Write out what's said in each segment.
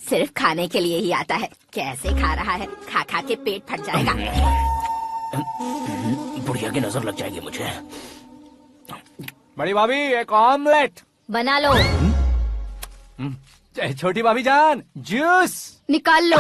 सिर्फ खाने के लिए ही आता है। कैसे खा रहा है, खा खा के पेट फट जाएगा। बुढ़िया की नजर लग जाएगी मुझे। बड़ी भाभी एक ऑमलेट बना लो। छोटी भाभी जान जूस निकाल लो।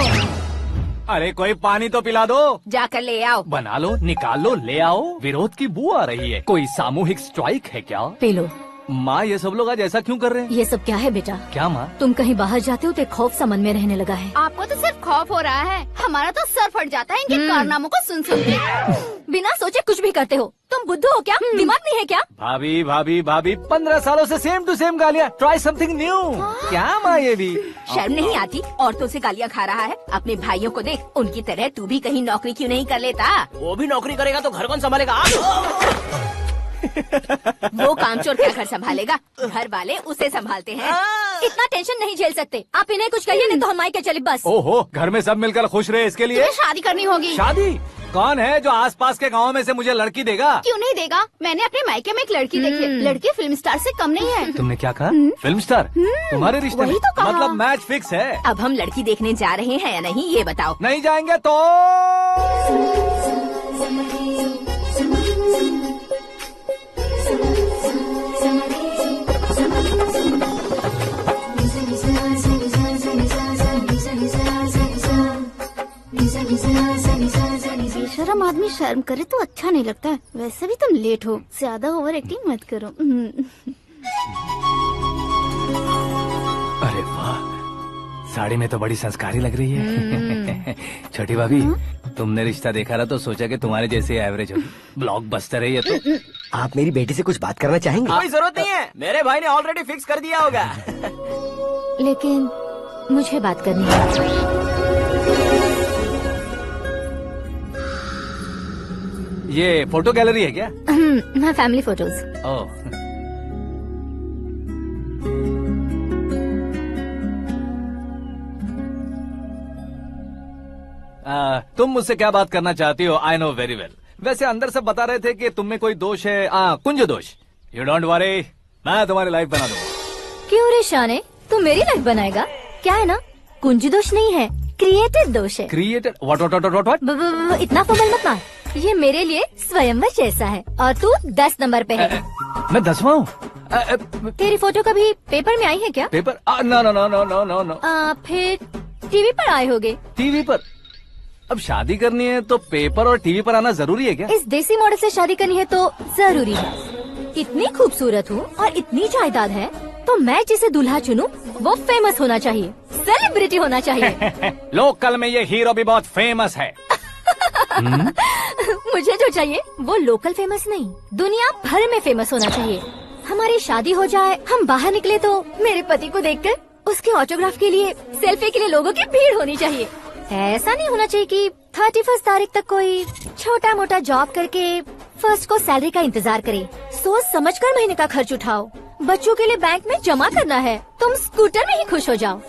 अरे कोई पानी तो पिला दो। जाकर ले आओ। बना लो, निकाल लो, ले आओ। विरोध की बू आ रही है। कोई सामूहिक स्ट्राइक है क्या? P low. माँ ये सब लोग आज ऐसा क्यों कर रहे हैं? ये सब क्या है बेटा? क्या माँ? तुम कहीं बाहर जाते हो तो एक खौफ सा मन में रहने लगा है। आपको तो सिर्फ खौफ हो रहा है, हमारा तो सर फट जाता है इनके कारनामों को सुन सुन के। बिना सोचे कुछ भी करते हो। तुम बुद्धू हो क्या? दिमाग नहीं है क्या? भाभी भाभी भाभी 15 सालों से सेम टू सेम गालियाँ। Try something new. क्या माँ ये भी? शर्म नहीं आती? औरतों से गालियाँ खा रहा है। अपने भाइयों को देख, उनकी तरह तू भी कहीं नौकरी क्यों नहीं कर लेता? वो भी नौकरी करेगा तो घर कौन संभालेगा? वो कामचोर क्या घर संभालेगा? घर वाले उसे संभालते हैं। इतना टेंशन नहीं झेल सकते। आप इन्हें कुछ कहिए नहीं तो हम मायके चले बस। ओहो, घर में सब मिलकर खुश रहे इसके लिए। तुम्हें शादी करनी होगी। शादी? कौन है जो आसपास के गाँव में से मुझे लड़की देगा? क्यों नहीं देगा? मैंने अपने मायके में एक लड़की देखी है। लड़की फिल्म स्टार से कम नहीं है। तुमने क्या कहा? Film star? तुम्हारे रिश्ते में? वही तो कहा। मतलब मैच फिक्स है। अब हम लड़की देखने जा रहे हैं या नहीं ये बताओ। नहीं जाएंगे तो? बेशरम आदमी शर्म करे तो अच्छा नहीं लगता है। वैसे भी तुम लेट हो, ज्यादा ओवर एक्टिंग मत करो। अरे वाह, साड़ी में तो बड़ी संस्कारी लग रही है। छोटी भाभी, तुमने रिश्ता देखा था तो सोचा कि तुम्हारे जैसे एवरेज होगी। ब्लॉकबस्टर है ये तो। आप मेरी बेटी से कुछ बात करना चाहेंगे? कोई जरूरत नहीं है, मेरे भाई ने ऑलरेडी फिक्स कर दिया होगा। लेकिन मुझे बात करनी है। ये फोटो गैलरी है क्या? मैं फैमिली फोटोज। ओह, तुम मुझसे क्या बात करना चाहती हो? I know very well. वैसे अंदर से बता रहे थे कि तुम में कोई दोष है। कुंज दोष। यू डोंट वरी, मैं तुम्हारी लाइफ बना दूंगा। क्यों रे शाने, तू मेरी लाइफ बनाएगा? क्या है ना, कुंज दोष नहीं है, क्रिएटेड दोष है। क्रिएटेड? व्हाट? इतना फमल मत मार। ये मेरे लिए स्वयंवर जैसा है और तू 10 नंबर पे है। मैं 10वां हूँ? तेरी फोटो कभी पेपर में आई है क्या? Paper? No no no no no no no. फिर टीवी पर आए होगे। टीवी पर? अब शादी करनी है तो पेपर और टीवी पर आना जरूरी है क्या? इस देसी मॉडल से शादी करनी है तो जरूरी है। इतनी खूबसूरत हूँ और इतनी जायदाद है तो मैं जिसे दूल्हा चुनूं वो फेमस होना चाहिए, सेलिब्रिटी होना चाहिए। लोकल में ये हीरो भी बहुत फेमस है। मुझे जो चाहिए वो लोकल फेमस नहीं, दुनिया भर में फेमस होना चाहिए। हमारी शादी हो जाए, हम बाहर निकले तो मेरे पति को देखकर उसके ऑटोग्राफ के लिए, सेल्फी के लिए लोगों की भीड़ होनी चाहिए। ऐसा नहीं होना चाहिए कि 31 तारीख तक कोई छोटा मोटा जॉब करके फर्स्ट को सैलरी का इंतजार करे। सोच समझकर महीने का खर्च उठाओ। बच्चों के लिए बैंक में जमा करना है, तुम स्कूटर में ही खुश हो जाओ।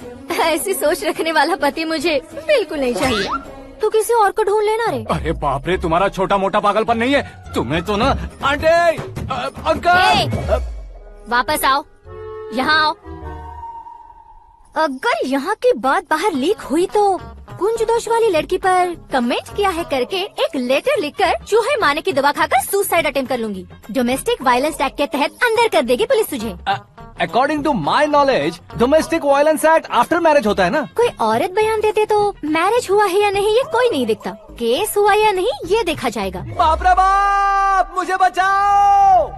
ऐसी सोच रखने वाला पति मुझे बिल्कुल नहीं चाहिए। तू किसी और को ढूंढ लेना रे। अरे बाप रे, तुम्हारा छोटा मोटा पागलपन नहीं है। तुम्हें तो ना आंटी, अंकल। वापस आओ, यहाँ आओ। अगर यहाँ की बात बाहर लीक हुई तो कुंज दोष वाली लड़की पर कमेंट किया है करके एक लेटर लिखकर चूहे मारने की दवा खाकर सुसाइड अटेम्प्ट कर लूंगी। डोमेस्टिक वायलेंस एक्ट के तहत अंदर कर देगी पुलिस तुझे। According to my knowledge domestic violence act after marriage होता है ना? कोई औरत बयान देते तो मैरिज हुआ है या नहीं ये कोई नहीं देखता, केस हुआ या नहीं ये देखा जाएगा। बाप रे बाप, मुझे बचाओ।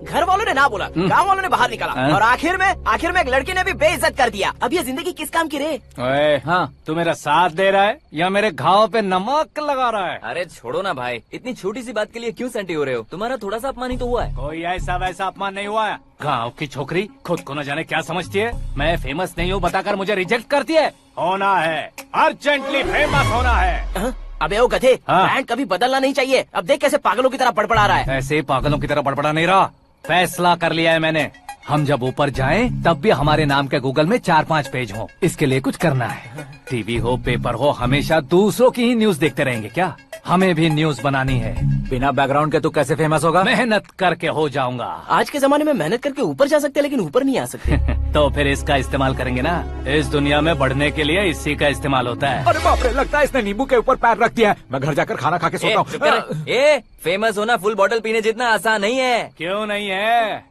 घर वालों ने ना बोला, गाँव वालों ने बाहर निकाला और आखिर में एक लड़की ने भी बेइज्जत कर दिया। अब ये जिंदगी किस काम की रे? ओए, हाँ, तू मेरा साथ दे रहा है या मेरे घाव पे नमक लगा रहा है? अरे छोड़ो ना भाई, इतनी छोटी सी बात के लिए क्यों सेंटी हो रहे हो? तुम्हारा थोड़ा सा अपमान ही तो हुआ है। कोई ऐसा वैसा अपमान नहीं हुआ है। गाँव की छोकरी खुद को न जाने क्या समझती है। मैं फेमस नहीं हूँ बताकर मुझे रिजेक्ट करती है। होना है, अर्जेंटली फेमस होना है। अबे ओ गधे, हाँ। ब्रांड कभी बदलना नहीं चाहिए। अब देख कैसे पागलों की तरह बड़बड़ा रहा है। ऐसे पागलों की तरह बड़बड़ा नहीं रहा, फैसला कर लिया है मैंने। हम जब ऊपर जाएं तब भी हमारे नाम के गूगल में 4-5 पेज हो। इसके लिए कुछ करना है। टीवी हो पेपर हो, हमेशा दूसरों की ही न्यूज देखते रहेंगे क्या? हमें भी न्यूज बनानी है। बिना बैकग्राउंड के तू कैसे फेमस होगा? मेहनत करके हो जाऊंगा। आज के जमाने में मेहनत करके ऊपर जा सकते हैं लेकिन ऊपर नहीं आ सकते। तो फिर इसका इस्तेमाल करेंगे ना। इस दुनिया में बढ़ने के लिए इसी का इस्तेमाल होता है। अरे बाप रे, लगता है इसने नींबू के ऊपर पैर रख दिया है। मैं घर जाकर खाना खा के सोता चुप कर। ए, फेमस होना फुल बॉटल पीने जितना आसान नहीं है। क्यों नहीं है?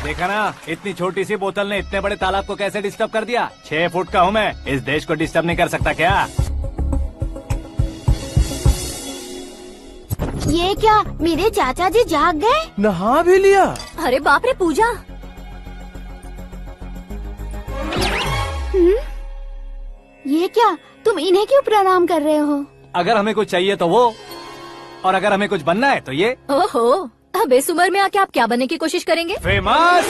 देखा ना, इतनी छोटी सी बोतल ने इतने बड़े तालाब को कैसे डिस्टर्ब कर दिया। 6 फुट का हूँ मैं, इस देश को डिस्टर्ब नहीं कर सकता क्या? ये क्या, मेरे चाचा जी जाग गए? नहा भी लिया? अरे बाप रे पूजा, ये क्या, तुम इन्हें क्यों प्रणाम कर रहे हो? अगर हमें कुछ चाहिए तो वो, और अगर हमें कुछ बनना है तो ये। ओहो, अब इस उम्र में आके आप क्या बनने की कोशिश करेंगे? फेमस।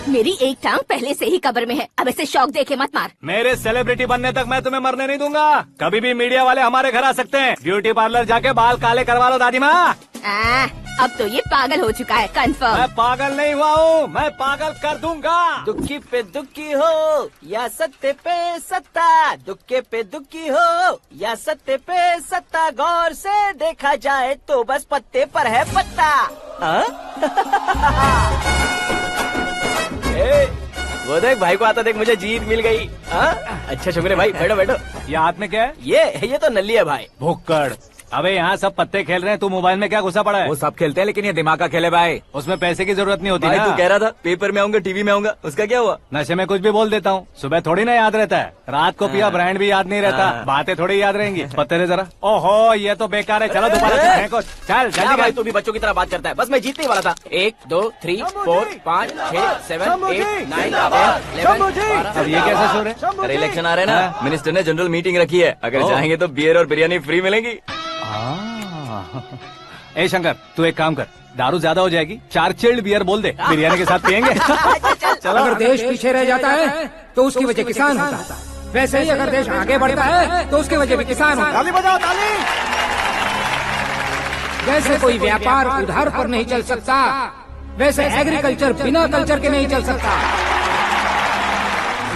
मेरी एक टांग पहले से ही कब्र में है, अब इसे शौक देके मत मार। मेरे सेलिब्रिटी बनने तक मैं तुम्हें मरने नहीं दूंगा। कभी भी मीडिया वाले हमारे घर आ सकते हैं। ब्यूटी पार्लर जाके बाल काले करवा लो दादी माँ। अब तो ये पागल हो चुका है, कंफर्म। मैं पागल नहीं हुआ हूँ, मैं पागल कर दूंगा। दुखी पे दुखी हो या सत्य पे सत्ता, दुखे पे दुखी हो या सत्य पे सत्ता, गौर से देखा जाए तो बस पत्ते पर है पत्ता। वो देख भाई को आता देख, मुझे जीत मिल गई। अच्छा शुक्र भाई, बैठो बैठो। ये हाथ में क्या है? ये तो नल्ली है भाई। भुक्कड़। अबे यहाँ सब पत्ते खेल रहे हैं, तू मोबाइल में क्या घुसा पड़ा है? वो सब खेलते हैं लेकिन ये दिमाग का खेल है भाई। उसमें पैसे की जरूरत नहीं होती भाई ना। तू कह रहा था पेपर में आऊंगा, टीवी में आऊंगा, उसका क्या हुआ? नशे में कुछ भी बोल देता हूँ, सुबह थोड़ी ना याद रहता है। रात को पिया ब्रांड भी याद नहीं रहता, बातें थोड़ी याद रहेंगी। पत्ते दे जरा। ओहो, ये तो बेकार है। चलो दोबारा फेंको। चल जल्दी भाई, कर। तू भी बच्चों की तरह बात करता है। बस मैं जीतने ही वाला था। 1 2 3 4 5 6 7 8 9 10 11 अब ये कैसे सो रहे? अरे इलेक्शन आ रहे हैं ना, मिनिस्टर ने जनरल मीटिंग रखी है। अगर जाएंगे तो बियर और बिरयानी फ्री मिलेगी। ए शंकर, तू एक काम कर, दारू ज्यादा हो जाएगी, 4 चिल्ड बियर बोल दे, बिरयानी के साथ पियेंगे। चलो, अगर देश पीछे रह जाता है तो उसकी वजह किसान होता है। वैसे ही अगर देश आगे बढ़ता है तो उसकी वजह भी किसान होता है। ताली बजाओ, ताली। जैसे कोई व्यापार उधार पर नहीं चल सकता, वैसे एग्रीकल्चर बिना कल्चर के नहीं चल सकता।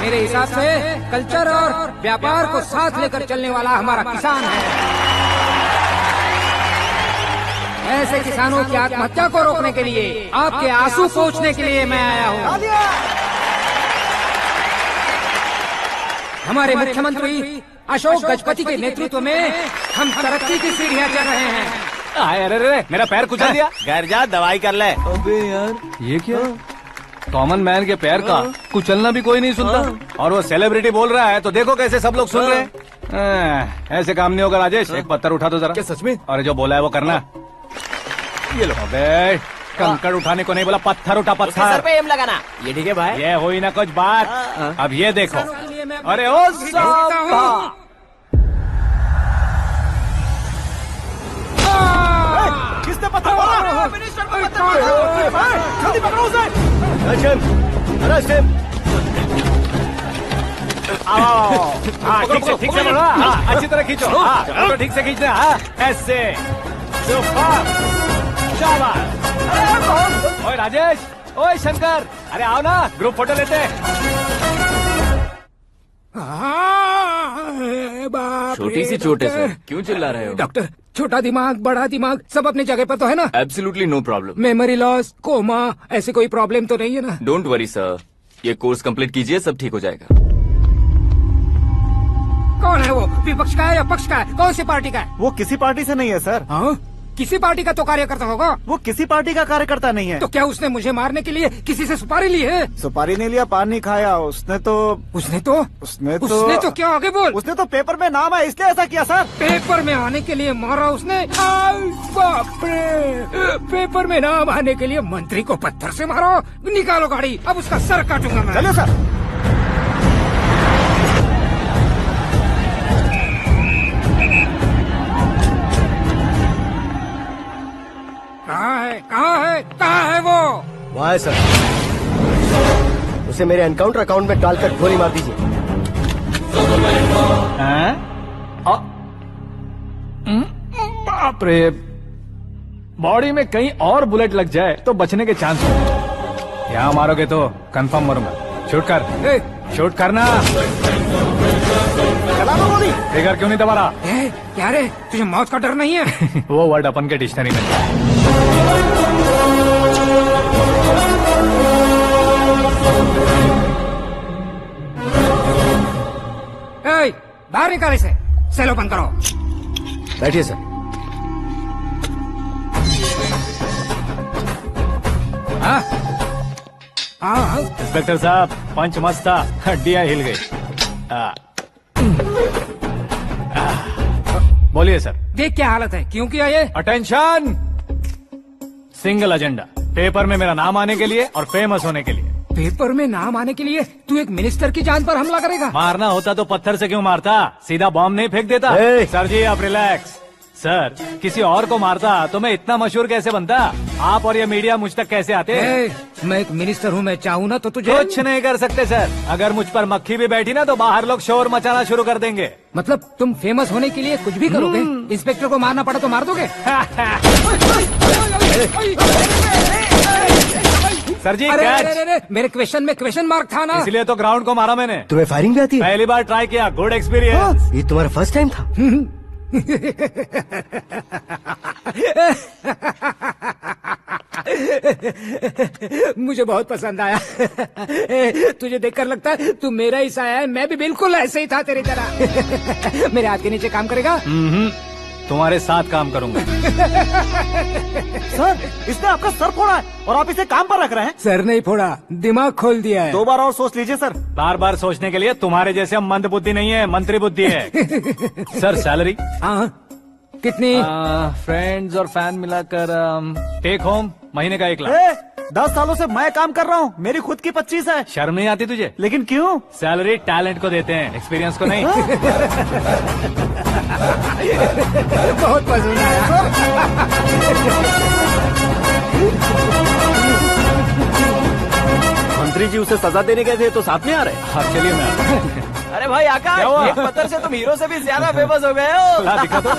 मेरे हिसाब से कल्चर और व्यापार को साथ लेकर चलने वाला हमारा किसान है। ऐसे किसानों की आत्महत्या को रोकने के लिए, आपके आंसू पोंछने के लिए मैं आया हूँ। हमारे मुख्यमंत्री अशोक गजपति के नेतृत्व में हम तरक्की की सीढ़ियाँ चढ़ रहे हैं। अरे मेरा पैर कुचल दिया। घर जा, दवाई कर ले। अबे यार, ये क्या? कॉमन मैन के पैर का कुचलना भी कोई नहीं सुनता, और वो सेलिब्रिटी बोल रहा है तो देखो कैसे सब लोग सुन रहे हैं। ऐसे काम नहीं होगा राजेश, एक पत्थर उठा दो जरा। क्या सच में? और जो बोला है वो करना। ये लो। अबे कंकड़ उठाने को नहीं बोला, पत्थर उठा, उसके सर पत्थर। पे एम लगाना। ये ठीक है भाई। ये हुई ना कुछ बात। अब ये देखो। अरे ओ साहब, किसने पत्थर मारा? मिनिस्टर को पत्थर मारा। जल्दी पकड़ो उसे। हाँ ठीक से पकड़ो। हाँ, अच्छी तरह खींचो। हाँ तो ठीक से खींचना। हाँ ऐसे। ओए राजेश, ओए शंकर, अरे आओ ना, ग्रुप फोटो लेते हैं। छोटी सी चोट है सर, क्यों चिल्ला रहे हो? डॉक्टर, छोटा दिमाग बड़ा दिमाग सब अपनी जगह पर तो है ना? Absolutely no problem. Memory loss, coma, ऐसी कोई प्रॉब्लम तो नहीं है ना? डोंट वरी सर, ये कोर्स कंप्लीट कीजिए, सब ठीक हो जाएगा। कौन है वो? विपक्ष का है या पक्ष का है? कौन सी पार्टी का है? वो किसी पार्टी से नहीं है सर। हाँ? किसी पार्टी का तो कार्यकर्ता होगा। वो किसी पार्टी का कार्यकर्ता नहीं है। तो क्या उसने मुझे मारने के लिए किसी से सुपारी ली है? सुपारी नहीं लिया, पान नहीं खाया। उसने तो क्या आगे बोल? उसने तो पेपर में नाम है इसलिए ऐसा किया सर। पेपर में आने के लिए मारा उसने? बाप रे, पेपर में नाम आने के लिए मंत्री को पत्थर से मारो? निकालो गाड़ी, अब उसका सर काटूंगा मैं। चलो सर। कहाँ है वो? वहाँ है सर। उसे मेरे एनकाउंटर अकाउंट में डालकर गोली मार दीजिए। बाप रे, बॉडी में कहीं और बुलेट लग जाए तो बचने के चांस हो। यहाँ मारोगे तो कंफर्म मरूंगा। शूट कर, शूट करना। फिगर क्यों नहीं दबा रहा? क्या रे, तुझे मौत का डर नहीं है? वो वर्ड अपन के डिक्शनरी में नहीं है। बाहर निकाल इसे, सेल ओपन करो। बैठिए सर। हाँ हाँ, इंस्पेक्टर साहब, पंच मस्त था, हड्डियां हिल गई। बोलिए सर। देख क्या हालत है, क्यों किया ये? अटेंशन, सिंगल एजेंडा, पेपर में मेरा नाम आने के लिए और फेमस होने के लिए। पेपर में नाम आने के लिए तू एक मिनिस्टर की जान पर हमला करेगा? मारना होता तो पत्थर से क्यों मारता, सीधा बॉम्ब नहीं फेंक देता। ए! सर जी आप रिलैक्स। सर, किसी और को मारता तो मैं इतना मशहूर कैसे बनता? आप और ये मीडिया मुझ तक कैसे आते? मैं एक मिनिस्टर हूँ, मैं चाहूँ ना तो तुझे कुछ नहीं कर सकते सर। अगर मुझ पर मक्खी भी बैठी ना तो बाहर लोग शोर मचाना शुरू कर देंगे। मतलब तुम फेमस होने के लिए कुछ भी करोगे? इंस्पेक्टर को मारना पड़ा तो मार दोगे? सर जी अरे, कैच। अरे, अरे, मेरे क्वेश्चन में क्वेश्चन मार्क था ना। इसलिए तो ग्राउंड को मारा मैंने। तुम्हें फायरिंग भी आती है? पहली बार ट्राई किया, गुड एक्सपीरियंस। ये तुम्हारा फर्स्ट टाइम था? मुझे बहुत पसंद आया। तुझे देखकर लगता है तू मेरा ही साया है। मैं भी बिल्कुल ऐसे ही था तेरी तरह। मेरे हाथ के नीचे काम करेगा? तुम्हारे साथ काम करूंगा। सर, इसने आपका सर फोड़ा है और आप इसे काम पर रख रहे हैं। सर नहीं फोड़ा, दिमाग खोल दिया है। 2 बार और सोच लीजिए सर। बार बार सोचने के लिए तुम्हारे जैसे मंद बुद्धि नहीं है, मंत्री बुद्धि है। सर सैलरी हाँ, कितनी? फ्रेंड्स और फैन मिलाकर टेक होम महीने का 1 लाख। 10 सालों से मैं काम कर रहा हूँ, मेरी खुद की 25 है। शर्म नहीं आती तुझे? लेकिन क्यों? सैलरी टैलेंट को देते हैं, एक्सपीरियंस को नहीं। बहुत पसंद आया। मंत्री जी उसे सजा देने गए थे तो साथ में आ रहे। हाँ चलिए मैं आता हूं। अरे भाई आकाश, क्या हुआ? एक पत्थर से तुम हीरो से भी ज्यादा फेमस हो गए हो। ला, दिखा दो।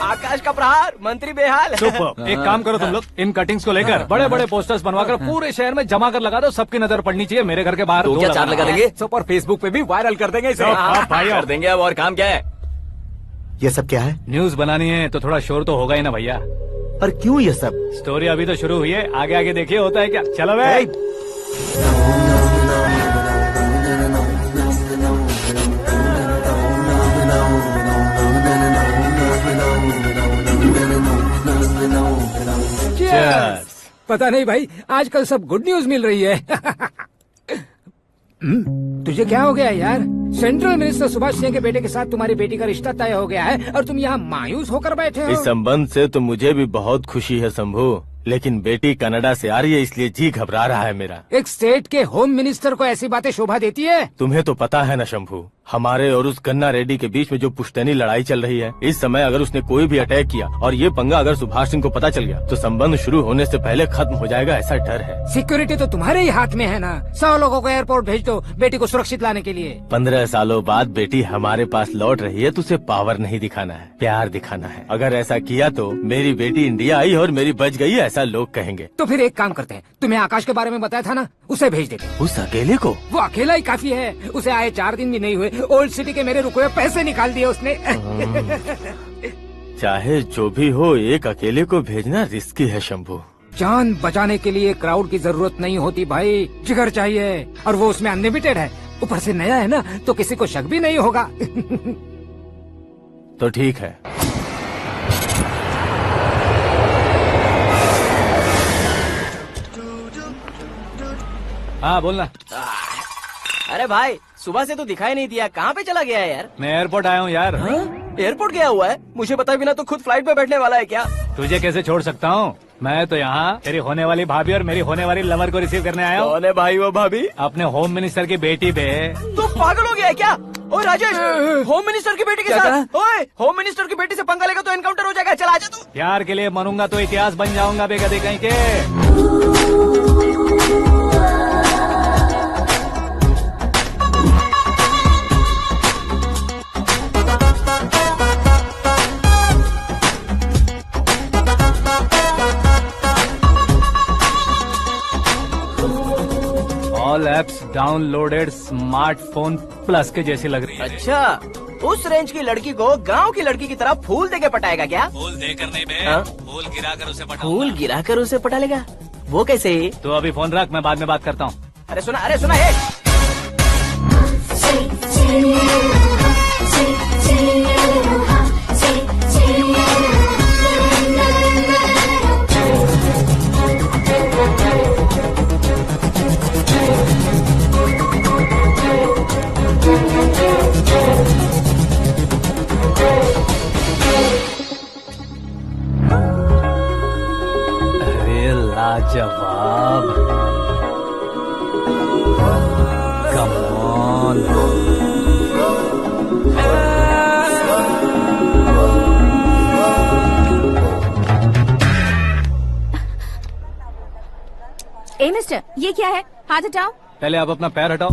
आकाश का प्रहार, मंत्री बेहाल। सुपर। एक काम करो तुम लोग, इन कटिंग्स को लेकर बड़े बड़े पोस्टर्स बनवाकर पूरे शहर में जमा कर लगा दो। सबकी नजर पड़नी चाहिए। मेरे घर के बाहर तो दो क्या 4 लगा देंगे? सब और फेसबुक पे भी वायरल कर देंगे इसे। हाँ, भाई कर देंगे। अब और काम क्या है? ये सब क्या है? न्यूज बनानी है तो थोड़ा शोर तो होगा ही ना भैया। पर क्यों ये सब? स्टोरी अभी तो शुरू हुई है, आगे आगे देखिए होता है क्या। चलो भाई। Cheers. पता नहीं भाई, आजकल सब गुड न्यूज मिल रही है। तुझे क्या हो गया यार? सेंट्रल मिनिस्टर सुभाष सिंह के बेटे के साथ तुम्हारी बेटी का रिश्ता तय हो गया है और तुम यहाँ मायूस होकर बैठे हो। इस संबंध से तो मुझे भी बहुत खुशी है शंभू, लेकिन बेटी कनाडा से आ रही है इसलिए जी घबरा रहा है मेरा। एक स्टेट के होम मिनिस्टर को ऐसी बातें शोभा देती है? तुम्हें तो पता है ना शंभू, हमारे और उस गन्ना रेड्डी के बीच में जो पुश्तैनी लड़ाई चल रही है, इस समय अगर उसने कोई भी अटैक किया और ये पंगा अगर सुभाष सिंह को पता चल गया तो संबंध शुरू होने से पहले खत्म हो जाएगा, ऐसा डर है। सिक्योरिटी तो तुम्हारे ही हाथ में है ना। 100 लोगों को एयरपोर्ट भेज दो बेटी को सुरक्षित लाने के लिए। 15 सालों बाद बेटी हमारे पास लौट रही है तो उसे पावर नहीं दिखाना है, प्यार दिखाना है। अगर ऐसा किया तो मेरी बेटी इंडिया आई और मेरी बच गई, ऐसा लोग कहेंगे। तो फिर एक काम करते हैं, तुम्हें आकाश के बारे में बताया था ना, उसे भेज देते हैं। उस अकेले को? वो अकेला ही काफी है। उसे आए 4 दिन भी नहीं हुए, ओल्ड सिटी के मेरे रुके हुए पैसे निकाल दिए उसने। चाहे जो भी हो, एक अकेले को भेजना रिस्की है शंभू। जान बचाने के लिए क्राउड की जरूरत नहीं होती भाई, जिगर चाहिए, और वो उसमें अनलिमिटेड है। ऊपर से नया है ना, तो किसी को शक भी नहीं होगा। तो ठीक है। हाँ बोलना। अरे भाई, सुबह से तो दिखाई नहीं दिया, कहाँ पे चला गया है यार? मैं एयरपोर्ट आया हूँ यार। एयरपोर्ट गया हुआ है? मुझे बताए बिना तो खुद फ्लाइट पे बैठने वाला है क्या? तुझे कैसे छोड़ सकता हूँ? मैं तो यहाँ तेरी होने वाली भाभी और मेरी होने वाली लवर को रिसीव करने आया हूँ। कौन है भाई वो भाभी? अपने होम मिनिस्टर की बेटी पे। तू पागल हो गया है क्या? ओए राजेश, होम मिनिस्टर की बेटी के साथ? ओए, होम मिनिस्टर की बेटी से पंगा लेगा तो एनकाउंटर हो जाएगा। चल आजा तू। प्यार के लिए मरूंगा तो इतिहास बन जाऊंगा बेगदे कहीं के। All apps downloaded smartphone plus के जैसी लग रही है। अच्छा, उस रेंज की लड़की को गांव की लड़की की तरह फूल देके पटाएगा क्या? फूल देकर नहीं बे, हाँ? फूल गिराकर उसे पटा। फूल गिराकर उसे पटा लेगा? वो कैसे? तो अभी फोन रख, मैं बाद में बात करता हूँ। अरे सुना हे। अरे लाजवाब, कम ऑन। ए मिस्टर, ये क्या है? हाथ हटाओ। पहले आप अपना पैर हटाओ।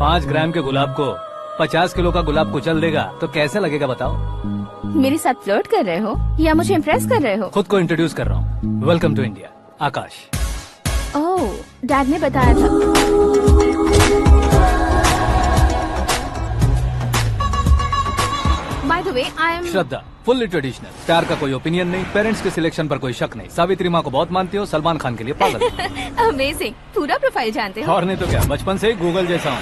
5 ग्राम के गुलाब को 50 किलो का गुलाब कुचल देगा तो कैसे लगेगा बताओ? मेरे साथ फ्लर्ट कर रहे हो या मुझे इम्प्रेस कर रहे हो? खुद को इंट्रोड्यूस कर रहा हूँ। Welcome to India, Akash. Oh, dad ने बताया था। By the way, I am Shraddha, fully traditional. प्यार का कोई ओपिनियन नहीं, पेरेंट्स के सिलेक्शन पर कोई शक नहीं। सावित्री माँ को बहुत मानती हो, सलमान खान के लिए पागल हो। अमेजिंग, पूरा प्रोफाइल जानते हो। और नहीं तो क्या, बचपन से ही गूगल जैसा हूँ।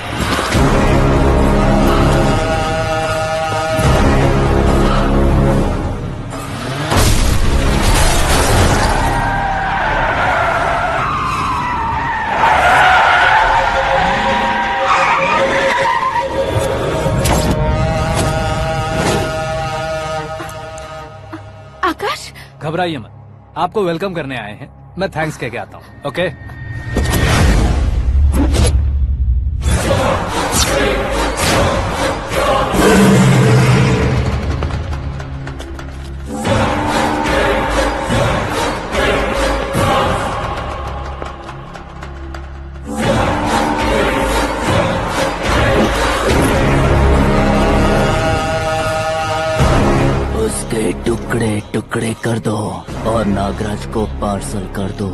आकाश, घबराइए मत, आपको वेलकम करने आए हैं। मैं थैंक्स कह के आता हूँ। ओके, उसके टुकड़े टुकड़े कर दो और नागराज को पार्सल कर दो।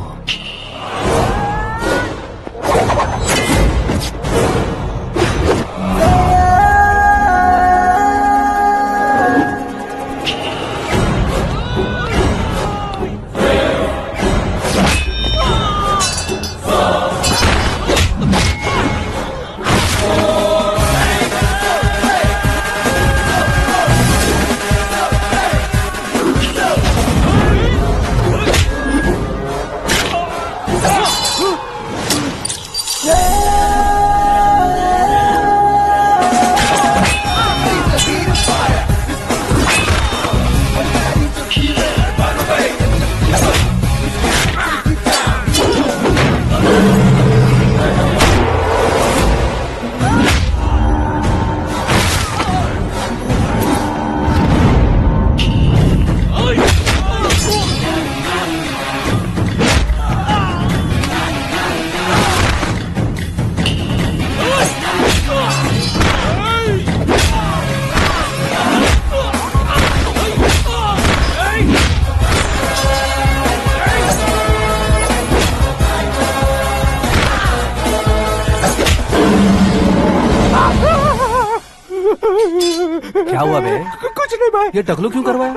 क्या हुआ बे? कुछ नहीं भाई, ये टकलू क्यों करवाया?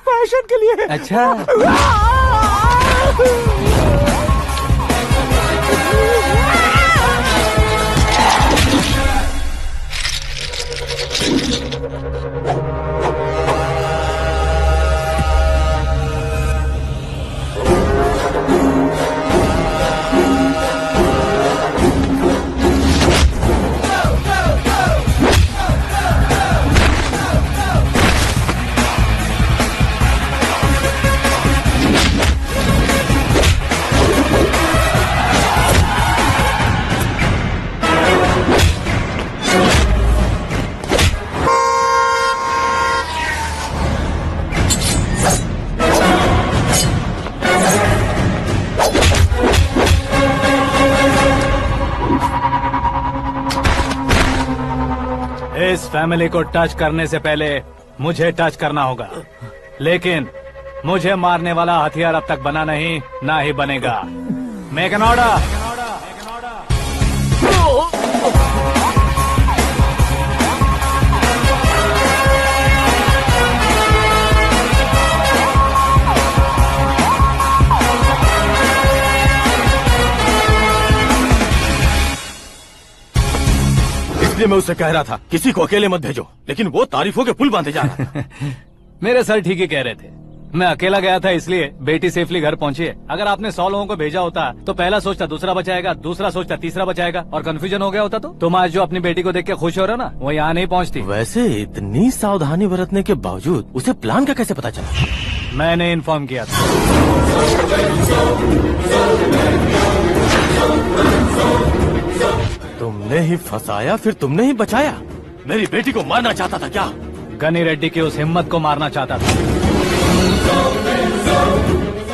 फैशन के लिए। अच्छा, इस फैमिली को टच करने से पहले मुझे टच करना होगा, लेकिन मुझे मारने वाला हथियार अब तक बना नहीं, ना ही बनेगा। Make an order. इसलिए मैं उससे कह रहा था किसी को अकेले मत भेजो, लेकिन वो तारीफों के पुल बांधे जा रहा है। मेरे सर ठीक ही कह रहे थे। मैं अकेला गया था इसलिए बेटी सेफली घर पहुंची है। अगर आपने 100 लोगों को भेजा होता तो पहला सोचता दूसरा बचाएगा, दूसरा सोचता तीसरा बचाएगा, और कंफ्यूजन हो गया होता तो तुम आज जो अपनी बेटी को देख के खुश हो रहे हो ना, वो यहाँ नहीं पहुँचती। वैसे इतनी सावधानी बरतने के बावजूद उसे प्लान का कैसे पता चला? मैंने इन्फॉर्म किया था। तुमने ही फंसाया, फिर तुमने ही बचाया। मेरी बेटी को मारना चाहता था क्या? गनी रेड्डी की उस हिम्मत को मारना चाहता था।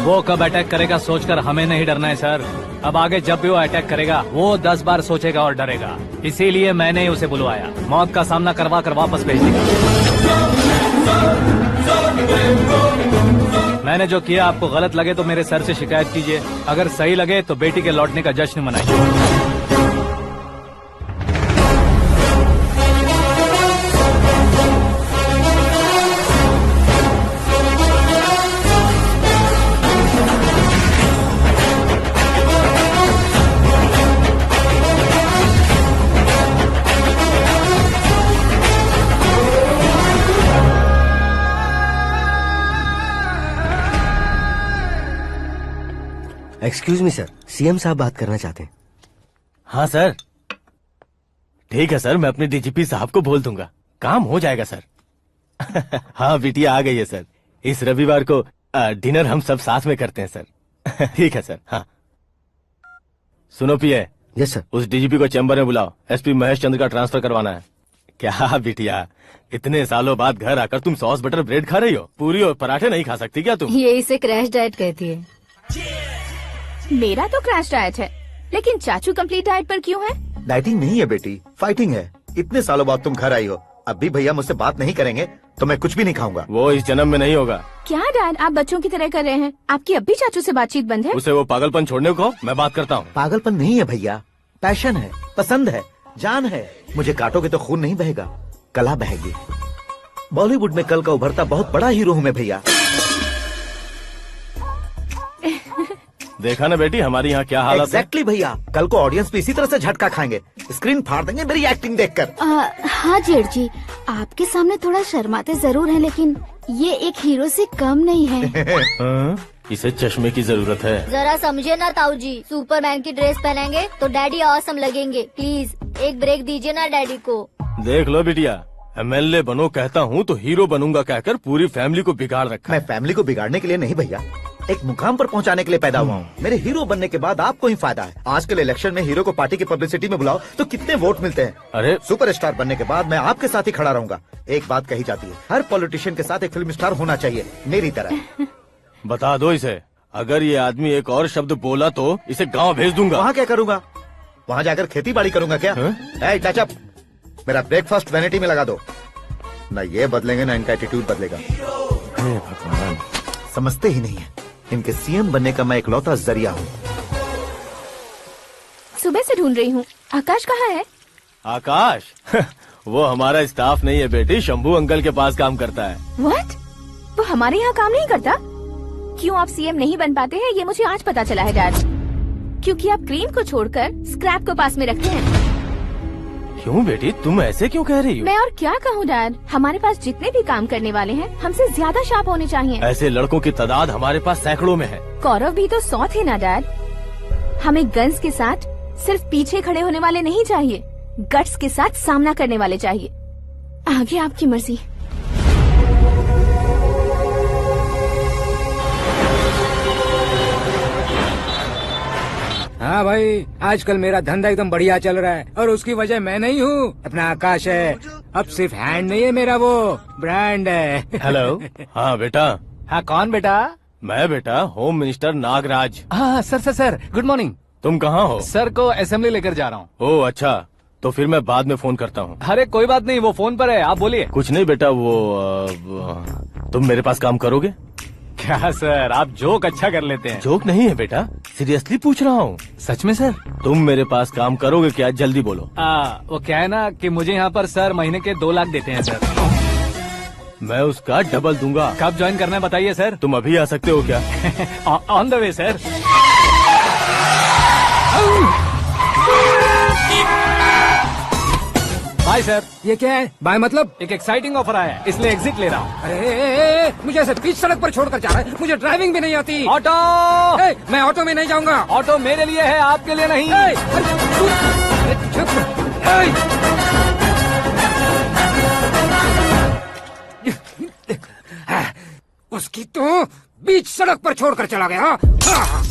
वो कब अटैक करेगा सोचकर हमें नहीं डरना है सर। अब आगे जब भी वो अटैक करेगा वो 10 बार सोचेगा और डरेगा। इसीलिए मैंने ही उसे बुलवाया। मौत का सामना करवा कर वापस भेज दिया। मैंने जो किया आपको गलत लगे तो मेरे सर से शिकायत कीजिए, अगर सही लगे तो बेटी के लौटने का जश्न मनाइए। एक्सक्यूज मी सर, सीएम साहब बात करना चाहते हैं। हाँ सर, ठीक है सर, मैं अपने डीजीपी साहब को बोल दूंगा, काम हो जाएगा सर। हाँ बिटिया आ गई है सर। इस रविवार को डिनर हम सब साथ में करते हैं सर। ठीक है सर। हाँ सुनो पिए। Yes sir. उस डीजीपी को चैम्बर में बुलाओ, एसपी महेश चंद्र का ट्रांसफर करवाना है। क्या बिटिया, इतने सालों बाद घर आकर तुम सॉस बटर ब्रेड खा रही हो? पूरी और पराठे नहीं खा सकती क्या तुम? ये इसे क्रैश डाइट कहती है। मेरा तो क्रैश डाइट है, लेकिन चाचू कंप्लीट डाइट पर क्यों है? डाइटिंग नहीं है बेटी, फाइटिंग है। इतने सालों बाद तुम घर आई हो, अब भी भैया मुझसे बात नहीं करेंगे तो मैं कुछ भी नहीं खाऊंगा। वो इस जन्म में नहीं होगा। क्या डैड, आप बच्चों की तरह कर रहे हैं? आपकी अब भी चाचू से बातचीत बंद है? उसे वो पागलपन छोड़ने को, मैं बात करता हूँ। पागलपन नहीं है भैया, पैशन है, पसंद है, जान है। मुझे काटोगे तो खून नहीं बहेगा, कला बहेगी। बॉलीवुड में कल का उभरता बहुत बड़ा हीरो हूँ मैं भैया। देखा ना बेटी हमारी यहाँ क्या हालत है। एग्जैक्टली भैया, कल को ऑडियंस भी इसी तरह से झटका खाएंगे, स्क्रीन फाड़ देंगे मेरी एक्टिंग देखकर। हाँ जेठ जी, आपके सामने थोड़ा शर्माते जरूर हैं, लेकिन ये एक हीरो से कम नहीं है। इसे चश्मे की जरूरत है। जरा समझे ना ताऊ जी, सुपरमैन की ड्रेस पहनेंगे तो डैडी ऑसम लगेंगे। प्लीज एक ब्रेक दीजिए ना डैडी को। देख लो बिटिया, एमएलए बनो कहता हूँ तो हीरो बनूंगा कहकर पूरी फैमिली को बिगाड़ रखा। मैं फैमिली को बिगाड़ने के लिए नहीं भैया, एक मुकाम पर पहुंचाने के लिए पैदा हुआ हूँ। मेरे हीरो बनने के बाद आपको ही फायदा है। आजकल इलेक्शन में हीरो को पार्टी की पब्लिसिटी में बुलाओ तो कितने वोट मिलते हैं। अरे सुपरस्टार बनने के बाद मैं आपके साथ ही खड़ा रहूंगा। एक बात कही जाती है, हर पॉलिटिशियन के साथ एक फिल्म स्टार होना चाहिए, मेरी तरह। बता दो इसे, अगर ये आदमी एक और शब्द बोला तो इसे गाँव भेज दूंगा। वहाँ क्या करूँगा? वहाँ जाकर खेती बाड़ी करूँगा क्या? टच अप, मेरा ब्रेकफास्ट वैनिटी में लगा दो। न ये बदलेंगे न इनका एटीट्यूड बदलेगा। भगवान, समझते ही नहीं है, इनके सीएम बनने का मैं इकलौता जरिया हूँ। सुबह से ढूंढ रही हूँ, आकाश कहाँ है? आकाश? वो हमारा स्टाफ नहीं है बेटी, शंभू अंकल के पास काम करता है। व्हाट? वो हमारे यहाँ काम नहीं करता? क्यों आप सीएम नहीं बन पाते हैं ये मुझे आज पता चला है डैड। क्योंकि आप क्रीम को छोड़कर स्क्रैप को पास में रखते हैं। क्यों बेटी, तुम ऐसे क्यों कह रही हो? मैं और क्या कहूँ डैड, हमारे पास जितने भी काम करने वाले हैं हमसे ज्यादा शार्प होने चाहिए। ऐसे लड़कों की तादाद हमारे पास सैकड़ों में है। कौरव भी तो 100 थे ना डैड। हमें गन्स के साथ सिर्फ पीछे खड़े होने वाले नहीं चाहिए, गट्स के साथ सामना करने वाले चाहिए। आगे आपकी मर्जी। हाँ भाई, आजकल मेरा धंधा एकदम बढ़िया चल रहा है और उसकी वजह मैं नहीं हूँ, अपना आकाश है। अब सिर्फ हैंड नहीं है मेरा, वो ब्रांड है। हेलो। हाँ बेटा। हाँ कौन बेटा? मैं बेटा होम मिनिस्टर नागराज। हाँ सर गुड मॉर्निंग। तुम कहाँ हो? सर को असेंबली लेकर जा रहा हूँ। ओह अच्छा, तो फिर मैं बाद में फोन करता हूँ। अरे कोई बात नहीं, वो फोन पर है, आप बोलिए। कुछ नहीं बेटा, तुम मेरे पास काम करोगे? क्या सर, आप जोक अच्छा कर लेते हैं। जोक नहीं है बेटा, सीरियसली पूछ रहा हूँ। सच में सर? तुम मेरे पास काम करोगे क्या? जल्दी बोलो। वो क्या है ना कि मुझे यहाँ पर सर महीने के 2 लाख देते हैं सर। मैं उसका डबल दूंगा। कब ज्वाइन करना है बताइए सर। तुम अभी आ सकते हो क्या? On the way sir. Bye sir. ये क्या है? बाय मतलब? एक एक्साइटिंग ऑफर आया है, इसलिए एग्जिट ले रहा हूँ। अरे मुझे ऐसे बीच सड़क पर छोड़कर जा रहा है, मुझे ड्राइविंग भी नहीं आती। ऑटो। मैं ऑटो में नहीं जाऊंगा। ऑटो मेरे लिए है, आपके लिए नहीं। उसकी तो बीच सड़क पर छोड़कर चला गया।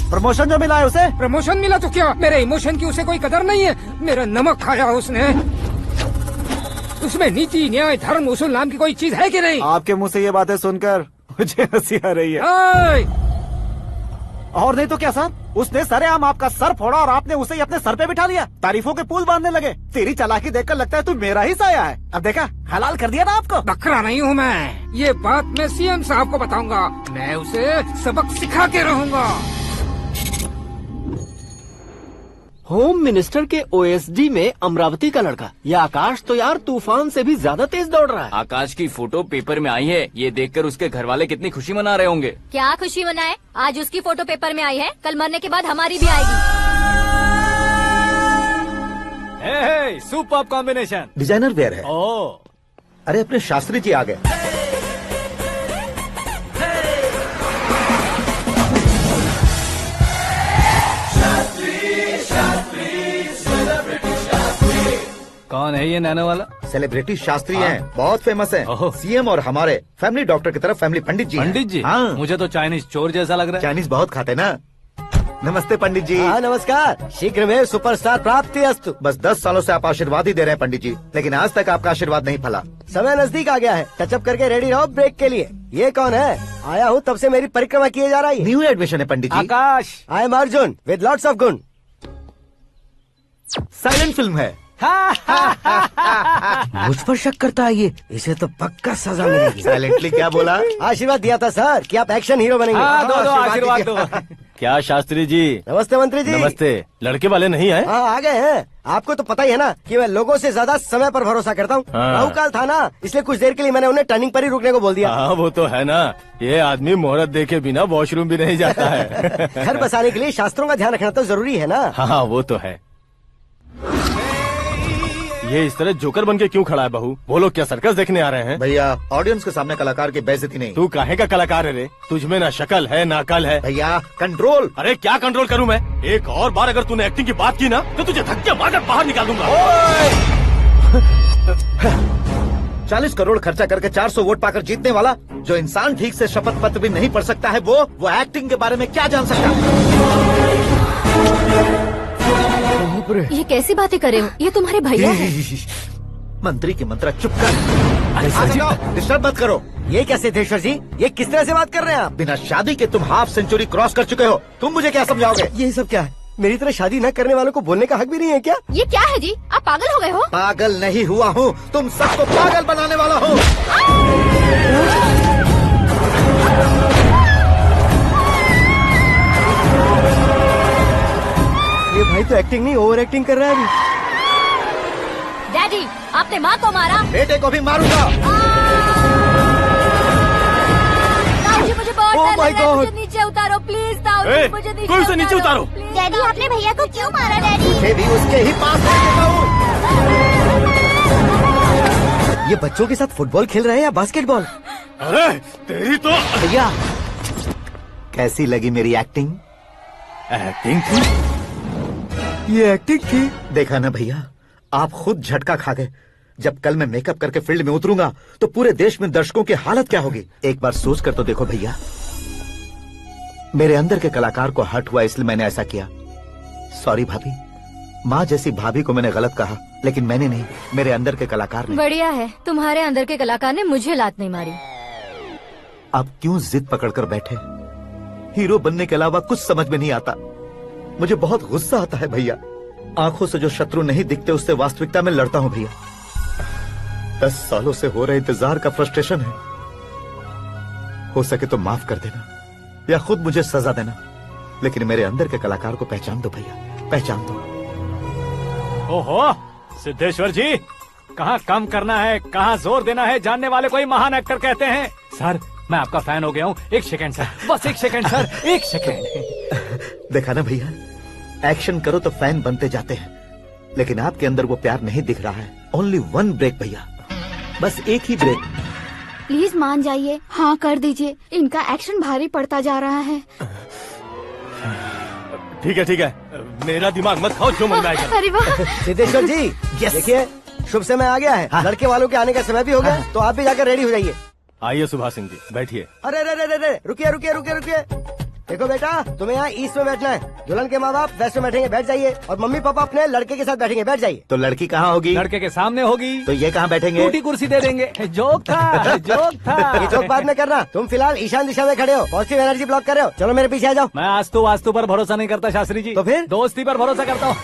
प्रमोशन जो मिला है उसे? प्रमोशन मिला तो क्या, मेरे इमोशन की उसे कोई कदर नहीं है। मेरा नमक खाया उसने। उसमें नीति, न्याय, धर्म, उसूल नाम की कोई चीज है कि नहीं? आपके मुंह से ये बातें सुनकर मुझे हंसी आ रही है। और नहीं तो क्या सर, उसने सरेआम आपका सर फोड़ा और आपने उसे ही अपने सर पे बिठा लिया। तारीफों के पुल बांधने लगे। तेरी चालाकी देखकर लगता है तू मेरा ही साया है। अब देखा, हलाल कर दिया ना आपको। बकरा नहीं हूँ मैं। ये बात मैं सीएम साहब को बताऊंगा। मैं उसे सबक सिखा के रहूंगा। होम मिनिस्टर के ओएसडी में अमरावती का लड़का। ये आकाश तो यार तूफान से भी ज्यादा तेज दौड़ रहा है। आकाश की फोटो पेपर में आई है, ये देखकर उसके घर वाले कितनी खुशी मना रहे होंगे। क्या खुशी मनाए? आज उसकी फोटो पेपर में आई है, कल मरने के बाद हमारी भी आएगी। Super combination. डिजाइनर वेयर है। ओह, अरे अपने शास्त्री जी आ गए। कौन है ये नैनो वाला? सेलिब्रिटी शास्त्री हैं, बहुत फेमस हैं। ओहो। सीएम और हमारे फैमिली डॉक्टर की तरफ फैमिली पंडित जी हैं। पंडित जी? हाँ। मुझे तो चाइनीज चोर जैसा लग रहा है। चाइनीज बहुत खाते ना। नमस्ते पंडित जी। हाँ नमस्कार, शीघ्र में सुपरस्टार प्राप्ति अस्तु। बस 10 सालों से आप आशीर्वाद ही दे रहे हैं पंडित जी, लेकिन आज तक आपका आशीर्वाद नहीं फला। समय नजदीक आ गया है, टचअप करके रेडी रहो ब्रेक के लिए। ये कौन है? आया हूँ तब से मेरी परिक्रमा किए जा रही है। न्यू एडमिशन है Pandit ji. Akash. I am Arjun with lots of गुण। साइलेंट फिल्म है। मुझ पर शक करता है ये, इसे तो पक्का सजा मिलेगी। साइलेंटली क्या बोला? आशीर्वाद दिया था सर कि आप एक्शन हीरो बनेंगे। हाँ, दो आशीर्वाद दो। क्या शास्त्री जी? नमस्ते मंत्री जी। नमस्ते। लड़के वाले नहीं आए? हाँ आ गए हैं। आपको तो पता ही है ना कि मैं लोगों से ज्यादा समय पर भरोसा करता हूँ। हाँ। राहु काल था ना, इसलिए कुछ देर के लिए मैंने उन्हें टर्निंग पर ही रुकने को बोल दिया। हाँ वो तो है ना, ये आदमी मुहूर्त देखे बिना वॉशरूम भी नहीं जाता है। घर बसाने के लिए शास्त्रों का ध्यान रखना तो जरूरी है ना। हाँ वो तो है। ये इस तरह जोकर बन के क्यों खड़ा है बहू? वो लोग क्या सर्कस देखने आ रहे हैं? भैया ऑडियंस के सामने कलाकार की बेइज्जती नहीं। तू काहे का कलाकार है रे? तुझमें ना शक्ल है ना अकल है। भैया कंट्रोल। अरे क्या कंट्रोल करूं मैं? एक और बार अगर तूने एक्टिंग की बात की ना तो तुझे धक्के मारकर बाहर निकाल दूंगा। 40 करोड़ खर्चा करके 400 वोट पाकर जीतने वाला, जो इंसान ठीक से शपथ पत्र भी नहीं पढ़ सकता है, वो एक्टिंग के बारे में क्या जान सकता है? ये कैसी बातें कर रहे हो? ये तुम्हारे भैया हैं। मंत्री की मंत्रा चुप कर। डिस्टर्ब मत करो। ये क्या सिद्धेश्वर जी, ये किस तरह से बात कर रहे हैं आप? बिना शादी के तुम हाफ सेंचुरी क्रॉस कर चुके हो, तुम मुझे क्या समझाओगे? ये सब क्या है? मेरी तरह शादी न करने वालों को बोलने का हक भी नहीं है क्या? ये क्या है जी? आप पागल हो गए हो? पागल नहीं हुआ हूँ, तुम सबको पागल बनाने वाला हूँ। ये भाई तो एक्टिंग नहीं ओवर एक्टिंग कर रहा है अभी। डैडी, आपने माँ को मारा। बेटे को भी मारूंगा। ताऊ जी मुझे बहुत Oh डर my लग रहा है, God! मुझे नीचे उतारो प्लीज। ताऊ जी मुझे कोई उसे नीचे उतारो। डैडी आपने भैया को क्यों मारा डैडी? मुझे भी उसके ही पास लेके जाऊं। ये बच्चों के साथ फुटबॉल खेल रहे हैं या बास्केटबॉल? अरे तेरी तो भैया कैसी लगी मेरी एक्टिंग? एक्टिंग थी। ये एक्टिंग थी। देखा ना भैया, आप खुद झटका खा गए। जब कल मैं मेकअप करके फील्ड में उतरूंगा तो पूरे देश में दर्शकों की हालत क्या होगी? एक बार सोच कर तो देखो भैया। मेरे अंदर के कलाकार को हर्ट हुआ इसलिए मैंने ऐसा किया। सॉरी भाभी। माँ जैसी भाभी को मैंने गलत कहा, लेकिन मैंने नहीं, मेरे अंदर के कलाकार ने। बढ़िया है, तुम्हारे अंदर के कलाकार ने मुझे लात नहीं मारी। आप क्यों जिद पकड़कर बैठे? हीरो बनने के अलावा कुछ समझ में नहीं आता। मुझे बहुत गुस्सा आता है भैया। आंखों से जो शत्रु नहीं दिखते उससे वास्तविकता में लड़ता हूँ भैया। 10 सालों से हो रहे इंतजार का फ्रस्ट्रेशन है। हो सके तो माफ कर देना या खुद मुझे सजा देना, लेकिन मेरे अंदर के कलाकार को पहचान दो भैया, पहचान दो। ओहो सिद्धेश्वर जी, कहाँ कम करना है कहाँ जोर देना है जानने वाले को ही महान एक्टर कहते हैं। सर मैं आपका फैन हो गया हूँ। एक सेकंड सर, बस एक सेकंड सर, एक सेकंड। देखा ना भैया, एक्शन करो तो फैन बनते जाते हैं, लेकिन आपके अंदर वो प्यार नहीं दिख रहा है ओनली वन ब्रेक भैया, बस एक ही ब्रेक। प्लीज मान जाइए, हाँ कर दीजिए। इनका एक्शन भारी पड़ता जा रहा है। ठीक है, मेरा दिमाग मत खाओ, जो मंगाएगा। अरे वाह सिद्धेश्वर जी, देखिए शुभ समय आ गया है। लड़के वालों के आने का समय भी हो गया, तो आप भी जाकर रेडी हो जाइए। आइए सुभाष सिंह जी, बैठिए। अरे रुकिए। देखो बेटा, तुम्हें यहाँ ईस्ट में बैठना है। दुल्हन के माँ बाप वेस्ट में बैठेंगे, बैठ जाइए। और मम्मी पापा अपने लड़के के साथ बैठेंगे, बैठ जाइए। तो लड़की कहाँ होगी? लड़के के सामने होगी। तो ये कहाँ बैठेंगे? टूटी कुर्सी दे देंगे। जोक था। ये जोक बाद में करना। तुम फिलहाल ईशान दिशा में खड़े हो, पॉजिटिव एनर्जी ब्लॉक कर रहे हो। चलो मेरे पीछे आ जाओ। मैं वास्तु पर भरोसा नहीं करता शास्त्री जी। तो फिर? दोस्ती पर भरोसा करता हूँ।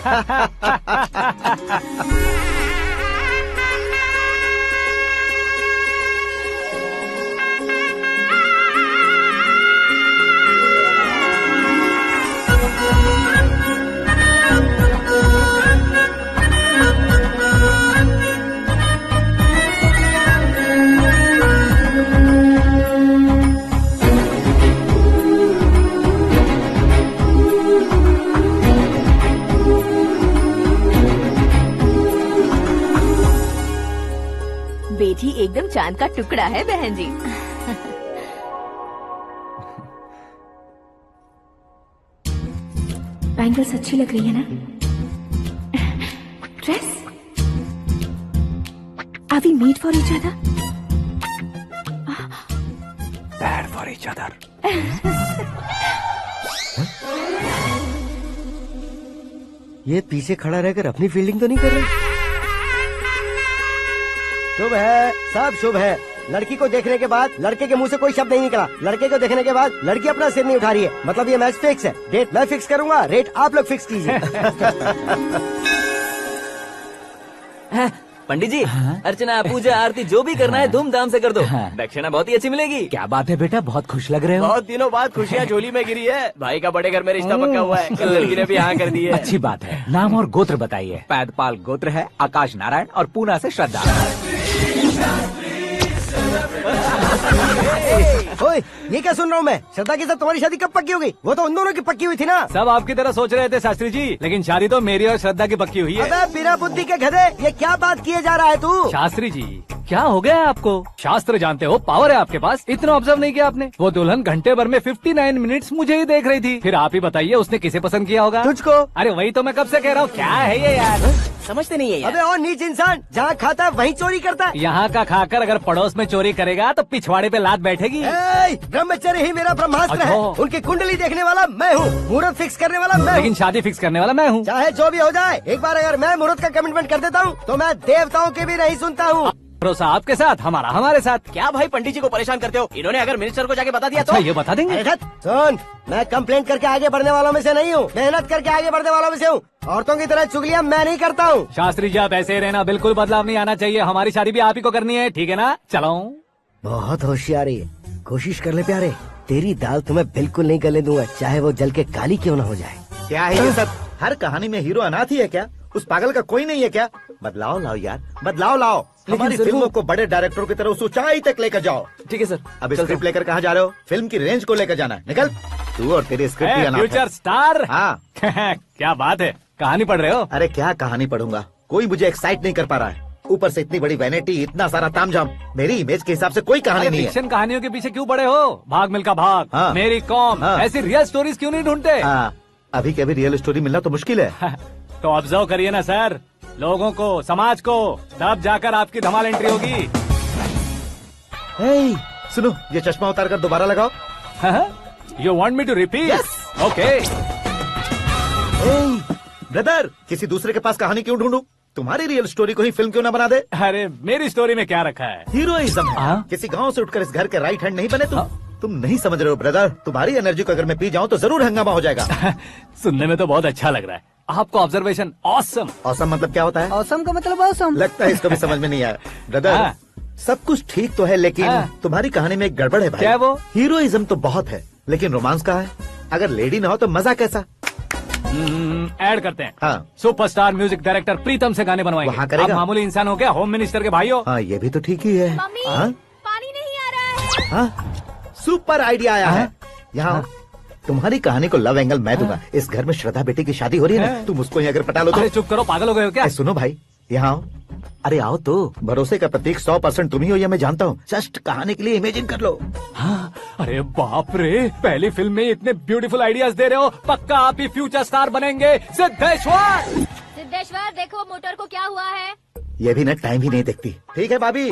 बेटी एकदम चांद का टुकड़ा है बहन जी। बैंगल्स अच्छी लग रही है ना? Dress? Are we made for each other? Bad for each other. ये पीछे खड़ा रहकर अपनी फील्डिंग तो नहीं कर रहा? शुभ है, सब शुभ है। लड़की को देखने के बाद लड़के के मुंह से कोई शब्द नहीं निकला। लड़के को देखने के बाद लड़की अपना सिर नहीं उठा रही है। मतलब ये मैच फिक्स है। डेट मैं फिक्स करूंगा, रेट आप लोग फिक्स कीजिए। पंडित जी, अर्चना, पूजा, आरती जो भी करना है धूमधाम से कर दो। दक्षिणा बहुत ही अच्छी मिलेगी। क्या बात है बेटा, बहुत खुश लग रहे हो। बहुत दिनों बाद खुशियाँ झोली में गिरी है। भाई का बड़े घर में रिश्ता पक्का हुआ है। कल लड़की ने भी हाँ कर दी है। अच्छी बात है। नाम और गोत्र बताइए। पैदपाल गोत्र है, आकाश नारायण, और पूना से श्रद्धा। ओए, ये क्या सुन रहा हूँ मैं? श्रद्धा के साथ तुम्हारी शादी कब पक्की हो गई? वो तो उन दोनों की पक्की हुई थी ना। सब आपकी तरह सोच रहे थे शास्त्री जी, लेकिन शादी तो मेरी और श्रद्धा की पक्की हुई है। अबे बिना बुद्धि के गधे, ये क्या बात किए जा रहा है तू? शास्त्री जी, क्या हो गया है आपको? शास्त्र जानते हो, पावर है आपके पास। इतना ऑब्जर्व नहीं किया आपने? वो दुल्हन घंटे भर में 59 मिनट्स मुझे ही देख रही थी। फिर आप ही बताइए उसने किसे पसंद किया होगा? तुझको। अरे वही तो मैं कब से कह रहा हूँ, क्या है ये यार? समझते नहीं है यार। अबे और नीच इंसान, जहाँ खाता है वहीं चोरी करता है। यहाँ का खाकर अगर पड़ोस में चोरी करेगा तो पिछवाड़े पे लात बैठेगी। ब्रह्मचर्य ही मेरा ब्रह्मास्त्र है। अच्छा। उनकी कुंडली देखने वाला मैं हूँ, मुहूर्त फिक्स करने वाला मैं हूँ। लेकिन शादी फिक्स करने वाला मैं हूँ। चाहे जो भी हो जाए, एक बार अगर मैं मुहूर्त का कमिटमेंट कर देता हूँ तो मैं देवताओं की भी नहीं सुनता हूँ। भरोसा आपके साथ, हमारा हमारे साथ। क्या भाई पंडित जी को परेशान करते हो? इन्होंने अगर मिनिस्टर को जाके बता दिया अच्छा, तो ये बता देंगे? सुन, मैं कंप्लेंट करके आगे बढ़ने वालों में से नहीं हूँ, मेहनत करके आगे बढ़ने वालों में से हूँ। औरतों की तरह चुगलियाँ मैं नहीं करता हूँ। शास्त्री जी आप ऐसे ही रहना, बिल्कुल बदलाव नहीं आना चाहिए। हमारी शादी भी आप ही को करनी है, ठीक है ना? चलो। बहुत होशियारी है, कोशिश कर ले प्यारे। तेरी दाल तुम्हें बिल्कुल नहीं गलने दूंगा, चाहे वो जल के काली क्यों न हो जाए। क्या है ये सब? हर कहानी में हीरो अनाथ ही है क्या? उस पागल का कोई नहीं है क्या? बदलाव लाओ यार, बदलाव लाओ। हमारी फिल्मों को बड़े डायरेक्टरों की तरह उस ऊंचाई तक लेकर जाओ। ठीक है सर। अब स्क्रिप्ट लेकर कहाँ जा रहे हो? फिल्म की रेंज को लेकर जाना है। निकल तू और तेरे स्क्रिप्ट भी अनाथ है। Future star. हाँ। क्या बात है, कहानी पढ़ रहे हो? अरे क्या कहानी पढ़ूंगा, कोई मुझे एक्साइट नहीं कर पा रहा है। ऊपर से इतनी बड़ी वैनिटी, इतना सारा तामझाम। मेरी इमेज के हिसाब से कोई कहानी नहीं है। फिक्शन कहानियों के पीछे क्यों पड़े हो? भाग मिल्खा भाग, हाँ। मेरी कॉम, हाँ। ऐसी रियल स्टोरीज क्यों नहीं ढूंढते? हाँ, अभी के अभी रियल स्टोरी मिलना तो मुश्किल है। तो ऑब्जर्व करिए ना सर, लोगों को, समाज को, तब जाकर आपकी धमाल एंट्री होगी। सुनो, ये चश्मा उतार कर दोबारा लगाओ। You want me to repeat? Okay. Brother, किसी दूसरे के पास कहानी क्यों ढूंढूं? तुम्हारी रियल स्टोरी को ही फिल्म क्यों ना बना दे? अरे मेरी स्टोरी में क्या रखा है? हीरोइज्म है। किसी गांव से उठकर इस घर के राइट हैंड नहीं बने तुम। तुम नहीं समझ रहे हो ब्रदर, तुम्हारी एनर्जी को अगर मैं पी जाऊं तो जरूर हंगामा हो जाएगा। सुनने में तो बहुत अच्छा लग रहा है आपको। Observation awesome. ऑसम मतलब क्या होता है? ऑसम का मतलब ऑसम। लगता है इसको भी समझ में नहीं आया। ब्रदर, सब कुछ ठीक तो है, लेकिन तुम्हारी कहानी में एक गड़बड़ है भाई। क्या वो? हीरोइज्म तो बहुत है, लेकिन रोमांस कहाँ है? अगर लेडी ना हो तो मजा कैसा? ऐड करते हैं। हाँ। सुपरस्टार म्यूजिक डायरेक्टर प्रीतम से गाने बनवाएंगे। वहाँ करेगा? आप मामूली इंसान हो क्या? होम मिनिस्टर के भाई हो। हाँ, ये भी तो ठीक ही है। मम्मी, हाँ? पानी नहीं आ रहा है। हाँ? सुपर आइडिया आया है। यहाँ तुम्हारी कहानी को लव एंगल मैं दूंगा। इस घर में श्रद्धा बेटी की शादी हो रही है ना, तुम उसको ही अगर पटा लो तो। अरे चुप करो, पागल हो गए हो क्या? सुनो भाई, यहाँ अरे आओ तो, भरोसे का प्रतीक 100% तुम ही हो, ये मैं जानता हूँ। जस्ट कहानी के लिए इमेजिन कर लो। हाँ, अरे बाप रे, पहली फिल्म में इतने ब्यूटीफुल आइडियाज दे रहे हो, पक्का आप ही फ्यूचर स्टार बनेंगे। सिद्धेश्वर, सिद्धेश्वर देखो मोटर को क्या हुआ है। ये भी ना टाइम ही नहीं देखती। ठीक है भाभी।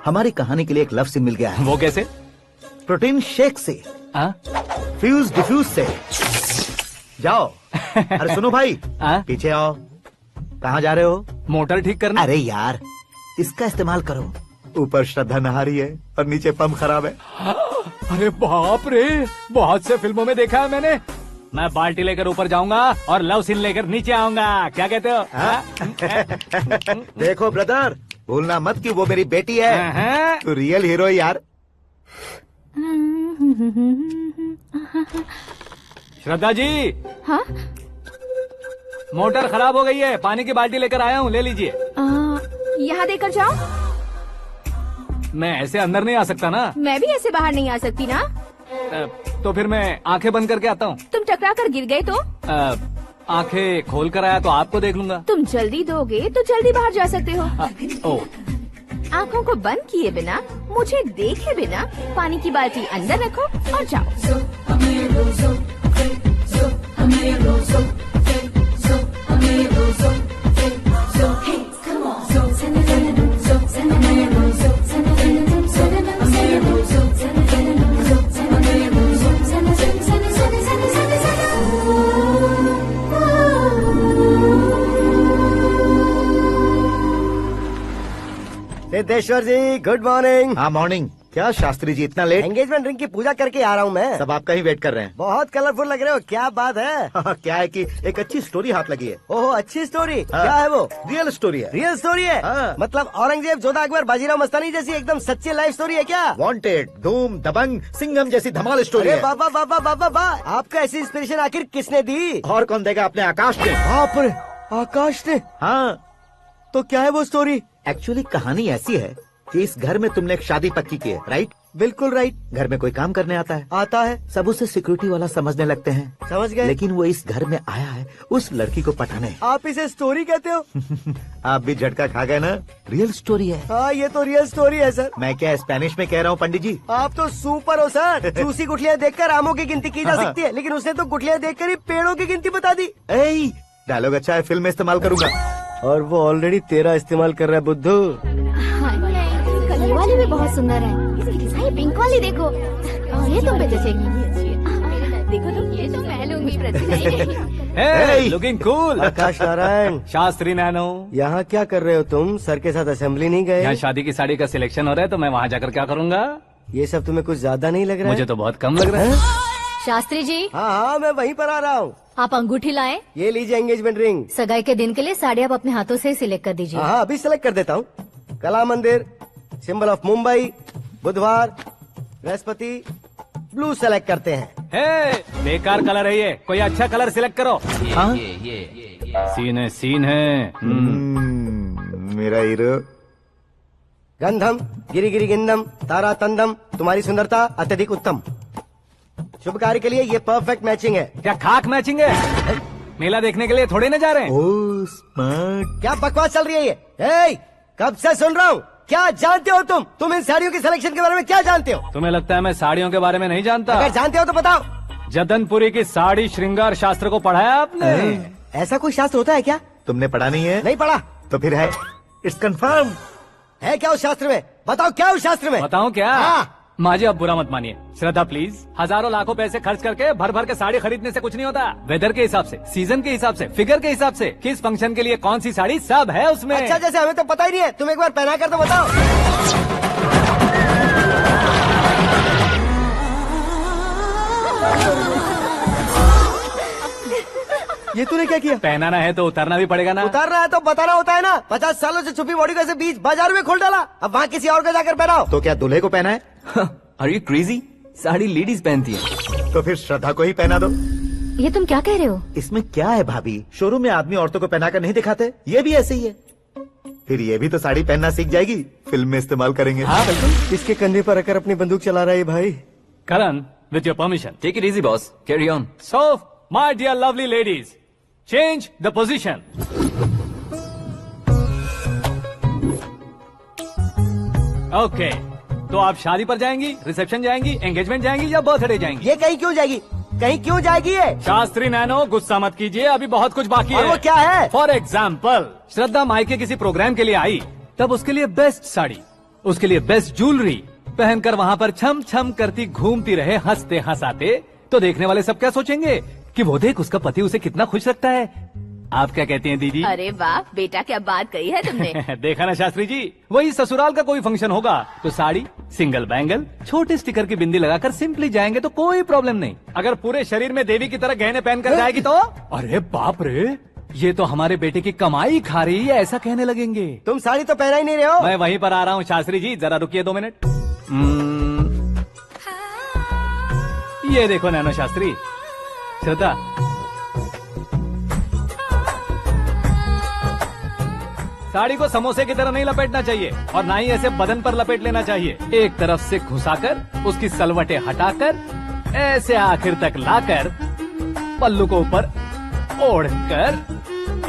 हमारी कहानी के लिए एक लव सीन मिल गया है। वो कैसे? प्रोटीन शेक से, फ्यूज डिफ्यूज से। जाओ। अरे सुनो भाई, पीछे आओ। कहाँ जा रहे हो? मोटर ठीक करना। अरे यार, इसका इस्तेमाल करो। ऊपर श्रद्धा नहा रही है और नीचे पंप खराब है। अरे बाप रे, बहुत से फिल्मों में देखा है मैंने। मैं बाल्टी लेकर ऊपर जाऊंगा और लव सीन लेकर नीचे आऊंगा, क्या कहते हो? देखो ब्रदर, भूलना मत कि वो मेरी बेटी है। तू रियल हीरो है यार। श्रद्धा जी। हाँ? मोटर खराब हो गई है, पानी की बाल्टी लेकर आया हूँ, ले लीजिए। यहाँ देकर जाओ। मैं ऐसे अंदर नहीं आ सकता ना। मैं भी ऐसे बाहर नहीं आ सकती ना। तो फिर मैं आंखें बंद करके आता हूँ। तुम टकरा कर गिर गए तो? आंखें खोल कर आया तो आपको देख लूंगा। तुम जल्दी दोगे तो जल्दी बाहर जा सकते हो। ओ, आँखों को बंद किए बिना, मुझे देखे बिना पानी की बाल्टी अंदर रखो और जाओ। सिद्धेश्वर जी गुड मॉर्निंग। हाँ मॉर्निंग। क्या शास्त्री जी इतना लेट? एंगेजमेंट रिंग की पूजा करके आ रहा हूँ मैं। सब आपका ही वेट कर रहे हैं। बहुत कलरफुल लग रहे हो, क्या बात है? क्या है कि एक अच्छी स्टोरी हाथ लगी है। ओहो, अच्छी स्टोरी। क्या है वो? रियल स्टोरी है। रियल स्टोरी है? मतलब औरंगजेब, जोधा अकबर, बाजीराव मस्तानी जैसी एकदम सच्ची लाइफ स्टोरी है क्या? वांटेड, धूम, दबंग, सिंघम जैसी धमाल स्टोरी है। बाबा बाबा बाबा बा, आपका ऐसी इंस्पिरेशन आखिर किसने दी? और कौन देगा? अपने आकाश ने। बाप रे, आकाश ने? हाँ। तो क्या है वो स्टोरी? एक्चुअली कहानी ऐसी है कि इस घर में तुमने एक शादी पक्की की है, राइट? बिल्कुल राइट। घर में कोई काम करने आता है? आता है। सब उसे सिक्योरिटी वाला समझने लगते हैं। समझ गए। लेकिन वो इस घर में आया है उस लड़की को पटाने। आप इसे स्टोरी कहते हो? आप भी झटका खा गए ना? रियल स्टोरी है। हाँ, ये तो रियल स्टोरी है सर। मैं क्या स्पेनिश में कह रहा हूँ पंडित जी? आप तो सुपर हो सर। चूसी गुठलियाँ देखकर आमों की गिनती की जा सकती है, लेकिन उसने तो गुठलियाँ देखकर ही पेड़ों की गिनती बता दी। डायलॉग अच्छा है, फिल्म में इस्तेमाल करूंगा। और वो ऑलरेडी तेरा इस्तेमाल कर रहा है बुद्धू। ये वाली भी बहुत सुंदर है। इसकी डिजाइन पिंक वाली देखो, और ये तुम पे जचेगी। देखो तो ये तो मैं लूंगी। Looking cool. Akash Narayan. Shastri Nano. यहाँ क्या कर रहे हो तुम? सर के साथ असेंबली नहीं गए? यहाँ शादी की साड़ी का सिलेक्शन हो रहा है, तो मैं वहाँ जाकर क्या करूँगा? ये सब तुम्हें कुछ ज्यादा नहीं लग रहा है? मुझे तो बहुत कम लग रहा है। शास्त्री जी। हाँ हाँ, मैं वहीं पर आ रहा हूँ। आप अंगूठी लाएं। ये लीजिए एंगेजमेंट रिंग। सगाई के दिन के लिए साड़ी आप अपने हाथों से सिलेक्ट कर दीजिए। हाँ, अभी सिलेक्ट कर देता हूँ। कला मंदिर, सिंबल ऑफ मुंबई, बुधवार, बृहस्पति, ब्लू सेलेक्ट करते हैं। बेकार कलर है ये, कोई अच्छा कलर सिलेक्ट करो। हाँ? सीन है, सीन है। मेरा हीरो। गंधम, गिरी गिरी गिंदम, तारा तंदम, तुम्हारी सुंदरता अत्यधिक उत्तम। शुभ कार्य के लिए ये परफेक्ट मैचिंग है। क्या खाक मैचिंग है? मेला देखने के लिए थोड़े न जा रहे हैं। Oh smart. क्या बकवास चल रही है ये? कब से सुन रहा हूँ। क्या जानते हो तुम इन साड़ियों की सिलेक्शन के बारे में क्या जानते हो? तुम्हें लगता है मैं साड़ियों के बारे में नहीं जानता? अगर जानते हो तो बताओ। जदनपुरी की साड़ी श्रृंगार शास्त्र को पढ़ा है आपने? ऐसा कोई शास्त्र होता है क्या? तुमने पढ़ा नहीं है? नहीं पढ़ा। तो फिर है, इट्स कंफर्म। है क्या उस शास्त्र में? बताओ क्या उस शास्त्र में? बताऊं क्या? हाँ। माँ जी, अब बुरा मत मानिए। श्रद्धा प्लीज, हजारों लाखों पैसे खर्च करके भर भर के साड़ी खरीदने से कुछ नहीं होता। वेदर के हिसाब से, सीजन के हिसाब से, फिगर के हिसाब से, किस फंक्शन के लिए कौन सी साड़ी, सब है उसमें। अच्छा, जैसे हमें तो पता ही नहीं है, तुम एक बार पहना कर तो बताओ। ये तूने क्या किया? पहनाना है तो उतारना भी पड़ेगा ना। उतारना है तो बताना होता है ना। 50 सालों से छुपी बॉडी को ऐसे बीच बाजार में खोल डाला, अब वहाँ किसी और को जाकर पहनाओ। तो क्या दूल्हे को पहना है? Are you crazy? Sari ladies पहनती है। तो फिर श्रद्धा को ही पहना दो। ये तुम क्या कह रहे हो? इसमें क्या है भाभी? शोरूम में आदमी औरतों को पहनाकर नहीं दिखाते, ये भी ऐसे ही है। फिर ये भी तो साड़ी पहनना सीख जाएगी, फिल्म में इस्तेमाल करेंगे। हाँ बिल्कुल। इसके कंधे पर रखकर अपनी बंदूक चला रहा है भाई। Karan, with your permission. Take it easy boss, carry on. So my dear lovely ladies, change the position. Okay, तो आप शादी पर जाएंगी, रिसेप्शन जाएंगी, एंगेजमेंट जाएंगी या बर्थडे जाएंगी? ये कहीं क्यों जाएगी? कहीं क्यों जाएगी ये? शास्त्री नैनो, गुस्सा मत कीजिए, अभी बहुत कुछ बाकी और है। वो क्या है? फॉर एग्जाम्पल, श्रद्धा मायके किसी प्रोग्राम के लिए आई, तब उसके लिए बेस्ट साड़ी, उसके लिए बेस्ट ज्वेलरी पहनकर वहाँ पर छम छम करती घूमती रहे हंसते हंसाते, तो देखने वाले सब क्या सोचेंगे कि वो देख उसका पति उसे कितना खुश रखता है। आप क्या कहती हैं दीदी? अरे वाह बेटा, क्या बात कही है तुमने। देखा ना शास्त्री जी, वही ससुराल का कोई फंक्शन होगा तो साड़ी, सिंगल बैंगल, छोटे स्टिकर की बिंदी लगाकर सिंपली जाएंगे तो कोई प्रॉब्लम नहीं। अगर पूरे शरीर में देवी की तरह गहने पहनकर जाएगी तो अरे बाप रे, ये तो हमारे बेटे की कमाई खा रही है, ऐसा कहने लगेंगे। तुम साड़ी तो पहना ही नहीं रहे हो। मैं वहीं पर आ रहा हूँ शास्त्री जी, जरा रुकिए 2 मिनट। ये देखो नैनो शास्त्री, श्रद्धा, साड़ी को समोसे की तरह नहीं लपेटना चाहिए और ना ही ऐसे बदन पर लपेट लेना चाहिए। एक तरफ से घुसाकर, उसकी सलवटें हटाकर, ऐसे आखिर तक लाकर, पल्लू को ऊपर ओढ़कर,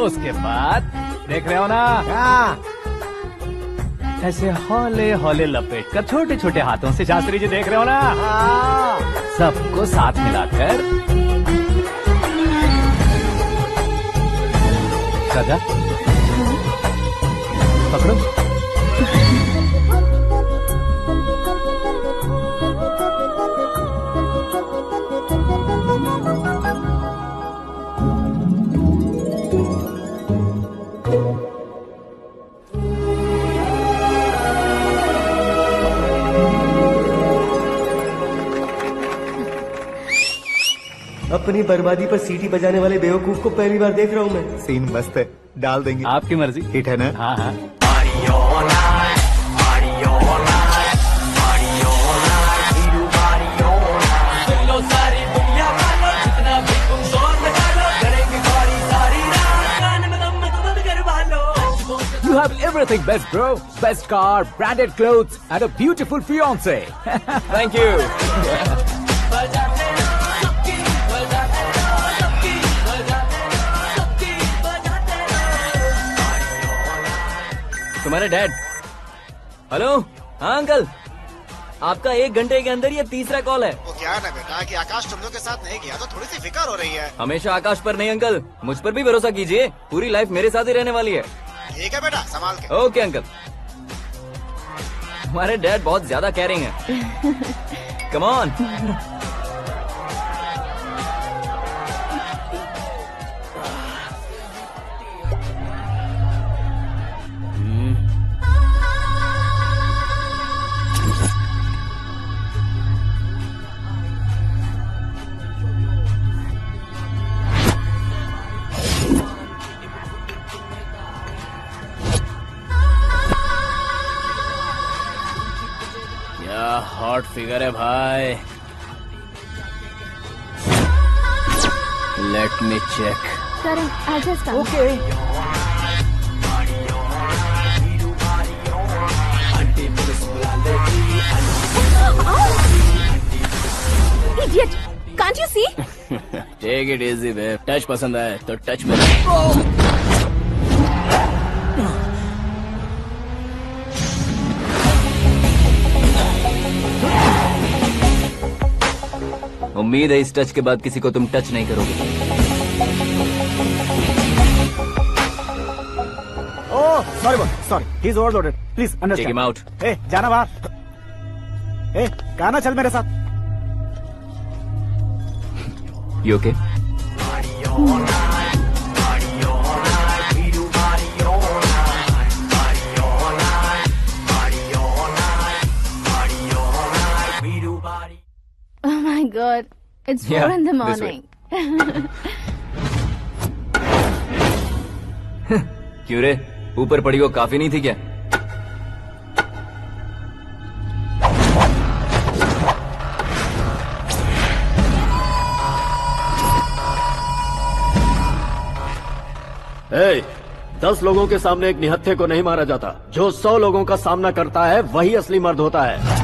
उसके बाद देख रहे हो ना, ऐसे हौले हौले लपेट कर छोटे छोटे हाथों से, शास्त्री जी देख रहे हो ना, सबको साथ मिलाकर, श्रद्धा पकड़ो। अपनी बर्बादी पर सीटी बजाने वाले बेवकूफ को पहली बार देख रहा हूँ मैं। सीन मस्त है, डाल देंगे। आपकी मर्जी। हिट है ना? हाँ हाँ। You have everything best, bro. Best car, branded clothes, and a beautiful fiance. Thank you. तुम्हारे डैड। हेलो, हाँ अंकल, आपका 1 घंटे के अंदर ये तीसरा कॉल है। वो क्या है ना बेटा कि आकाश तुम लोग के साथ नहीं गया तो थोड़ी सी फिक्र हो रही है। हमेशा आकाश पर नहीं अंकल, मुझ पर भी भरोसा कीजिए, पूरी लाइफ मेरे साथ ही रहने वाली है। ठीक है बेटा, संभाल के। Okay uncle. हमारे डैड बहुत ज्यादा केयरिंग है। Come on. हॉट फिगर है भाई। Let me check. Karan, I just come. Okay. Idiot! Can't you see? Take it easy babe. Touch पसंद आए तो टच में। उम्मीद है इस टच के बाद किसी को तुम टच नहीं करोगे। Oh sorry, he is overloaded, please Take understand. him out. ए जाना बाहर। ए गाना चल मेरे साथ। You okay? Oh my God! It's 4 Yeah, in the this way. morning. क्यों रे, ऊपर पड़ी वो काफी नहीं थी क्या? ए, 10 लोगों के सामने एक निहत्थे को नहीं मारा जाता। जो 100 लोगों का सामना करता है वही असली मर्द होता है।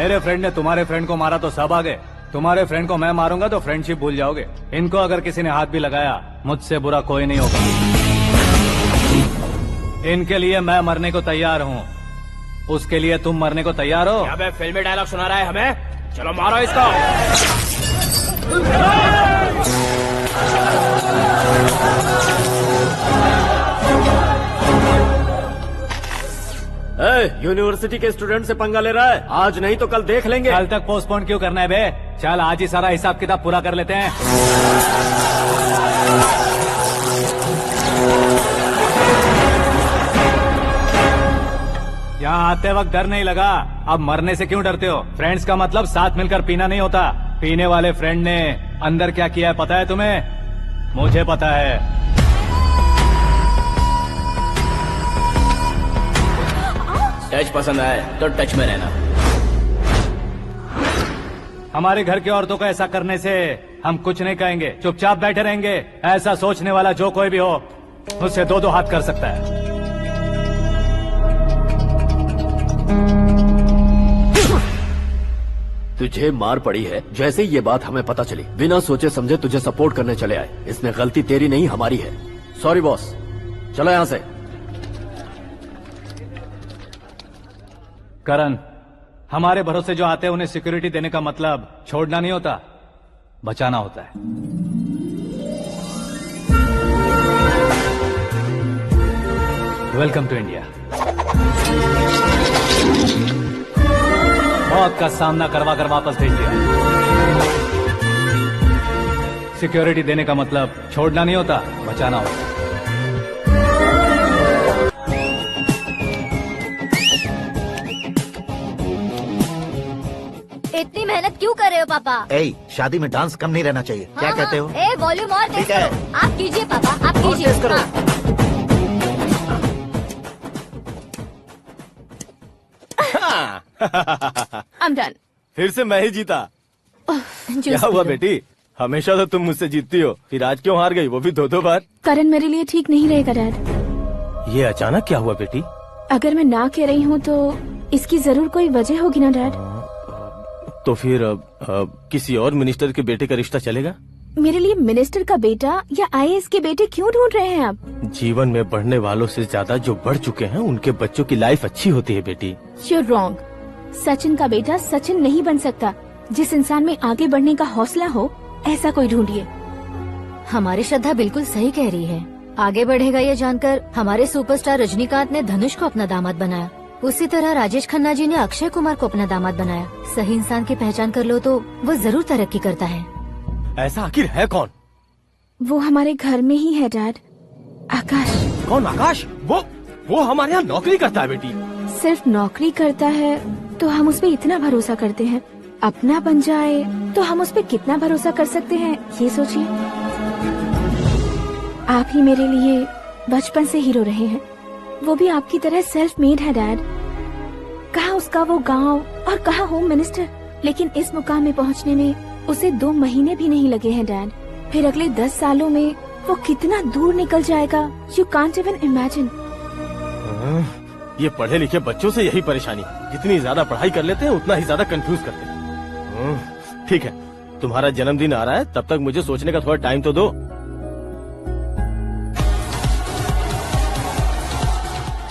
मेरे फ्रेंड ने तुम्हारे फ्रेंड को मारा तो सब आ गए, तुम्हारे फ्रेंड को मैं मारूंगा तो फ्रेंडशिप भूल जाओगे। इनको अगर किसी ने हाथ भी लगाया, मुझसे बुरा कोई नहीं होगा। इनके लिए मैं मरने को तैयार हूँ, उसके लिए तुम मरने को तैयार हो? अबे फिल्मी डायलॉग सुना रहा है हमें, चलो मारो इसको। यूनिवर्सिटी के स्टूडेंट से पंगा ले रहा है, आज नहीं तो कल देख लेंगे। कल तक पोस्टपोन क्यों करना है बे? चल आज ही सारा हिसाब किताब पूरा कर लेते हैं। यहाँ आते वक्त डर नहीं लगा, अब मरने से क्यों डरते हो? फ्रेंड्स का मतलब साथ मिलकर पीना नहीं होता। पीने वाले फ्रेंड ने अंदर क्या किया है पता है तुम्हें? मुझे पता है। टच पसंद आए तो टच में रहना। हमारे घर की औरतों को ऐसा करने से हम कुछ नहीं कहेंगे, चुपचाप बैठे रहेंगे। ऐसा सोचने वाला जो कोई भी हो, उससे दो हाथ कर सकता है। तुझे मार पड़ी है, जैसे ये बात हमें पता चली बिना सोचे समझे तुझे सपोर्ट करने चले आए। इसमें गलती तेरी नहीं हमारी है। सॉरी बॉस, चलो यहाँ से। करण, हमारे भरोसे जो आते हैं उन्हें सिक्योरिटी देने का मतलब छोड़ना नहीं होता, बचाना होता है। Welcome to India. मौत का सामना करवा कर वापस भेज दिया। सिक्योरिटी देने का मतलब छोड़ना नहीं होता, बचाना होता है। इतनी मेहनत क्यों कर रहे हो पापा? शादी में डांस कम नहीं रहना चाहिए। क्या कहते हो? वॉल्यूम और तेज करो। आप कीजिए पापा, आप कीजिए। I'm done. फिर से मैं ही जीता। क्या हुआ बेटी? हमेशा तो तुम मुझसे जीतती हो, फिर आज क्यों हार गई, वो भी दो बार? करण मेरे लिए ठीक नहीं रहेगा डैड। ये अचानक क्या हुआ बेटी? अगर मैं ना कह रही हूँ तो इसकी जरूर कोई वजह होगी ना डैड। तो फिर किसी और मिनिस्टर के बेटे का रिश्ता चलेगा? मेरे लिए मिनिस्टर का बेटा या आईएएस के बेटे क्यों ढूंढ रहे हैं आप? जीवन में बढ़ने वालों से ज्यादा जो बढ़ चुके हैं उनके बच्चों की लाइफ अच्छी होती है बेटी। You're wrong. सचिन का बेटा सचिन नहीं बन सकता। जिस इंसान में आगे बढ़ने का हौसला हो, ऐसा कोई ढूंढिए। हमारी श्रद्धा बिल्कुल सही कह रही है। आगे बढ़ेगा ये जानकर हमारे सुपरस्टार रजनीकांत ने धनुष को अपना दामाद बनाया, उसी तरह राजेश खन्ना जी ने अक्षय कुमार को अपना दामाद बनाया। सही इंसान की पहचान कर लो तो वो जरूर तरक्की करता है। ऐसा आखिर है कौन? वो हमारे घर में ही है डैड, आकाश। कौन आकाश? वो हमारे यहाँ नौकरी करता है बेटी। सिर्फ नौकरी करता है तो हम उस पे इतना भरोसा करते हैं, अपना बन जाए तो हम उस पे कितना भरोसा कर सकते हैं, ये सोचिए। आप ही मेरे लिए बचपन से हीरो रहे हैं, वो भी आपकी तरह सेल्फ मेड है डैड। कहाँ उसका वो गांव और कहाँ होम मिनिस्टर, लेकिन इस मुकाम में पहुँचने में उसे 2 महीने भी नहीं लगे हैं डैड। फिर अगले 10 सालों में वो कितना दूर निकल जाएगा, यू कांट इवन इमेजिन। ये पढ़े लिखे बच्चों से यही परेशानी, जितनी ज्यादा पढ़ाई कर लेते हैं उतना ही ज्यादा कंफ्यूज करते हैं। ठीक है, तुम्हारा जन्मदिन आ रहा है, तब तक मुझे सोचने का थोड़ा टाइम तो दो।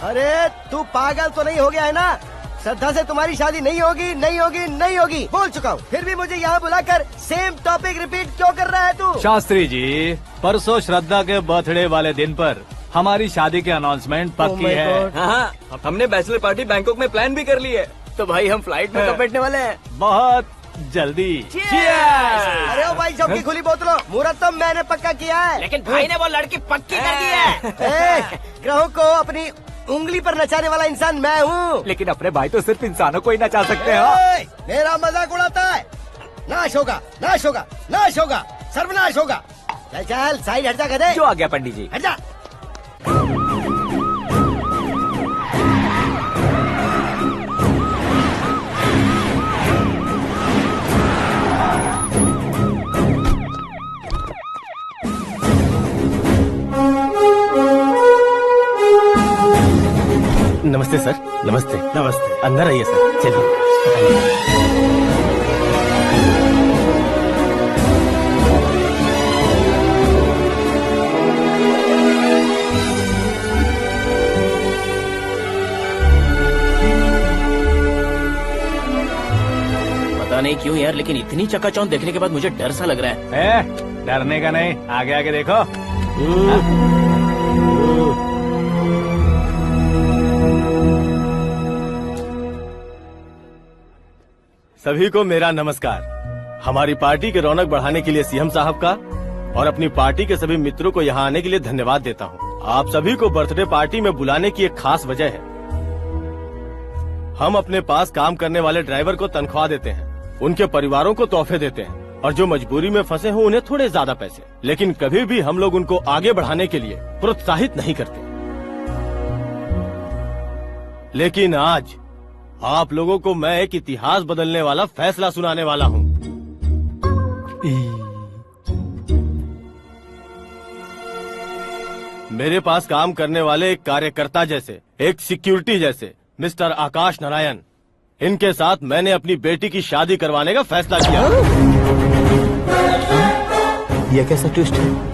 अरे तू पागल तो नहीं हो गया है ना? श्रद्धा से तुम्हारी शादी नहीं होगी, नहीं होगी, नहीं होगी, बोल चुका हूँ। फिर भी मुझे यहाँ बुलाकर सेम टॉपिक रिपीट क्यों कर रहा है तू? शास्त्री जी, परसों श्रद्धा के बर्थडे वाले दिन पर हमारी शादी की अनाउंसमेंट पक्की है। हाँ, हमने बैचलर पार्टी बैंकॉक में प्लान भी कर ली है, तो भाई हम फ्लाइट में कब बैठने वाले हैं? बहुत जल्दी। अरे ओ भाई, सबकी खुली बोतलों, मुहूर्त तो मैंने पक्का किया है, लेकिन भाई ने वो लड़की पक्की कर दी है। ग्रहों को अपनी उंगली पर नचाने वाला इंसान मैं हूँ। लेकिन अपने भाई तो सिर्फ इंसानों को ही नचा सकते हैं। मेरा मजाक उड़ाता है? नाश होगा, नाश होगा, नाश होगा, सर्वनाश होगा। चल चल साइड हट जा, गधे। जो आ गया पंडित जी। हट जा। नमस्ते सर। नमस्ते। नमस्ते। अंदर आइए सर, चलिए। पता नहीं क्यों यार, लेकिन इतनी चकाचौंध देखने के बाद मुझे डर सा लग रहा है। डरने का नहीं, आगे आगे देखो। सभी को मेरा नमस्कार। हमारी पार्टी के रौनक बढ़ाने के लिए सीएम साहब का और अपनी पार्टी के सभी मित्रों को यहाँ आने के लिए धन्यवाद देता हूँ। आप सभी को बर्थडे पार्टी में बुलाने की एक खास वजह है। हम अपने पास काम करने वाले ड्राइवर को तनख्वाह देते हैं, उनके परिवारों को तोहफे देते हैं और जो मजबूरी में फंसे हो उन्हें थोड़े ज्यादा पैसे। लेकिन कभी भी हम लोग उनको आगे बढ़ाने के लिए प्रोत्साहित नहीं करते। लेकिन आज आप लोगों को मैं एक इतिहास बदलने वाला फैसला सुनाने वाला हूँ। मेरे पास काम करने वाले एक कार्यकर्ता जैसे, एक सिक्योरिटी जैसे मिस्टर आकाश नारायण, इनके साथ मैंने अपनी बेटी की शादी करवाने का फैसला किया। यह कैसा ट्विस्ट है?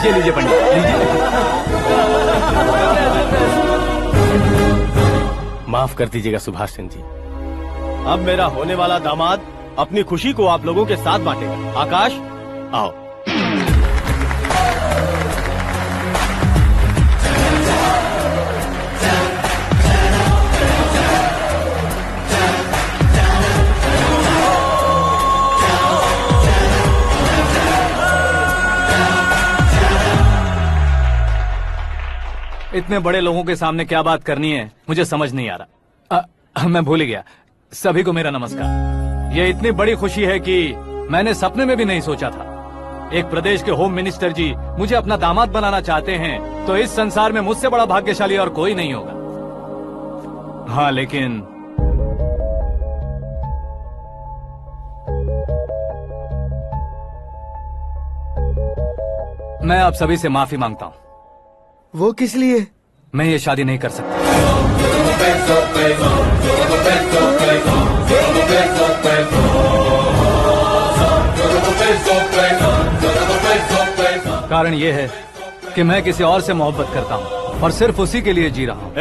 लीजिए पंडित, लीजिए। माफ कर दीजिएगा सुभाष सिंह जी। अब मेरा होने वाला दामाद अपनी खुशी को आप लोगों के साथ बांटेगा। आकाश, आओ। इतने बड़े लोगों के सामने क्या बात करनी है मुझे समझ नहीं आ रहा। मैं भूल ही गया। सभी को मेरा नमस्कार। ये इतनी बड़ी खुशी है कि मैंने सपने में भी नहीं सोचा था। एक प्रदेश के होम मिनिस्टर जी मुझे अपना दामाद बनाना चाहते हैं तो इस संसार में मुझसे बड़ा भाग्यशाली और कोई नहीं होगा। हाँ, लेकिन मैं आप सभी से माफी मांगता हूँ। वो किस लिए? मैं ये शादी नहीं कर सकता। कारण ये है कि मैं किसी और से मोहब्बत करता हूँ और सिर्फ उसी के लिए जी रहा हूँ।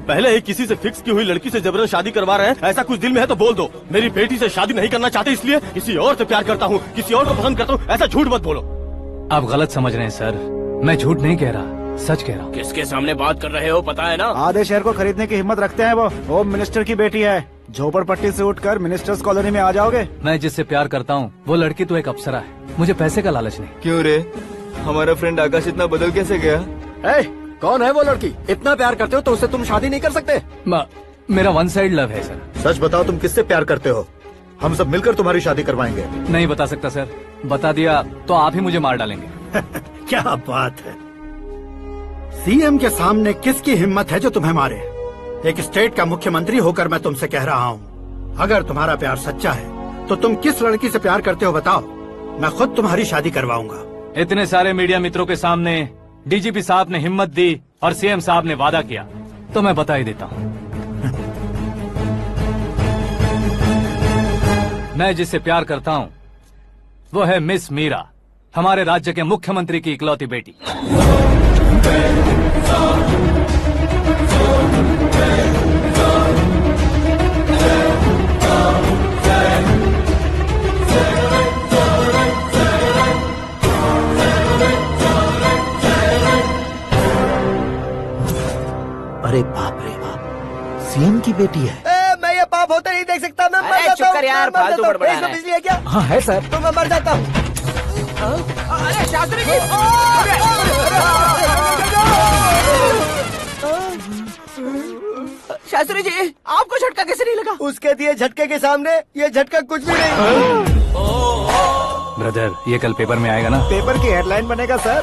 पहले ही किसी से फिक्स की हुई लड़की से जबरन शादी करवा रहे हैं। ऐसा कुछ दिल में है तो बोल दो। मेरी बेटी से शादी नहीं करना चाहते इसलिए किसी और से प्यार करता हूँ, किसी और को पसंद करता हूँ, ऐसा झूठ मत बोलो। आप गलत समझ रहे हैं सर, मैं झूठ नहीं कह रहा, सच कह रहा हूँ। किसके सामने बात कर रहे हो पता है ना? आधे शहर को खरीदने की हिम्मत रखते हैं वो। होम मिनिस्टर की बेटी है। झोपड़पट्टी से उठकर मिनिस्टर्स कॉलोनी में आ जाओगे। मैं जिससे प्यार करता हूँ वो लड़की तो एक अप्सरा है, मुझे पैसे का लालच नहीं। क्यों रे, हमारा फ्रेंड आकाश इतना बदल कैसे गया? कौन है वो लड़की? इतना प्यार करते हो तो उससे तुम शादी नहीं कर सकते? मेरा वन साइड लव है सर। सच बताओ, तुम किससे प्यार करते हो? हम सब मिलकर तुम्हारी शादी करवाएंगे। नहीं बता सकता सर, बता दिया तो आप ही मुझे मार डालेंगे। क्या बात है, सीएम के सामने किसकी हिम्मत है जो तुम्हें मारे? एक स्टेट का मुख्यमंत्री होकर मैं तुमसे कह रहा हूँ, अगर तुम्हारा प्यार सच्चा है तो तुम किस लड़की से प्यार करते हो बताओ, मैं खुद तुम्हारी शादी करवाऊंगा। इतने सारे मीडिया मित्रों के सामने डीजीपी साहब ने हिम्मत दी और सीएम साहब ने वादा किया तो मैं बता ही देता हूँ। मैं जिससे प्यार करता हूँ वो है मिस मीरा, हमारे राज्य के मुख्यमंत्री की इकलौती बेटी। अरे बाप रे बाप, सीएम की बेटी है। मैं ये पाप होते नहीं देख सकता। मैं मर जाता चुप कर यार, फालतू बड़बड़ा रहा है। बिजली है क्या? हाँ है सर। तो मैं मर जाता हूँ। अरे शास्त्री जी, शास्त्री जी आपको झटका कैसे नहीं लगा? उसके दिए झटके के सामने ये झटका कुछ भी नहीं। ब्रदर, ये कल पेपर में आएगा ना? पेपर की हेडलाइन बनेगा सर।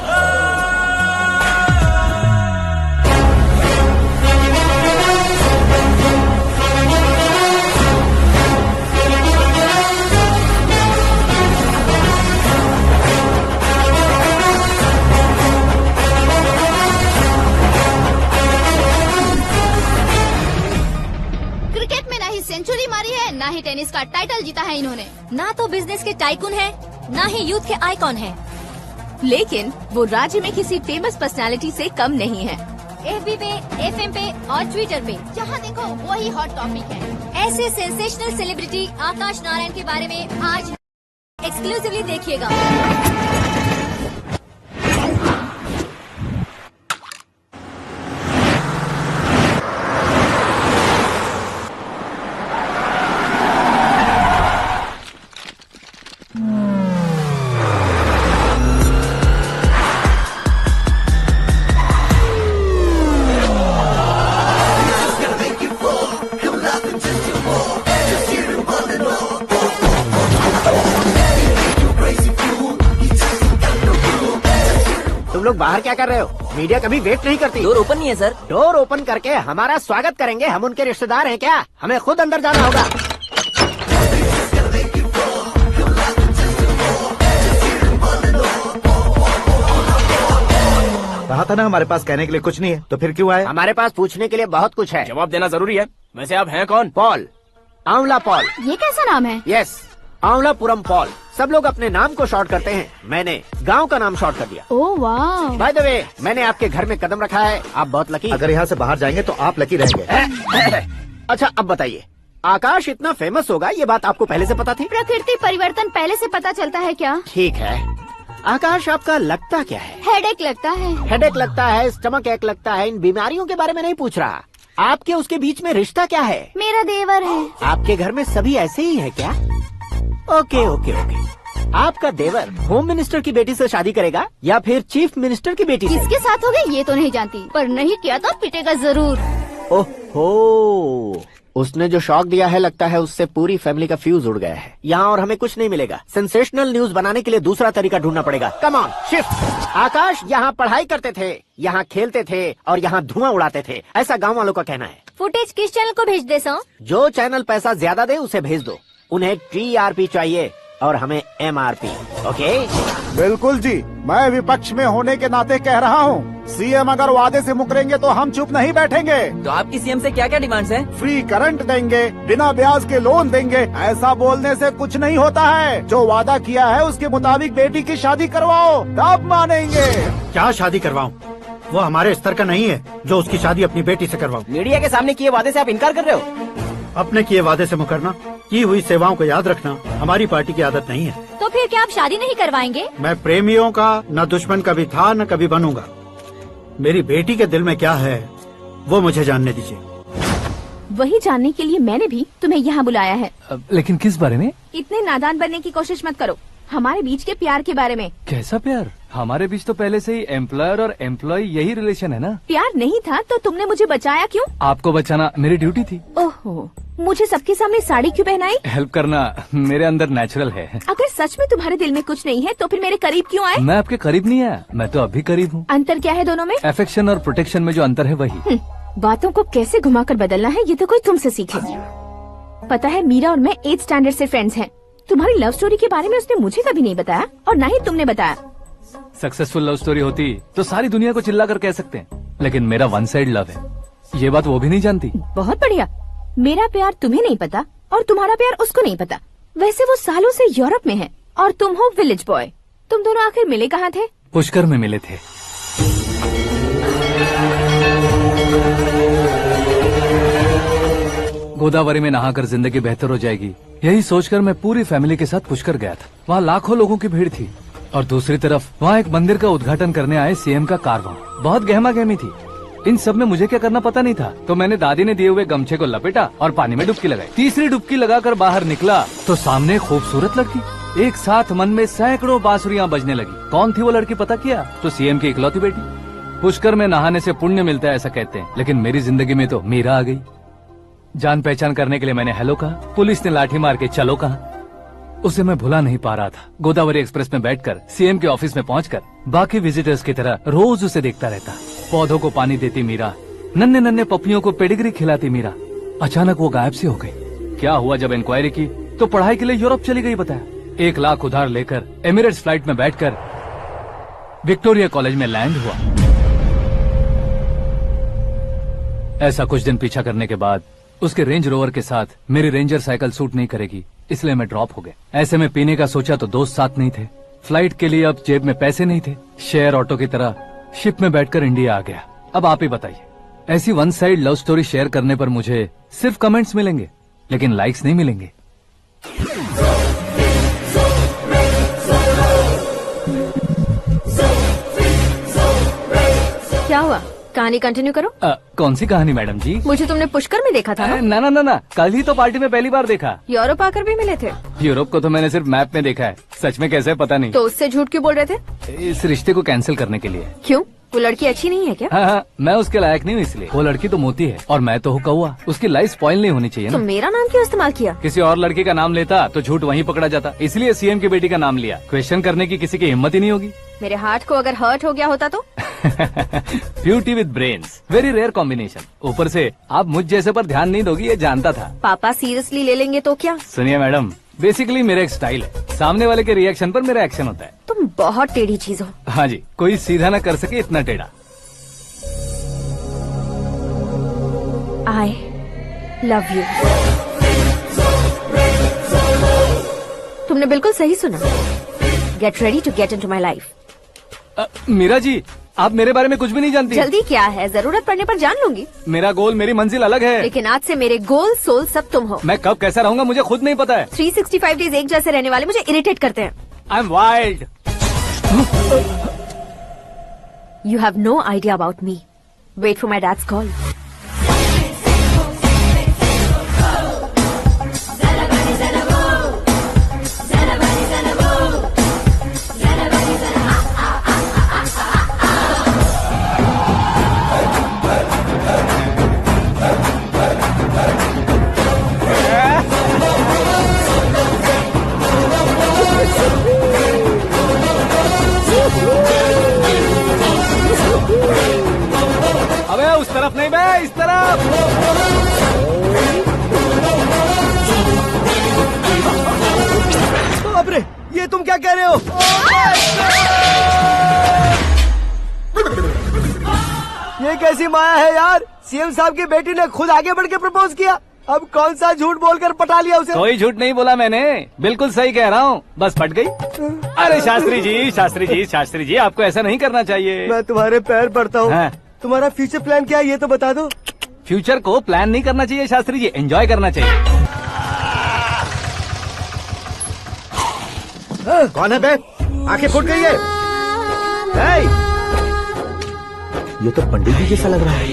ना ही टेनिस का टाइटल जीता है इन्होंने। ना तो बिजनेस के टाइकून है, ना ही यूथ के आइकॉन है। लेकिन वो राज्य में किसी फेमस पर्सनालिटी से कम नहीं है। FB पे, FM पे और ट्विटर पे जहाँ देखो वही हॉट टॉपिक है। ऐसे सेंसेशनल सेलिब्रिटी आकाश नारायण के बारे में आज एक्सक्लूसिवली देखिएगा। तुम लोग बाहर क्या कर रहे हो? मीडिया कभी वेट नहीं करती। डोर ओपन नहीं है सर। डोर ओपन करके हमारा स्वागत करेंगे? हम उनके रिश्तेदार हैं क्या? हमें खुद अंदर जाना होगा। कहा था ना हमारे पास कहने के लिए कुछ नहीं है, तो फिर क्यों आए? हमारे पास पूछने के लिए बहुत कुछ है। जवाब देना जरूरी है। वैसे आप हैं कौन? पॉल, आंवला पॉल। ये कैसा नाम है? Yes, Anwalapuram Paul. सब लोग अपने नाम को शॉर्ट करते हैं, मैंने गांव का नाम शॉर्ट कर दिया। ओह वाह। बाय द वे, मैंने आपके घर में कदम रखा है, आप बहुत लकी। अगर यहाँ से बाहर जाएंगे तो आप लकी रहेंगे। अच्छा अब बताइए, आकाश इतना फेमस होगा ये बात आपको पहले से पता थी? प्रकृति परिवर्तन पहले से पता चलता है क्या? ठीक है, आकाश आपका लगता क्या है? हेडेक लगता है। हेडेक लगता है, स्टमक एक लगता है, इन बीमारियों के बारे में नहीं पूछ रहा। आपके उसके बीच में रिश्ता क्या है? मेरा देवर है। आपके घर में सभी ऐसे ही है क्या? Okay okay okay. आपका देवर होम मिनिस्टर की बेटी से शादी करेगा या फिर चीफ मिनिस्टर की बेटी से? किसके साथ होगा ये तो नहीं जानती, पर नहीं किया तो पिटेगा जरूर। ओहो, उसने जो शॉक दिया है लगता है उससे पूरी फैमिली का फ्यूज उड़ गया है। यहाँ और हमें कुछ नहीं मिलेगा। सेंसेशनल न्यूज बनाने के लिए दूसरा तरीका ढूंढना पड़ेगा। Come on, shift. आकाश यहाँ पढ़ाई करते थे, यहाँ खेलते थे और यहाँ धुआं उड़ाते थे, ऐसा गाँव वालों का कहना है। फुटेज किस चैनल को भेज दे सो? जो चैनल पैसा ज्यादा दे उसे भेज दो। उन्हें TRP चाहिए और हमें MRP। ओके? बिल्कुल जी, मैं विपक्ष में होने के नाते कह रहा हूँ, सीएम अगर वादे से मुकरेंगे तो हम चुप नहीं बैठेंगे। तो आपकी सीएम से क्या क्या डिमांड्स हैं? फ्री करंट देंगे, बिना ब्याज के लोन देंगे। ऐसा बोलने से कुछ नहीं होता है। जो वादा किया है उसके मुताबिक बेटी की शादी करवाओ, तब मानेंगे। क्या शादी करवाऊं? वो हमारे स्तर का नहीं है जो उसकी शादी अपनी बेटी से करवाऊं। मीडिया के सामने किए वादे से आप इनकार कर रहे हो? अपने किए वादे से मुकरना, की हुई सेवाओं को याद रखना हमारी पार्टी की आदत नहीं है। तो फिर क्या आप शादी नहीं करवाएंगे? मैं प्रेमियों का न दुश्मन कभी था न कभी बनूंगा। मेरी बेटी के दिल में क्या है वो मुझे जानने दीजिए। वही जानने के लिए मैंने भी तुम्हें यहाँ बुलाया है। लेकिन किस बारे में? इतने नादान बनने की कोशिश मत करो। हमारे बीच के प्यार के बारे में। कैसा प्यार? हमारे बीच तो पहले से ही एम्प्लॉयर और एम्प्लॉय यही रिलेशन है ना। प्यार नहीं था तो तुमने मुझे बचाया क्यों? आपको बचाना मेरी ड्यूटी थी। ओहो, मुझे सबके सामने साड़ी क्यों पहनाई? हेल्प करना मेरे अंदर नेचुरल है। अगर सच में तुम्हारे दिल में कुछ नहीं है तो फिर मेरे करीब क्यों आए? मैं आपके करीब नहीं आया, मैं तो अभी करीब हूँ। अंतर क्या है दोनों में? अफेक्शन और प्रोटेक्शन में जो अंतर है वही। बातों को कैसे घुमाकर बदलना है ये तो कोई तुमसे सीखे। पता है मीरा और मैं 8th स्टैंडर्ड से फ्रेंड्स हैं। तुम्हारी लव स्टोरी के बारे में उसने मुझे कभी नहीं बताया और न ही तुमने बताया। सक्सेसफुल लव स्टोरी होती तो सारी दुनिया को चिल्ला कर कह सकते हैं, लेकिन मेरा वन साइड लव है, ये बात वो भी नहीं जानती। बहुत बढ़िया। मेरा प्यार तुम्हें नहीं पता और तुम्हारा प्यार उसको नहीं पता। वैसे वो सालों से यूरोप में है और तुम हो विलेज बॉय। तुम दोनों आखिर मिले कहाँ थे? पुष्कर में मिले थे। गोदावरी में नहाकर जिंदगी बेहतर हो जाएगी, यही सोचकर मैं पूरी फैमिली के साथ पुष्कर गया था। वहाँ लाखों लोगों की भीड़ थी और दूसरी तरफ वहाँ एक मंदिर का उद्घाटन करने आए सीएम का कारवां। बहुत गहमा गहमी थी। इन सब में मुझे क्या करना पता नहीं था, तो मैंने दादी ने दिए हुए गमछे को लपेटा और पानी में डुबकी लगाई। तीसरी डुबकी लगाकर बाहर निकला तो सामने खूबसूरत लड़की। एक साथ मन में सैकड़ों बांसुरियां बजने लगी। कौन थी वो लड़की पता किया? तो सीएम की इकलौती बेटी। पुष्कर में नहाने से पुण्य मिलता है ऐसा कहते हैं, लेकिन मेरी जिंदगी में तो मीरा आ गई। जान पहचान करने के लिए मैंने हेलो कहा, पुलिस ने लाठी मार के चलो कहा। उसे मैं भुला नहीं पा रहा था। गोदावरी एक्सप्रेस में बैठकर सीएम के ऑफिस में पहुंचकर बाकी विजिटर्स की तरह रोज उसे देखता रहता। पौधों को पानी देती मीरा, नन्हे नन्हे पपियों को पेडिग्री खिलाती मीरा। अचानक वो गायब सी हो गई। क्या हुआ? जब इंक्वायरी की तो पढ़ाई के लिए यूरोप चली गई बताया। 1 लाख उधार लेकर एमिरेट्स फ्लाइट में बैठकर विक्टोरिया कॉलेज में लैंड हुआ। ऐसा कुछ दिन पीछा करने के बाद उसके रेंज रोवर के साथ मेरी रेंजर साइकिल सूट नहीं करेगी, इसलिए मैं ड्रॉप हो गया। ऐसे में पीने का सोचा तो दोस्त साथ नहीं थे, फ्लाइट के लिए अब जेब में पैसे नहीं थे, शेयर ऑटो की तरह शिप में बैठकर इंडिया आ गया। अब आप ही बताइए, ऐसी one side love story share करने पर मुझे सिर्फ कमेंट्स मिलेंगे, लेकिन लाइक्स नहीं मिलेंगे। क्या हुआ? कहानी कंटिन्यू करो। कौन सी कहानी मैडम जी? मुझे तुमने पुष्कर में देखा था ना? ना, कल ही तो पार्टी में पहली बार देखा। यूरोप आकर भी मिले थे? यूरोप को तो मैंने सिर्फ मैप में देखा है, सच में कैसे पता नहीं। तो उससे झूठ क्यों बोल रहे थे? इस रिश्ते को कैंसिल करने के लिए। क्यों? वो लड़की अच्छी नहीं है क्या? हाँ, मैं उसके लायक नहीं हूँ इसलिए। वो लड़की तो मोती है और मैं तो हूँ कौवा, उसकी लाइफ स्पॉइल नहीं होनी चाहिए ना। तो मेरा नाम क्यों इस्तेमाल किया? किसी और लड़की का नाम लेता तो झूठ वहीं पकड़ा जाता, इसलिए सीएम की बेटी का नाम लिया। क्वेश्चन करने की किसी की हिम्मत ही नहीं होगी। मेरे हार्ट को अगर हर्ट हो गया होता तो? Beauty with brains, very rare combination. ऊपर से आप मुझ जैसे पर ध्यान नहीं दोगी ये जानता था। पापा सीरियसली ले लेंगे तो क्या? सुनिए मैडम, बेसिकली मेरा एक स्टाइल है, सामने वाले के रिएक्शन पर मेरा एक्शन होता है। तुम बहुत टेढ़ी चीज हो। हाँ जी, कोई सीधा न कर सके इतना टेढ़ा। I love you। तुमने बिल्कुल सही सुना। Get ready to get into my life। Meera ji, आप मेरे बारे में कुछ भी नहीं जानती। जल्दी क्या है, जरूरत पड़ने पर जान लूंगी। मेरा गोल, मेरी मंजिल अलग है। लेकिन आज से मेरे गोल सोल सब तुम हो। मैं कब कैसा रहूंगा मुझे खुद नहीं पता है। 365 डेज एक जैसे रहने वाले मुझे इरिटेट करते हैं। I am wild. You have no idea about me। Wait for my dad's call। अबे उस तरफ नहीं बे, इस तरफ। बाप रे, ये तुम क्या कह रहे हो? ये कैसी माया है यार? सीएम साहब की बेटी ने खुद आगे बढ़ के प्रपोज किया, अब कौन सा झूठ बोलकर पटा लिया उसे? कोई झूठ नहीं बोला मैंने, बिल्कुल सही कह रहा हूँ, बस पट गई। अरे शास्त्री जी आपको ऐसा नहीं करना चाहिए। मैं तुम्हारे पैर पड़ता हूँ। हाँ। तुम्हारा फ्यूचर प्लान क्या है ये तो बता दो। फ्यूचर को प्लान नहीं करना चाहिए शास्त्री जी, एंजॉय करना चाहिए। कौन है बे? आंखें फूट गई है। ये तो पंडित जी जैसा लग रहा है।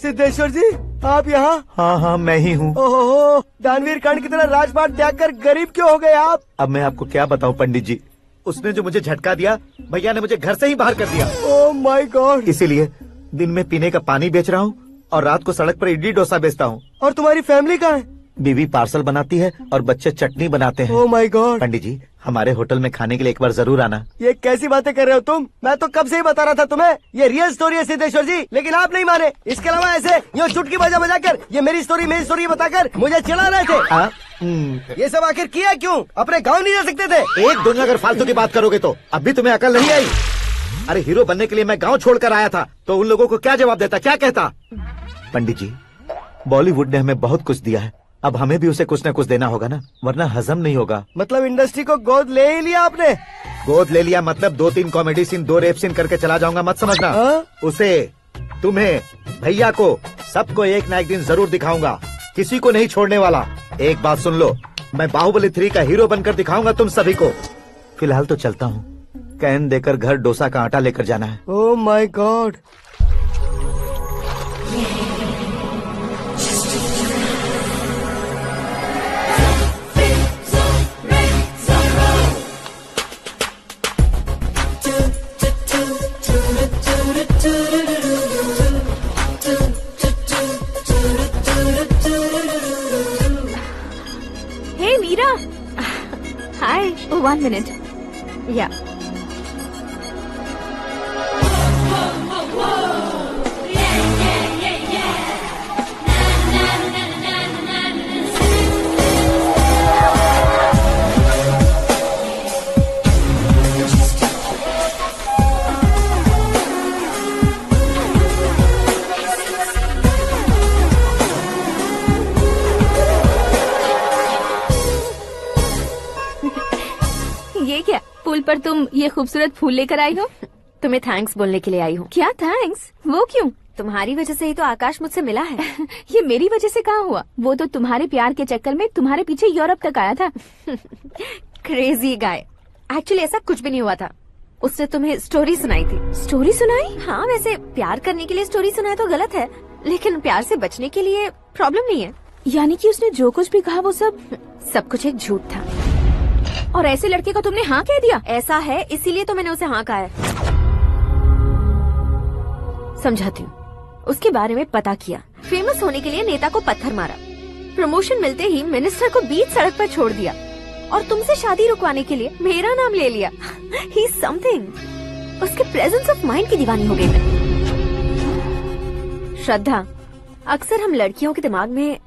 सिद्धेश्वर जी, आप यहाँ? हाँ, मैं ही हूँ। ओहो, दानवीर कर्ण की तरह राजपाट त्याग कर गरीब क्यों हो गए आप? अब मैं आपको क्या बताऊँ पंडित जी, उसने जो मुझे झटका दिया, भैया ने मुझे घर से ही बाहर कर दिया। Oh my God. इसीलिए दिन में पीने का पानी बेच रहा हूँ और रात को सड़क पर इडली डोसा बेचता हूँ। और तुम्हारी फैमिली कहाँ है? बीवी पार्सल बनाती है और बच्चे चटनी बनाते हैं। Oh my God. पंडित जी, हमारे होटल में खाने के लिए एक बार जरूर आना। ये कैसी बातें कर रहे हो तुम? मैं तो कब से ही बता रहा था तुम्हें, ये रियल स्टोरी है सिद्धेश्वर जी, लेकिन आप नहीं माने। इसके अलावा ऐसे यूँ चुटकी बजा कर ये मेरी स्टोरी बताकर मुझे चिढ़ा रहे थे। ये सब आखिर किया क्यों? अपने गाँव नहीं जा सकते थे? एक दिन अगर फालतू की बात करोगे तो अब भी तुम्हें अकल नहीं आई। अरे हीरो बनने के लिए मैं गाँव छोड़कर आया था, तो उन लोगों को क्या जवाब देता, क्या कहता? पंडित जी, बॉलीवुड ने हमें बहुत कुछ दिया है, अब हमें भी उसे कुछ न कुछ देना होगा ना, वरना हजम नहीं होगा। मतलब इंडस्ट्री को गोद ले ही लिया आपने? गोद ले लिया मतलब 2-3 कॉमेडी सीन, 2 रेप सीन करके चला जाऊंगा मत समझना। उसे, तुम्हें, भैया को, सबको एक ना एक दिन जरूर दिखाऊंगा, किसी को नहीं छोड़ने वाला। एक बात सुन लो, मैं बाहुबली 3 का हीरो बनकर दिखाऊंगा तुम सभी को। फिलहाल तो चलता हूँ, कैन देकर घर डोसा का आटा लेकर जाना है। Oh my God. Hey Meera. Hi. Oh, 1 minute. Yeah। पर तुम ये खूबसूरत फूल लेकर आई हो? तुम्हें थैंक्स बोलने के लिए आई हूँ। क्या थैंक्स? वो क्यों? तुम्हारी वजह से ही तो आकाश मुझसे मिला है। ये मेरी वजह से कहाँ हुआ? वो तो तुम्हारे प्यार के चक्कर में तुम्हारे पीछे यूरोप तक आया था। Crazy guy. एक्चुअली ऐसा कुछ भी नहीं हुआ था। उसने तुम्हें स्टोरी सुनाई थी। स्टोरी सुनाई? हाँ, वैसे प्यार करने के लिए स्टोरी सुनाए तो गलत है, लेकिन प्यार से बचने के लिए प्रॉब्लम नहीं है। यानी कि उसने जो कुछ भी कहा वो सब कुछ एक झूठ था। और ऐसे लड़के को तुमने हाँ कह दिया? ऐसा है, इसीलिए तो मैंने उसे हाँ कहा है। समझाती हूँ। उसके बारे में पता किया, फेमस होने के लिए नेता को पत्थर मारा, प्रमोशन मिलते ही मिनिस्टर को बीच सड़क पर छोड़ दिया और तुमसे शादी रुकवाने के लिए मेरा नाम ले लिया। ही समथिंग। उसके प्रेजेंस ऑफ माइंड की दीवानी हो गई मैं। श्रद्धा, अक्सर हम लड़कियों के दिमाग में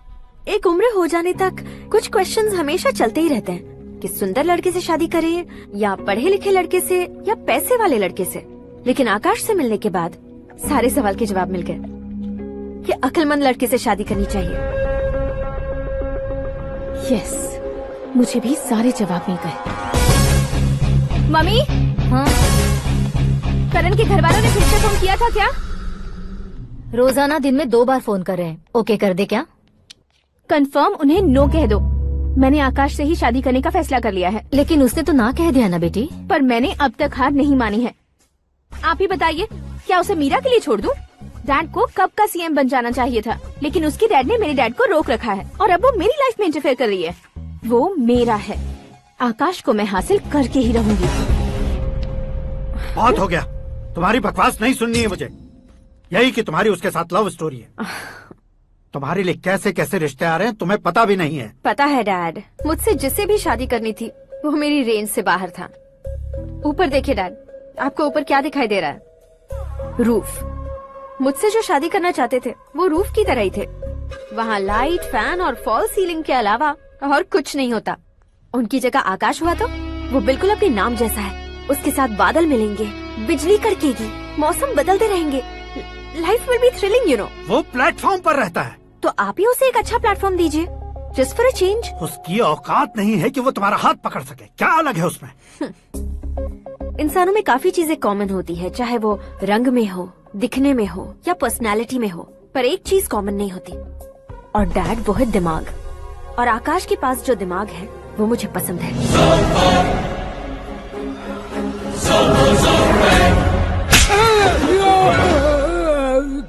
एक उम्र हो जाने तक कुछ क्वेश्चंस हमेशा चलते ही रहते हैं कि सुंदर लड़के से शादी करें या पढ़े लिखे लड़के से या पैसे वाले लड़के से। लेकिन आकाश से मिलने के बाद सारे सवाल के जवाब मिल गए कि अक्लमंद लड़के से शादी करनी चाहिए। यस, मुझे भी सारे जवाब मिल गए। मम्मी, हाँ? करण के घर वालों ने फिर से फोन किया था क्या? रोजाना दिन में 2 बार फोन कर रहे हैं। ओके कर दे क्या? कंफर्म उन्हें नो कह दो। मैंने आकाश से ही शादी करने का फैसला कर लिया है। लेकिन उसने तो ना कह दिया ना बेटी। पर मैंने अब तक हार नहीं मानी है। आप ही बताइए, क्या उसे मीरा के लिए छोड़ दूं? डैड को कब का सीएम बन जाना चाहिए था, लेकिन उसके डैड ने मेरे डैड को रोक रखा है और अब वो मेरी लाइफ में इंटरफेयर कर रही है। वो मेरा है। आकाश को मैं हासिल करके ही रहूंगी। बहुत हो गया, तुम्हारी बकवास नहीं सुननी है मुझे। यही कि तुम्हारी उसके साथ लव स्टोरी है। तुम्हारे लिए कैसे कैसे रिश्ते आ रहे हैं तुम्हें पता भी नहीं है। पता है डैड, मुझसे जिसे भी शादी करनी थी वो मेरी रेंज से बाहर था। ऊपर देखिए डैड, आपको ऊपर क्या दिखाई दे रहा है? रूफ। मुझसे जो शादी करना चाहते थे वो रूफ की तरह ही थे। वहाँ लाइट, फैन और फॉल सीलिंग के अलावा और कुछ नहीं होता। उनकी जगह आकाश हुआ तो वो बिल्कुल अपने नाम जैसा है। उसके साथ बादल मिलेंगे, बिजली कड़केगी, मौसम बदलते रहेंगे। Life will be thrilling, you know. वो प्लेटफॉर्म पर रहता है तो आप ही उसे एक अच्छा प्लेटफॉर्म दीजिए, जस्ट फॉर अ चेंज। उसकी औकात नहीं है कि वो तुम्हारा हाथ पकड़ सके। क्या अलग है उसमें? इंसानों में काफी चीजें कॉमन होती है, चाहे वो रंग में हो, दिखने में हो या पर्सनालिटी में हो, पर एक चीज कॉमन नहीं होती, और डैड वो है दिमाग। और आकाश के पास जो दिमाग है वो मुझे पसंद है।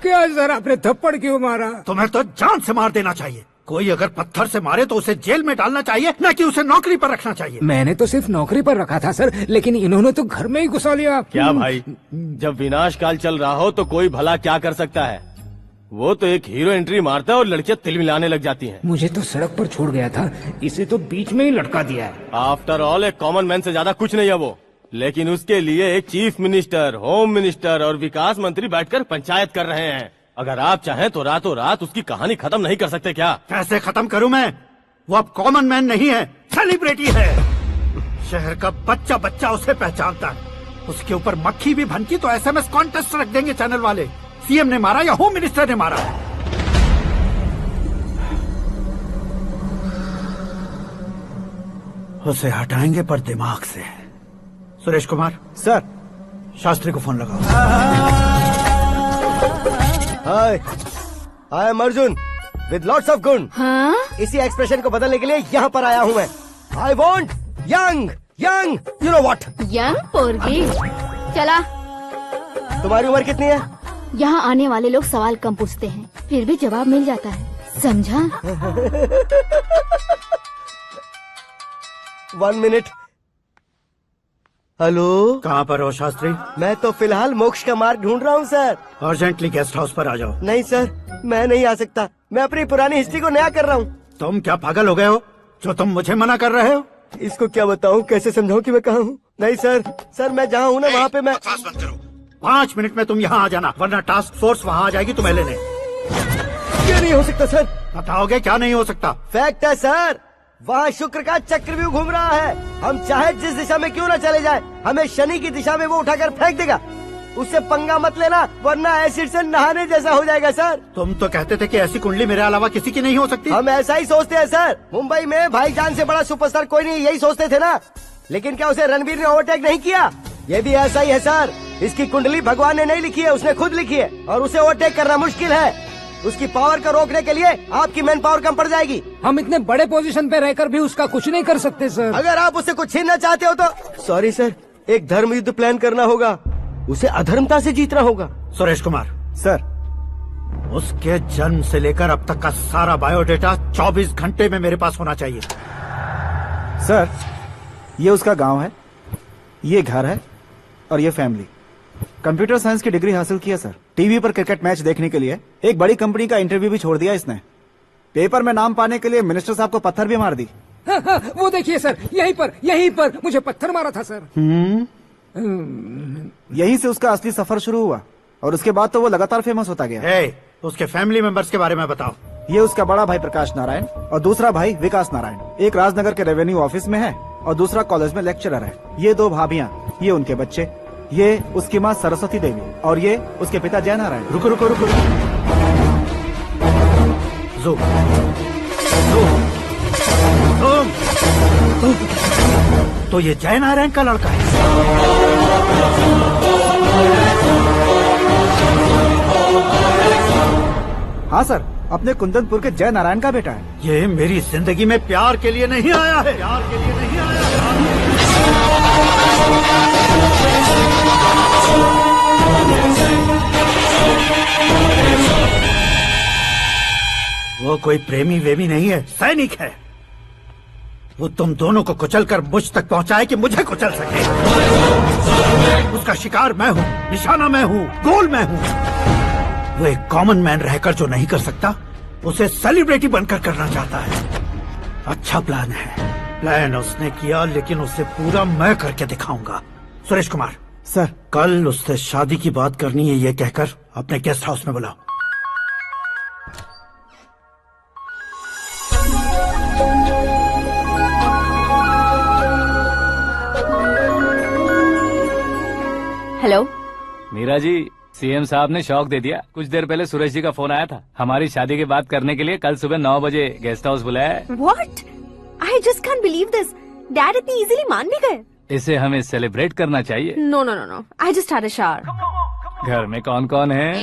क्या सर, आपने थप्पड़ क्यों मारा? तुम्हें तो जान से मार देना चाहिए। कोई अगर पत्थर से मारे तो उसे जेल में डालना चाहिए, न कि उसे नौकरी पर रखना चाहिए। मैंने तो सिर्फ नौकरी पर रखा था सर, लेकिन इन्होंने तो घर में ही घुसा लिया। क्या भाई, जब विनाश काल चल रहा हो तो कोई भला क्या कर सकता है? वो तो एक हीरो एंट्री मारता है और लड़कियां तिल मिलाने लग जाती हैं। मुझे तो सड़क पर छोड़ गया था, इसे तो बीच में ही लटका दिया है। आफ्टर ऑल एक कॉमन मैन से ज्यादा कुछ नहीं है वो, लेकिन उसके लिए एक चीफ मिनिस्टर, होम मिनिस्टर और विकास मंत्री बैठकर पंचायत कर रहे हैं। अगर आप चाहें तो रातों रात उसकी कहानी खत्म नहीं कर सकते क्या? कैसे खत्म करूं मैं? वो अब कॉमन मैन नहीं है, सेलिब्रिटी है। शहर का बच्चा बच्चा उसे पहचानता है। उसके ऊपर मक्खी भी भनकी तो SMS कॉन्टेस्ट रख देंगे चैनल वाले। सीएम ने मारा या होम मिनिस्टर ने मारा? उसे हटाएंगे पर दिमाग से। सुरेश कुमार सर, शास्त्री को फोन लगाओ। Hi, I am Arjun with lots of गुण। हाँ? इसी एक्सप्रेशन को बदलने के लिए यहाँ पर आया हूँ मैं। I want young young, you know what? Young पोरगी। चला। तुम्हारी उम्र कितनी है? यहाँ आने वाले लोग सवाल कम पूछते हैं, फिर भी जवाब मिल जाता है, समझा? 1 मिनट। हेलो, कहाँ पर हो शास्त्री? मैं तो फिलहाल मोक्ष का मार्ग ढूंढ रहा हूँ सर। अर्जेंटली गेस्ट हाउस पर आ जाओ। नहीं सर, मैं नहीं आ सकता। मैं अपनी पुरानी हिस्ट्री को नया कर रहा हूँ। तुम क्या पागल हो गए हो जो तुम मुझे मना कर रहे हो? इसको क्या बताऊँ, कैसे समझाऊँ कि मैं कहाँ हूँ? नहीं सर मैं जहाँ हूँ ना वहाँ पे मैं। 5 मिनट में तुम यहाँ आ जाना, वरना टास्क फोर्स वहाँ आ जाएगी तुम्हें लेने। क्या नहीं हो सकता सर? बताओगे क्या नहीं हो सकता? फैक्ट है सर, वहाँ शुक्र का चक्रव्यूह घूम रहा है। हम चाहे जिस दिशा में क्यों न चले जाए, हमें शनि की दिशा में वो उठाकर फेंक देगा। उससे पंगा मत लेना, वरना एसिड से नहाने जैसा हो जाएगा सर। तुम तो कहते थे कि ऐसी कुंडली मेरे अलावा किसी की नहीं हो सकती। हम ऐसा ही सोचते हैं सर। मुंबई में भाईजान से बड़ा सुपरस्टार कोई नहीं, यही सोचते थे ना। लेकिन क्या उसे रणवीर ने ओवरटेक नहीं किया? ये भी ऐसा ही है सर। इसकी कुंडली भगवान ने नहीं लिखी है, उसने खुद लिखी है और उसे ओवरटेक करना मुश्किल है। उसकी पावर को रोकने के लिए आपकी मैन पावर कम पड़ जाएगी। हम इतने बड़े पोजीशन पे रहकर भी उसका कुछ नहीं कर सकते सर। अगर आप उसे कुछ छीनना चाहते हो तो सॉरी सर, एक धर्म युद्ध प्लान करना होगा। उसे अधर्मता से जीतना होगा। सुरेश कुमार सर, उसके जन्म से लेकर अब तक का सारा बायोडेटा 24 घंटे में मेरे पास होना चाहिए। सर, ये उसका गांव है, ये घर है और ये फैमिली। कंप्यूटर साइंस की डिग्री हासिल किया सर। टीवी पर क्रिकेट मैच देखने के लिए एक बड़ी कंपनी का इंटरव्यू भी छोड़ दिया इसने। पेपर में नाम पाने के लिए मिनिस्टर साहब को पत्थर भी मार दी। वो देखिए सर, यहीं पर मुझे पत्थर मारा था सर। यहीं से उसका असली सफर शुरू हुआ और उसके बाद तो वो लगातार फेमस होता गया। उसके फैमिली मेंबर्स के बारे में बताओ। ये उसका बड़ा भाई प्रकाश नारायण और दूसरा भाई विकास नारायण। एक राजनगर के रेवेन्यू ऑफिस में है और दूसरा कॉलेज में लेक्चरर है। ये 2 भाभियां, ये उनके बच्चे, ये उसकी माँ सरस्वती देवी और ये उसके पिता जय नारायण। रुको रुको रुको, तो ये जय नारायण का लड़का है। हाँ सर, अपने कुंदनपुर के जय नारायण का बेटा है। ये मेरी जिंदगी में प्यार के लिए नहीं आया है। प्यार के लिए नहीं आया वो कोई प्रेमी वेमी नहीं है, सैनिक है। वो तुम दोनों को कुचलकर मुझ तक पहुंचाए कि मुझे कुचल सके। उसका शिकार मैं हूँ, निशाना मैं हूँ, गोल मैं हूँ। वो एक कॉमन मैन रहकर जो नहीं कर सकता, उसे सेलिब्रिटी बनकर करना चाहता है। अच्छा प्लान है। प्लान उसने किया, लेकिन उसे पूरा मैं करके दिखाऊंगा। सुरेश कुमार सर, कल उससे शादी की बात करनी है, ये कहकर अपने गेस्ट हाउस में बुलाओ। हेलो मीरा जी, सीएम साहब ने शौक दे दिया। कुछ देर पहले सुरेश जी का फोन आया था, हमारी शादी की बात करने के लिए कल सुबह 9 बजे गेस्ट हाउस बुलाया है। What? I just can't believe this. Dad इतनी इजीली मान भी गए। इसे हमें सेलिब्रेट करना चाहिए। No, no, no, no. I just had a shower. घर में कौन कौन है?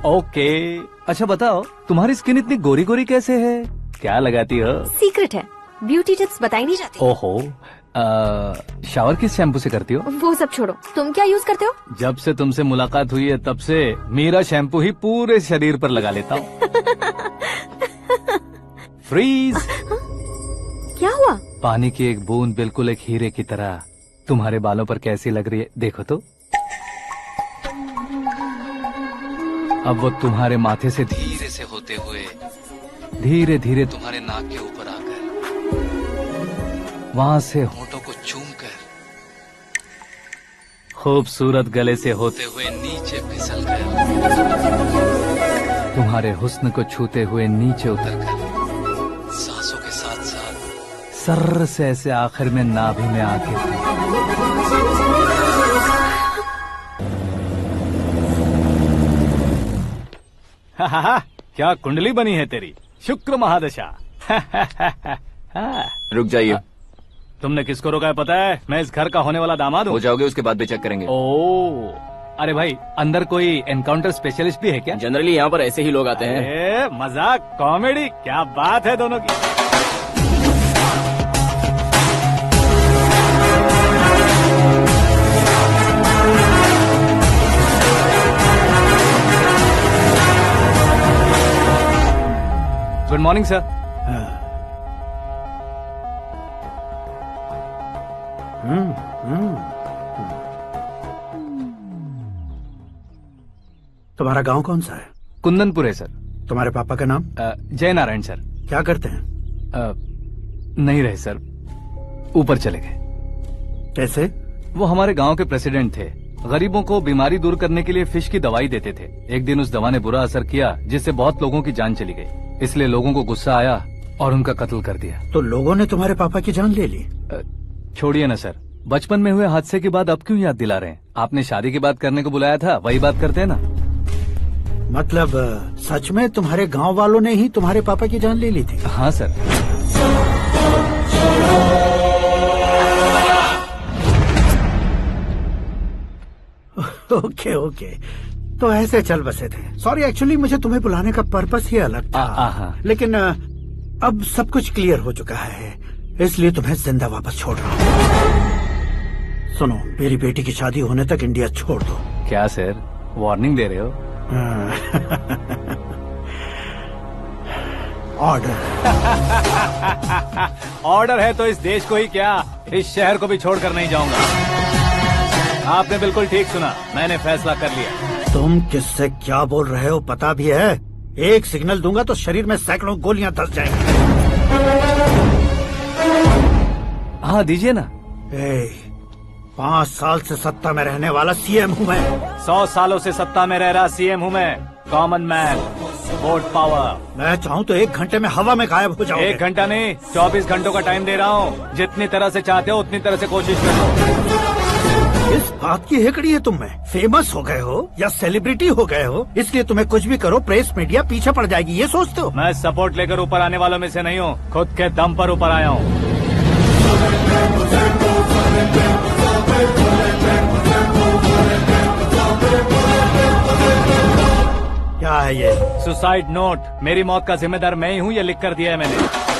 ओके। अच्छा बताओ, तुम्हारी स्किन इतनी गोरी गोरी कैसे है? क्या लगाती हो? सीक्रेट है, ब्यूटी टिप्स बताई नहीं जाती। ओहो, शावर किस शैम्पू से करती हो? वो सब छोड़ो, तुम क्या यूज करते हो? जब से तुमसे मुलाकात हुई है तब से मेरा शैम्पू ही पूरे शरीर पर लगा लेता हूँ। फ्रीज। क्या हुआ? पानी की एक बूंद बिल्कुल एक हीरे की तरह तुम्हारे बालों पर कैसी लग रही है, देखो तो। अब वो तुम्हारे माथे से धीरे से होते हुए धीरे धीरे तुम्हारे नाक के ऊपर आकर वहां से होठों को चूमकर खूबसूरत गले से होते हुए नीचे फिसलकर तुम्हारे हुस्न को छूते हुए नीचे उतरकर सांसों के साथ साथ सर्र से ऐसे आखिर में नाभि में आके क्या कुंडली बनी है तेरी, शुक्र महादशा। रुक जाइए। तुमने किसको रोका है पता है? मैं इस घर का होने वाला दामाद हूँ। हो जाओगे उसके बाद भी चेक करेंगे। ओ, अरे भाई, अंदर कोई एनकाउंटर स्पेशलिस्ट भी है क्या? जनरली यहाँ पर ऐसे ही लोग आते हैं। मजाक, कॉमेडी, क्या बात है दोनों की। Good morning sir. तुम्हारा गांव कौन सा है? कुंदनपुर है सर। तुम्हारे पापा का नाम? जय नारायण सर। क्या करते हैं? नहीं रहे सर, ऊपर चले गए। कैसे? वो हमारे गांव के प्रेसिडेंट थे। गरीबों को बीमारी दूर करने के लिए फिश की दवाई देते थे। एक दिन उस दवा ने बुरा असर किया जिससे बहुत लोगों की जान चली गई। इसलिए लोगों को गुस्सा आया और उनका कत्ल कर दिया। तो लोगों ने तुम्हारे पापा की जान ले ली? छोड़िए ना सर, बचपन में हुए हादसे की बात अब क्यों याद दिला रहे हैं? आपने शादी की बात करने को बुलाया था, वही बात करते हैं ना। मतलब सच में तुम्हारे गांव वालों ने ही तुम्हारे पापा की जान ले ली थी? हाँ सर। ओके ओके, तो ऐसे चल बसे थे। सॉरी, एक्चुअली मुझे तुम्हें बुलाने का पर्पस ही अलग था, लेकिन अब सब कुछ क्लियर हो चुका है, इसलिए तुम्हें जिंदा वापस छोड़ रहा हूँ। सुनो, मेरी बेटी की शादी होने तक इंडिया छोड़ दो। क्या सर, वार्निंग दे रहे हो? ऑर्डर। ऑर्डर है तो इस देश को ही क्या, इस शहर को भी छोड़कर नहीं जाऊंगा। आपने बिल्कुल ठीक सुना, मैंने फैसला कर लिया। तुम किससे क्या बोल रहे हो पता भी है? एक सिग्नल दूंगा तो शरीर में सैकड़ों गोलियां धस जाएंगी। हाँ दीजिए ना। 5 साल से सत्ता में रहने वाला सीएम हूँ मैं। 100 सालों से सत्ता में रह रहा सीएम हूँ मैं। Common man, vote power. मैं चाहूँ तो 1 घंटे में हवा में गायब हो जाऊँ। 1 घंटा नहीं, 24 घंटों का टाइम दे रहा हूँ। जितनी तरह से चाहते हो उतनी तरह से कोशिश कर लो। इस बात की हेकड़ी है तुम में? फेमस हो गए हो या सेलिब्रिटी हो गए हो, इसलिए तुम्हें कुछ भी करो प्रेस मीडिया पीछे पड़ जाएगी, ये सोचते हो? मैं सपोर्ट लेकर ऊपर आने वालों में से नहीं हूँ, खुद के दम पर ऊपर आया हूँ। क्या है ये? Suicide note. मेरी मौत का जिम्मेदार मैं ही हूँ, ये लिख कर दिया है मैंने।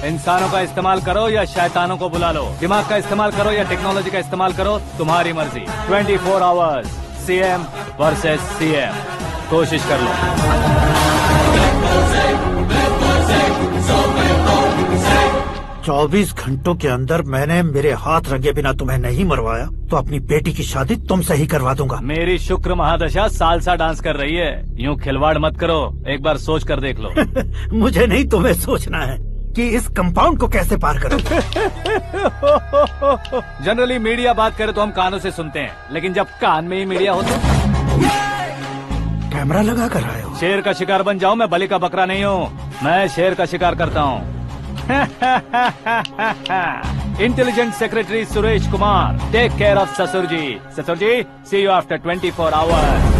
इंसानों का इस्तेमाल करो या शैतानों को बुला लो, दिमाग का इस्तेमाल करो या टेक्नोलॉजी का इस्तेमाल करो, तुम्हारी मर्जी। 24 आवर्स, सीएम वर्सेस सीएम, कोशिश कर लो। 24 घंटों के अंदर मैंने मेरे हाथ रंगे बिना तुम्हें नहीं मरवाया तो अपनी बेटी की शादी तुमसे ही करवा दूंगा। मेरी शुक्र महादशा सालसा डांस कर रही है, यूँ खिलवाड़ मत करो, एक बार सोच कर देख लो। मुझे नहीं, तुम्हें सोचना है कि इस कंपाउंड को कैसे पार करूं। जनरली मीडिया बात करे तो हम कानों से सुनते हैं, लेकिन जब कान में ही मीडिया हो तो कैमरा लगा कर आए हो। शेर का शिकार बन जाऊं, मैं बलि का बकरा नहीं हूँ, मैं शेर का शिकार करता हूँ। Intelligent secretary Suresh Kumar, take care of ससुर जी। ससुर जी, सी यू आफ्टर 24 आवर्स।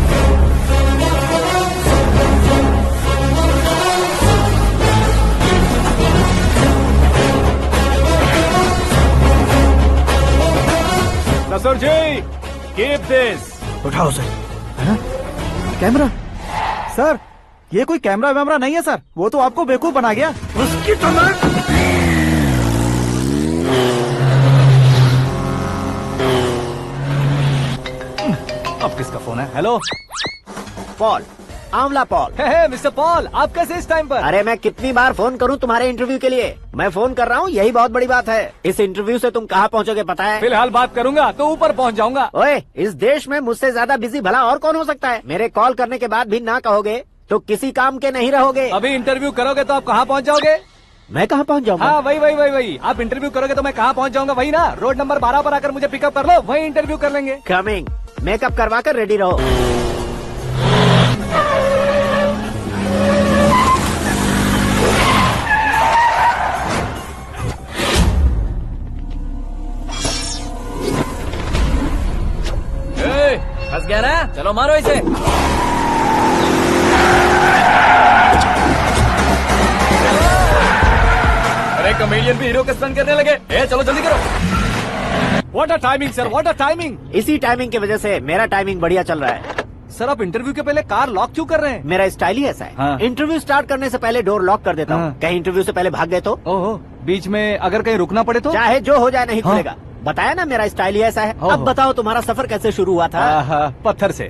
ससुर जी, कीप दिस। उठाओ सर। कैमरा? सर, ये कोई कैमरा वैमरा नहीं है सर, वो तो आपको बेवकूफ बना गया। उसकी तो मैं... अब किसका फोन है? हेलो पॉल, आंवला पॉल। मिस्टर पॉल, आप कैसे इस टाइम पर? अरे मैं कितनी बार फोन करूं तुम्हारे इंटरव्यू के लिए? मैं फोन कर रहा हूं, यही बहुत बड़ी बात है। इस इंटरव्यू से तुम कहां पहुंचोगे पता है? फिलहाल बात करूंगा तो ऊपर पहुंच जाऊंगा। ओए, इस देश में मुझसे ज्यादा बिजी भला और कौन हो सकता है? मेरे कॉल करने के बाद भी ना कहोगे तो किसी काम के नहीं रहोगे। अभी इंटरव्यू करोगे तो आप कहाँ पहुँच जाओगे? मैं कहाँ पहुँच जाऊंगा? हाँ वही। आप इंटरव्यू करोगे तो मैं कहाँ पहुँच जाऊंगा? वही ना, रोड नंबर 12 पर आकर मुझे पिकअप कर लो, वही इंटरव्यू कर लेंगे। कमिंग। मेकअप करवा कर रेडी रहो। फंस गया ना, चलो मारो इसे। अरे कमेडियन भी हीरो के स्टंट करने लगे। चलो जल्दी करो। What a timing sir, what a timing. इसी टाइमिंग की वजह से मेरा टाइमिंग बढ़िया चल रहा है। सर, आप इंटरव्यू के पहले कार लॉक क्यों कर रहे हैं? मेरा स्टाइल ही ऐसा है। हाँ। इंटरव्यू स्टार्ट करने से पहले डोर लॉक कर देता हूँ। कहीं इंटरव्यू से पहले भाग गए तो? ओहो, बीच में अगर कहीं रुकना पड़े तो? चाहे जो हो जाए नहीं खुलेगा। बताया ना, मेरा स्टाइल ही ऐसा है। अब बताओ तुम्हारा सफर कैसे शुरू हुआ था? पत्थर से।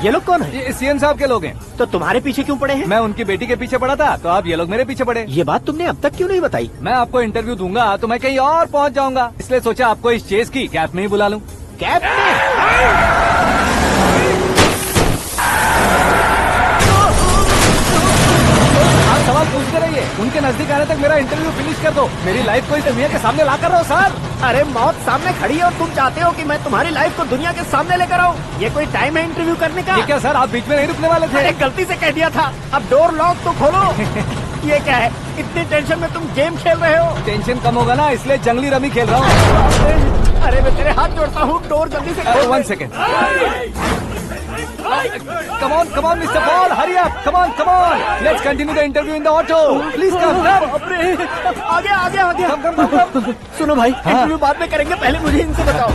ये लोग कौन है? ये सीएम साहब के लोग हैं। तो तुम्हारे पीछे क्यों पड़े हैं? मैं उनकी बेटी के पीछे पड़ा था, तो आप ये लोग मेरे पीछे पड़े। ये बात तुमने अब तक क्यों नहीं बताई? मैं आपको इंटरव्यू दूंगा तो मैं कहीं और पहुंच जाऊंगा, इसलिए सोचा आपको इस चेस की कैप में ही बुला लूं। कैप में? आप सवाल पूछते रहिए, उनके नजदीक आने तक मेरा इंटरव्यू फिनिश कर दो। मेरी लाइफ को इस दुनिया के सामने ला कर रहो सर। अरे मौत सामने खड़ी है और तुम चाहते हो कि मैं तुम्हारी लाइफ को दुनिया के सामने लेकर आऊं? ये कोई टाइम है इंटरव्यू करने का? ये क्या सर, आप बीच में नहीं रुकने वाले थे? अरे गलती से कह दिया था। अब डोर लॉक तो खोलो। ये क्या है, इतनी टेंशन में तुम गेम खेल रहे हो? टेंशन कम होगा ना, इसलिए जंगली रमी खेल रहा हूँ। अरे मैं तेरे हाथ जोड़ता हूँ, डोर जल्दी से खोलो। 1 second. Come on, Mr. Paul, hurry up! Come on! Let's continue the interview in the auto. Please come. आगे। Come. सुनो भाई, इंटरव्यू बाद में करेंगे, पहले मुझे इनसे बताओ।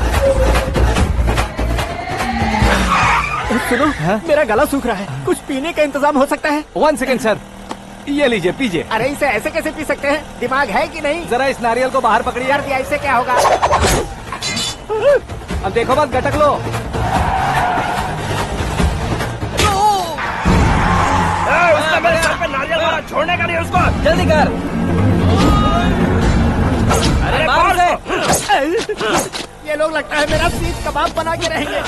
सुनो, मेरा गला सूख रहा है, कुछ पीने का इंतजाम हो सकता है? 1 सेकेंड सर, ये लीजिए पीजिए। अरे इसे ऐसे कैसे पी सकते हैं? दिमाग है कि नहीं? जरा इस नारियल को बाहर पकड़िए। यार दिया इससे क्या होगा? अब देखो मत, गटक लो। उसने मेरे सर पे नारियल मारा, छोड़ने का नहीं उसको। जल्दी कर। अरे मार उसे। ये लोग लगता है मेरा सीख कबाब बना के रहेंगे।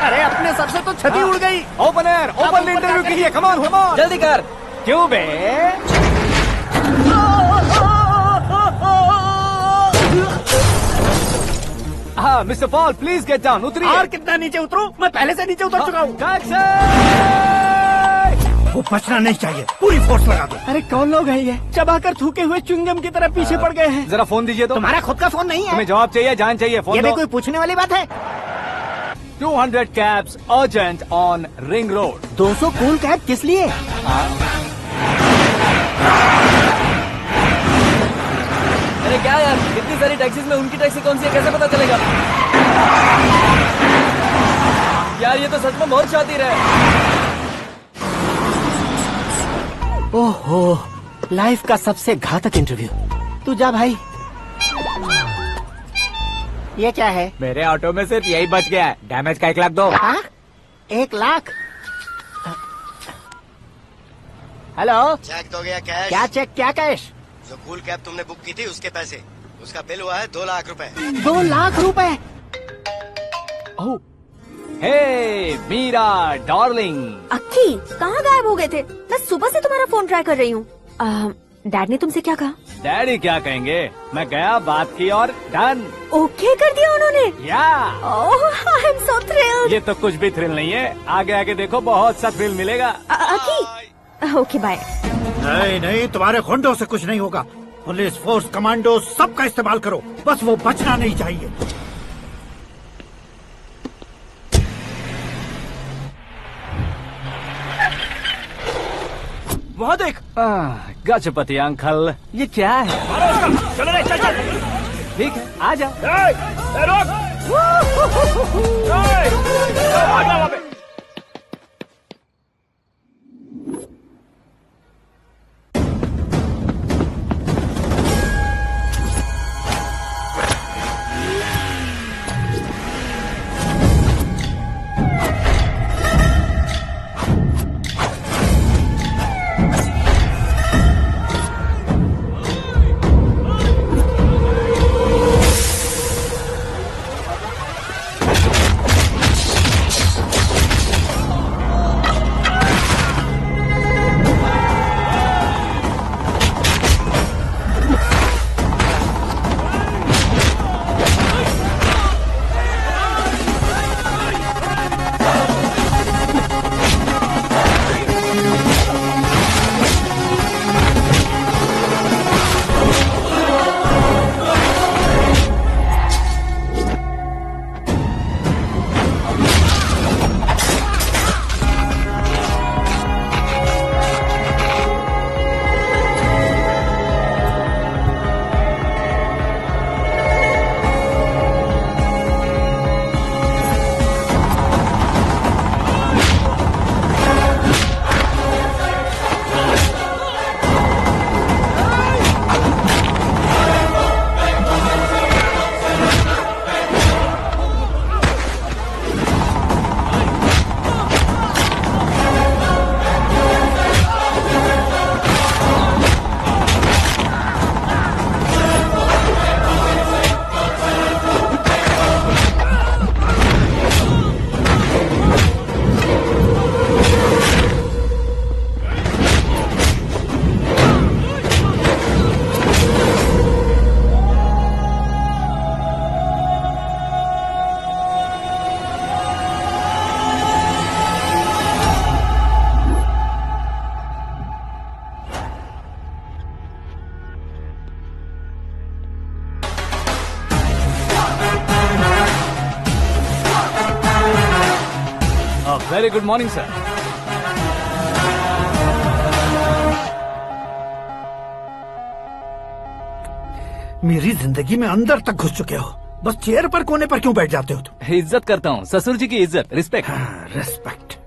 अरे अपने सर से तो छती उड़ गई। ओपनर, ओपन इंटरव्यू कीजिए। कम ऑन, कम ऑन, जल्दी कर। क्यों बे? हाँ mister Paul, please get down. उतरिए। और कितना नीचे उतरूं? मैं पहले से नीचे उतर चुका हूँ। वो बचना नहीं चाहिए, पूरी फोर्स लगा दो। अरे कौन लोग हैं ये? चबाकर थूके हुए च्युइंगम की तरह पीछे पड़ गए हैं। जरा फोन दीजिए तो। तुम्हारा खुद का फोन नहीं है? तुम्हें जवाब चाहिए, जान चाहिए, फोन ये दो। भी कोई पूछने वाली बात है? 200 cabs urgent on Ring Road। 200 cool cab किस लिए? अरे क्या यार, इतनी सारी टैक्सीज में उनकी टैक्सी कौन सी है, कैसे पता चलेगा? यार ये तो सच में बहुत शातिर है। ओहो, लाइफ का सबसे घातक इंटरव्यू। तू जा भाई। ये क्या है? मेरे ऑटो में सिर्फ यही बच गया है। डैमेज का 1 लाख दो। 1 लाख? हेलो, चेक तो गया कैश। क्या चेक, क्या कैश? जो कूल कैब तुमने बुक की थी उसके पैसे, उसका बिल हुआ है 2 लाख रुपए। 2 लाख रुपए? हे मीरा डार्लिंग। अक्की, कहाँ गायब हो गए थे? मैं सुबह से तुम्हारा फोन ट्राई कर रही हूँ। डैड ने तुमसे क्या कहा? डैडी क्या कहेंगे, मैं गया, बात की और डन। ओके कर दिया उन्होंने? या। ओह, आई एम सो थ्रिल्ड। ये तो कुछ भी थ्रिल नहीं है, आगे आगे देखो बहुत सा थ्रिल मिलेगा। अक्की, ओके बाय। नहीं नहीं, तुम्हारे गुंडों से कुछ नहीं होगा। पुलिस फोर्स, कमांडो, सबका इस्तेमाल करो, बस वो बचना नहीं चाहिए। वहाँ देख। गजपति अंकल, ये क्या है? चलो रे, चल चल। ठीक है, आ जा। Very good morning sir. मेरी जिंदगी में अंदर तक घुस चुके हो। बस चेयर पर कोने पर क्यों बैठ जाते हो तुम? इज्जत करता हूँ, ससुर जी की इज्जत, रिस्पेक्ट। रिस्पेक्ट।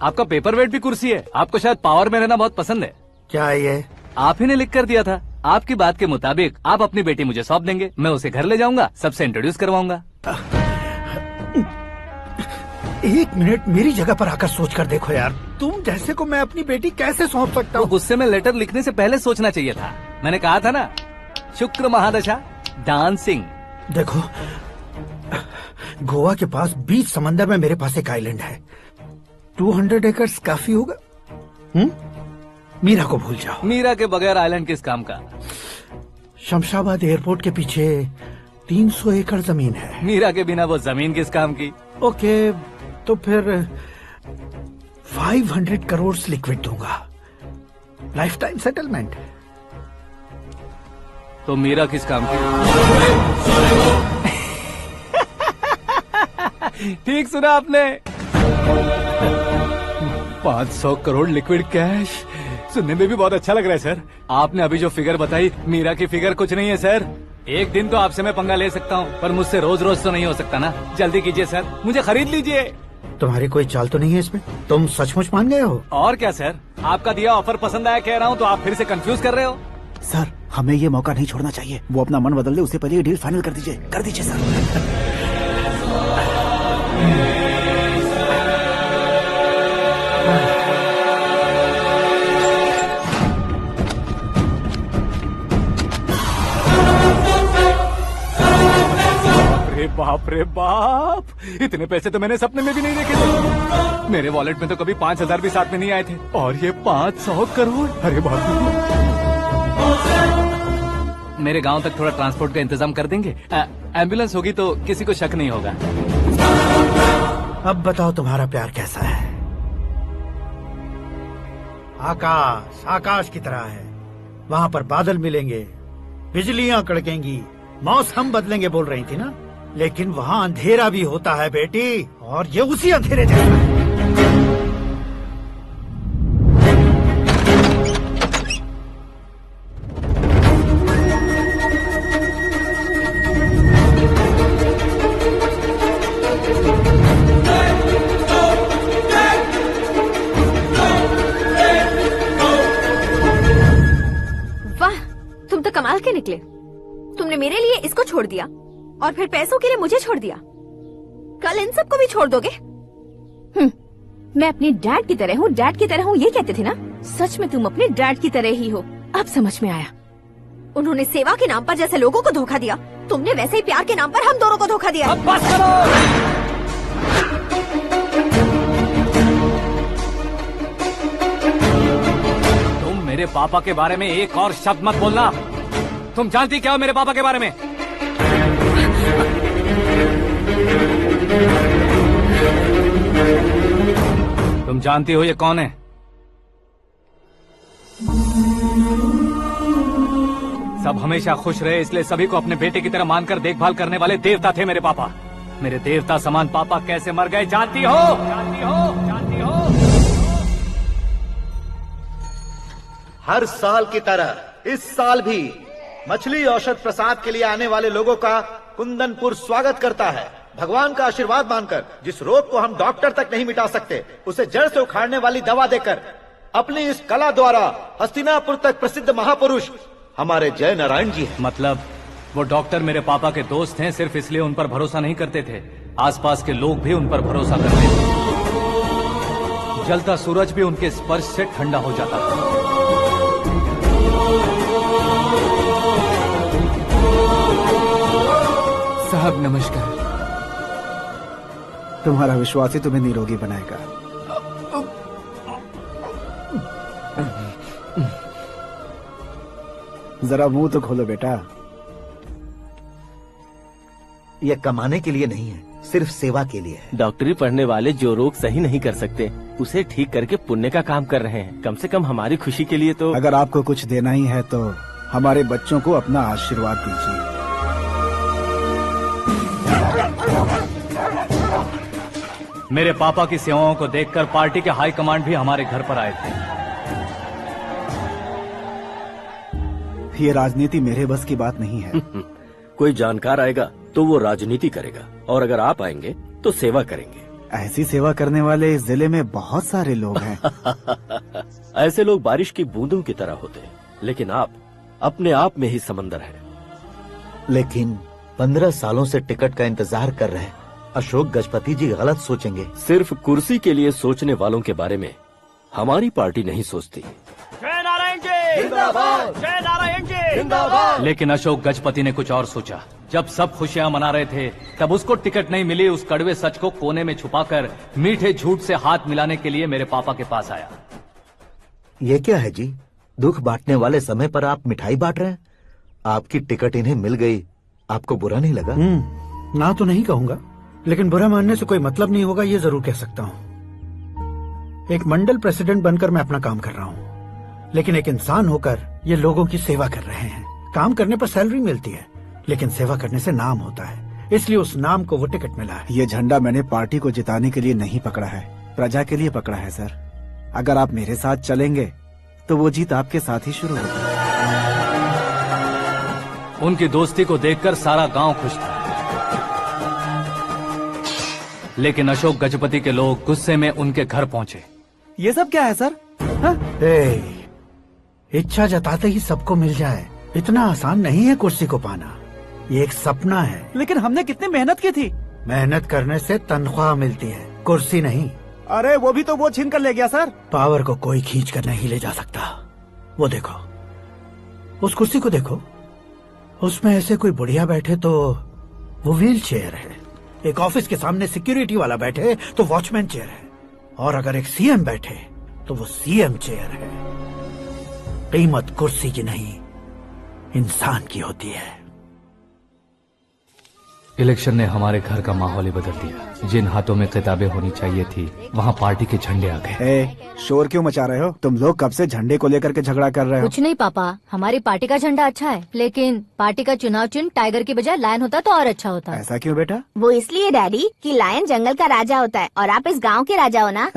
आपका पेपर वेट भी कुर्सी है। आपको शायद पावर में रहना बहुत पसंद है। क्या ये? आप ही ने लिख कर दिया था। आपकी बात के मुताबिक आप अपनी बेटी मुझे सौंप देंगे, मैं उसे घर ले जाऊंगा, सबसे इंट्रोड्यूस करवाऊंगा। 1 मिनट मेरी जगह पर आकर सोच कर देखो यार, तुम जैसे को मैं अपनी बेटी कैसे सौंप सकता हूँ? गुस्से में लेटर लिखने से पहले सोचना चाहिए था। मैंने कहा था ना, शुक्र महादशा डांसिंग। देखो, गोवा के पास बीच समंदर में मेरे पास एक आइलैंड है। 200 एकर्स काफी होगा। मीरा को भूल जाओ। मीरा के बगैर आइलैंड किस काम का? शमशाबाद एयरपोर्ट के पीछे 300 एकड़ जमीन है। मीरा के बिना वो जमीन किस काम की? ओके, तो फिर 500 करोड़ लिक्विड दूंगा, लाइफ टाइम सेटलमेंट। तो मीरा किस काम की? ठीक सुना आपने। 500 करोड़ लिक्विड कैश सुनने में भी बहुत अच्छा लग रहा है सर। आपने अभी जो फिगर बताई, मीरा की फिगर कुछ नहीं है सर। एक दिन तो आपसे मैं पंगा ले सकता हूँ, पर मुझसे रोज रोज तो नहीं हो सकता ना। जल्दी कीजिए सर, मुझे खरीद लीजिए। तुम्हारी कोई चाल तो नहीं है इसमें? तुम सचमुच मान गए हो? और क्या सर, आपका दिया ऑफर पसंद आया कह रहा हूँ, तो आप फिर से कंफ्यूज कर रहे हो। सर, हमें ये मौका नहीं छोड़ना चाहिए। वो अपना मन बदल दे, उससे पहले ये डील फाइनल कर दीजिए सर। बाप रे बाप, इतने पैसे तो मैंने सपने में भी नहीं देखे थे। मेरे वॉलेट में तो कभी 5000 भी साथ में नहीं आए थे, और ये 500 करोड़। अरे बाप रे। मेरे गांव तक थोड़ा ट्रांसपोर्ट का इंतजाम कर देंगे? एम्बुलेंस होगी तो किसी को शक नहीं होगा। अब बताओ तुम्हारा प्यार कैसा है? आकाश आकाश की तरह है। वहाँ पर बादल मिलेंगे, बिजलियाँ कड़केंगी, मौसम बदलेंगे बोल रही थी ना। लेकिन वहाँ अंधेरा भी होता है बेटी, और ये उसी अंधेरे जैसा है। वाह, तुम तो कमाल के निकले। तुमने मेरे लिए इसको छोड़ दिया और फिर पैसों के लिए मुझे छोड़ दिया। कल इन सबको भी छोड़ दोगे? मैं अपने डैड की तरह हूँ, डैड की तरह हूँ, ये कहते थे ना। सच में तुम अपने डैड की तरह ही हो, अब समझ में आया। उन्होंने सेवा के नाम पर जैसे लोगों को धोखा दिया, तुमने वैसे ही प्यार के नाम पर हम दोनों को धोखा दिया। अब बस करो। तुम मेरे पापा के बारे में एक और शब्द मत बोलना। तुम जानती क्या हो मेरे पापा के बारे में? तुम जानती हो ये कौन है? सब हमेशा खुश रहे, इसलिए सभी को अपने बेटे की तरह मानकर देखभाल करने वाले देवता थे मेरे पापा। मेरे देवता समान पापा कैसे मर गए जानती हो? जानती हो? जानती हो? हर साल की तरह इस साल भी मछली औषध प्रसाद के लिए आने वाले लोगों का कुंदनपुर स्वागत करता है। भगवान का आशीर्वाद मानकर जिस रोग को हम डॉक्टर तक नहीं मिटा सकते, उसे जड़ से उखाड़ने वाली दवा देकर अपनी इस कला द्वारा हस्तिनापुर तक प्रसिद्ध महापुरुष हमारे जय नारायण जी हैं। मतलब वो डॉक्टर मेरे पापा के दोस्त हैं, सिर्फ इसलिए उन पर भरोसा नहीं करते थे, आसपास के लोग भी उन पर भरोसा करते थे। जलता सूरज भी उनके स्पर्श से ठंडा हो जाता था। साहब नमस्कार। तुम्हारा विश्वास ही तुम्हें निरोगी बनाएगा। जरा मुंह तो खोलो बेटा। यह कमाने के लिए नहीं है, सिर्फ सेवा के लिए है। डॉक्टरी पढ़ने वाले जो रोग सही नहीं कर सकते, उसे ठीक करके पुण्य का काम कर रहे हैं। कम से कम हमारी खुशी के लिए तो। अगर आपको कुछ देना ही है तो हमारे बच्चों को अपना आशीर्वाद दीजिए। मेरे पापा की सेवाओं को देखकर पार्टी के हाई कमांड भी हमारे घर पर आए थे। ये राजनीति मेरे बस की बात नहीं है। कोई जानकार आएगा तो वो राजनीति करेगा, और अगर आप आएंगे तो सेवा करेंगे। ऐसी सेवा करने वाले इस जिले में बहुत सारे लोग हैं। ऐसे लोग बारिश की बूंदों की तरह होते हैं, लेकिन आप अपने आप में ही समंदर हैं। लेकिन 15 सालों से टिकट का इंतजार कर रहे अशोक गजपति जी गलत सोचेंगे। सिर्फ कुर्सी के लिए सोचने वालों के बारे में हमारी पार्टी नहीं सोचती। जय नारायण जी जिंदाबाद, जय नारायण जी जिंदाबाद। लेकिन अशोक गजपति ने कुछ और सोचा। जब सब खुशियां मना रहे थे तब उसको टिकट नहीं मिली। उस कड़वे सच को कोने में छुपाकर मीठे झूठ से हाथ मिलाने के लिए मेरे पापा के पास आया। ये क्या है जी? दुख बांटने वाले समय पर आप मिठाई बांट रहे हैं। आपकी टिकट इन्हें मिल गई, आपको बुरा नहीं लगा? ना तो नहीं कहूंगा, लेकिन बुरा मानने से कोई मतलब नहीं होगा, ये जरूर कह सकता हूँ। एक मंडल प्रेसिडेंट बनकर मैं अपना काम कर रहा हूँ, लेकिन एक इंसान होकर ये लोगों की सेवा कर रहे हैं। काम करने पर सैलरी मिलती है, लेकिन सेवा करने से नाम होता है, इसलिए उस नाम को वो टिकट मिला है। ये झंडा मैंने पार्टी को जिताने के लिए नहीं पकड़ा है, प्रजा के लिए पकड़ा है सर। अगर आप मेरे साथ चलेंगे तो वो जीत आपके साथ ही शुरू होगी। उनकी दोस्ती को देखकर सारा गांव खुश था, लेकिन अशोक गजपति के लोग गुस्से में उनके घर पहुंचे। ये सब क्या है सर? इच्छा जताते ही सबको मिल जाए, इतना आसान नहीं है कुर्सी को पाना। ये एक सपना है। लेकिन हमने कितनी मेहनत की थी। मेहनत करने से तनख्वाह मिलती है, कुर्सी नहीं। अरे वो भी तो वो छीन कर ले गया सर। पावर को कोई खींच कर नहीं ले जा सकता। वो देखो, उस कुर्सी को देखो, उसमें ऐसे कोई बुढ़िया बैठे तो वो व्हील चेयर है। एक ऑफिस के सामने सिक्योरिटी वाला बैठे तो वॉचमैन चेयर है, और अगर एक सीएम बैठे तो वो सीएम चेयर है। कीमत कुर्सी की नहीं, इंसान की होती है। इलेक्शन ने हमारे घर का माहौल ही बदल दिया। जिन हाथों में किताबें होनी चाहिए थी वहाँ पार्टी के झंडे आ गए। शोर क्यों मचा रहे हो? तुम लोग कब से झंडे को लेकर के झगड़ा कर रहे हो? कुछ नहीं पापा, हमारी पार्टी का झंडा अच्छा है, लेकिन पार्टी का चुनाव चिन्ह टाइगर की बजाय लायन होता तो और अच्छा होता। ऐसा क्यों बेटा? वो इसलिए डैडी कि लायन जंगल का राजा होता है और आप इस गांव के राजा हो ना।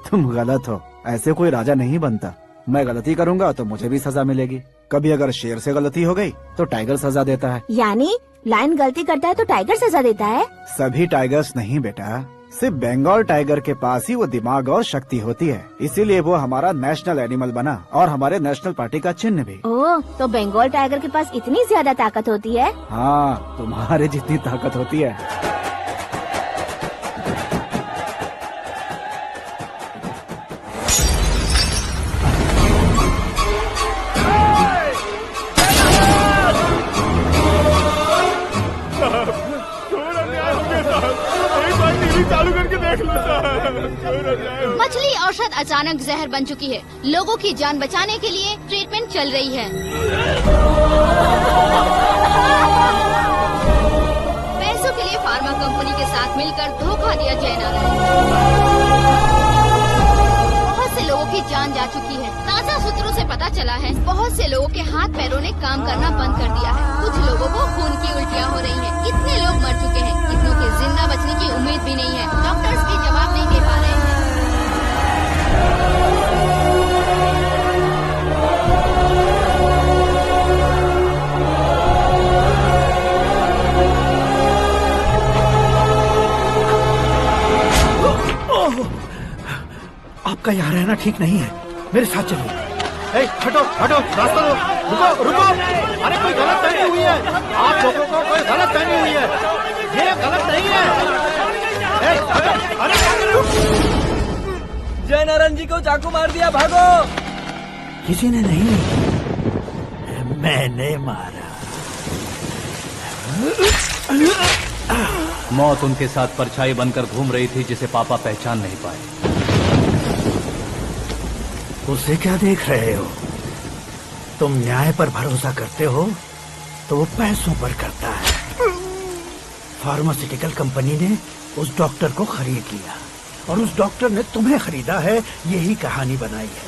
तुम गलत हो, ऐसे कोई राजा नहीं बनता। मैं गलती करूंगा तो मुझे भी सजा मिलेगी। कभी अगर शेर से गलती हो गई तो टाइगर सजा देता है। यानी लायन गलती करता है तो टाइगर सजा देता है? सभी टाइगर्स नहीं बेटा, सिर्फ बंगाल टाइगर के पास ही वो दिमाग और शक्ति होती है, इसीलिए वो हमारा नेशनल एनिमल बना और हमारे नेशनल पार्टी का चिन्ह भी। ओह, तो बंगाल टाइगर के पास इतनी ज्यादा ताकत होती है? हाँ, तुम्हारे जितनी ताकत होती है। चालू करके देख लो। मछली औषध अचानक जहर बन चुकी है। लोगों की जान बचाने के लिए ट्रीटमेंट चल रही है। पैसों के लिए फार्मा कंपनी के साथ मिलकर धोखा दिया जयनारायण। बहुत से लोगों की जान जा चुकी है। ताज़ा सूत्रों से पता चला है बहुत से लोगों के हाथ पैरों ने काम करना बंद कर दिया है। कुछ लोगों को खून की उल्टियाँ हो रही हैं। कितने लोग मर चुके हैं, कितनों के जिंदा बचने की उम्मीद भी नहीं है। डॉक्टर्स भी जवाब नहीं दे पा रहे हैं। आपका यहाँ रहना ठीक नहीं है, मेरे साथ चलिए। हटो हटो, रास्ता दो। रुको रुको, अरे कोई गलत फहमी हुई है। आप लोगों को कोई गलत फहमी हुई है, ये गलत नहीं है। जय नारायण जी को चाकू मार दिया, भागो। किसी ने नहीं, मैंने मारा। मौत उनके साथ परछाई बनकर घूम रही थी, जिसे पापा पहचान नहीं पाए। उसे क्या देख रहे हो? तुम न्याय पर भरोसा करते हो तो वो पैसों पर करता है। फार्मास्यूटिकल कंपनी ने उस डॉक्टर को खरीद लिया और उस डॉक्टर ने तुम्हें खरीदा है, यही कहानी बनाई है।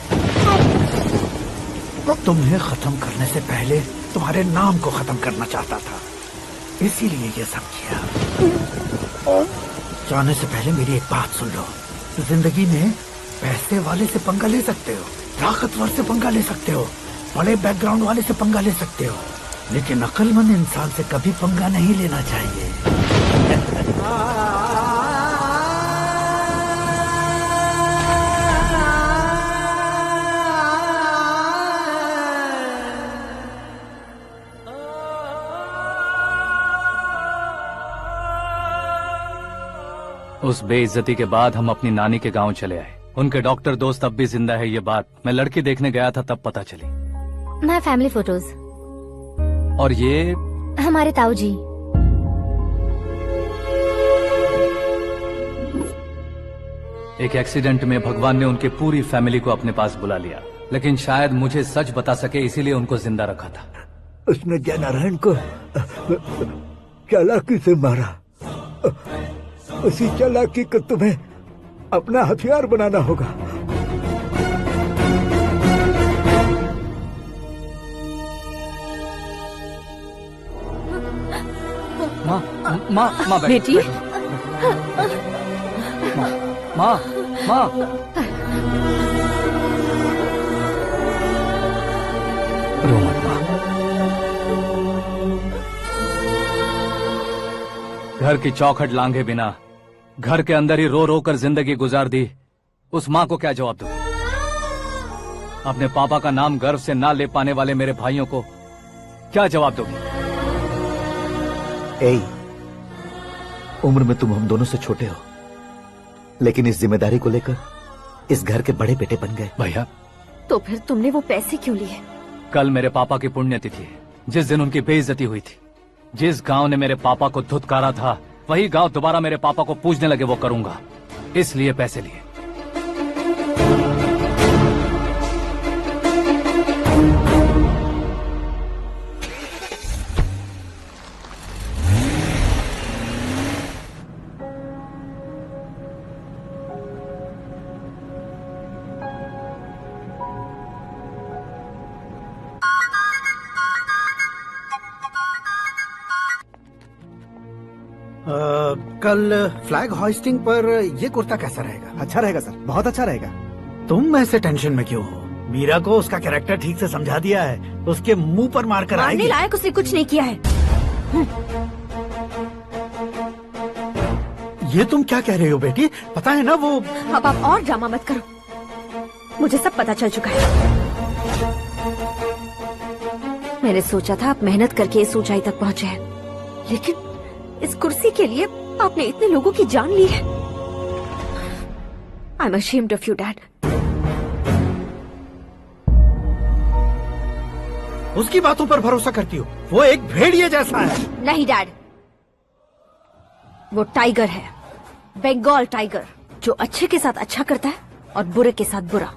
तुम्हें खत्म करने से पहले तुम्हारे नाम को खत्म करना चाहता था, इसीलिए ये सब किया। जाने से पहले मेरी एक बात सुन लो। जिंदगी में पैसे वाले से पंगा ले सकते हो, ताकतवर से पंगा ले सकते हो, बड़े बैकग्राउंड वाले से पंगा ले सकते हो, लेकिन अक्लमंद इंसान से कभी पंगा नहीं लेना चाहिए। उस बेइज्जती के बाद हम अपनी नानी के गांव चले आए। उनके डॉक्टर दोस्त अब भी जिंदा है, ये बात मैं लड़की देखने गया था तब पता चली। My family photos. और ये हमारे ताऊ जी। एक एक्सीडेंट में भगवान ने उनकी पूरी फैमिली को अपने पास बुला लिया, लेकिन शायद मुझे सच बता सके इसीलिए उनको जिंदा रखा था। उसने जयनारायण को चालाकी से मारा। उसी चालाकी को तुम्हें अपना हथियार बनाना होगा। माँ बेटी। माँ रो मत माँ। घर की चौखट लांघे बिना घर के अंदर ही रो रो कर जिंदगी गुजार दी उस माँ को क्या जवाब दूं? अपने पापा का नाम गर्व से ना ले पाने वाले मेरे भाइयों को क्या जवाब दोगी? उम्र में तुम हम दोनों से छोटे हो, लेकिन इस जिम्मेदारी को लेकर इस घर के बड़े बेटे बन गए। भैया, तो फिर तुमने वो पैसे क्यों लिए? कल मेरे पापा की पुण्यतिथि है, जिस दिन उनकी बेइज्जती हुई थी। जिस गांव ने मेरे पापा को धुतकारा था वही गांव दोबारा मेरे पापा को पूजने लगे वो करूंगा, इसलिए पैसे लिए। कल फ्लैग होइस्टिंग पर ये कुर्ता कैसा रहेगा? अच्छा रहेगा सर, बहुत अच्छा रहेगा। तुम ऐसे टेंशन में क्यों हो? मीरा को उसका कैरेक्टर ठीक से समझा दिया है, उसके मुंह पर मारकर मारने आएगी। लायक उसने कुछ नहीं किया है। ये तुम क्या कह रहे हो बेटी? पता है ना वो। अब आप और ड्रामा मत करो, मुझे सब पता चल चुका है। मैंने सोचा था आप मेहनत करके इस ऊंचाई तक पहुंचे हैं, लेकिन इस कुर्सी के लिए आपने इतने लोगों की जान ली है। I am ashamed of you, Dad. उसकी बातों पर भरोसा करती हो? वो एक भेड़िए जैसा है। नहीं डैड, वो टाइगर है, बंगाल टाइगर, जो अच्छे के साथ अच्छा करता है और बुरे के साथ बुरा।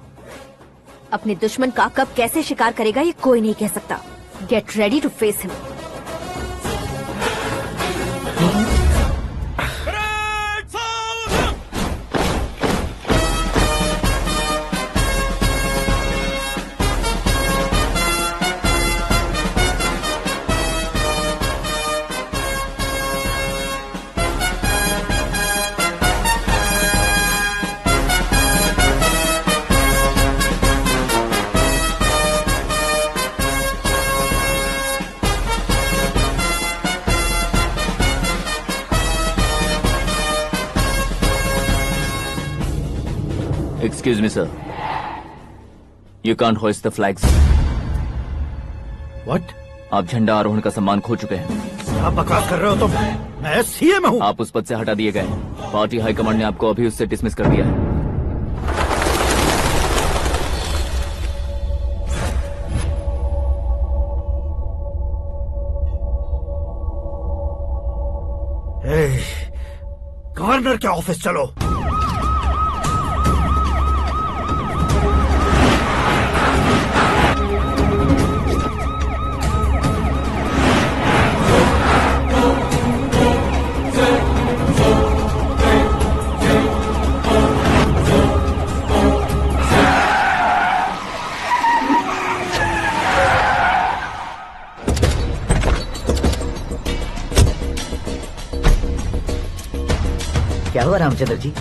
अपने दुश्मन का कब कैसे शिकार करेगा ये कोई नहीं कह सकता। Get ready to face him. Excuse me, sir. You can't hoist the flags. What? आप झंडा आरोहण का सम्मान खो चुके हैं। आप बकवास कर रहे हो तुम? मैं सीएम हूँ। आप उस पद से हटा दिए गए। पार्टी हाईकमांड ने आपको अभी उससे डिसमिस कर दिया है। गवर्नर के ऑफिस चलो। क्या हुआ Ramchandra ji?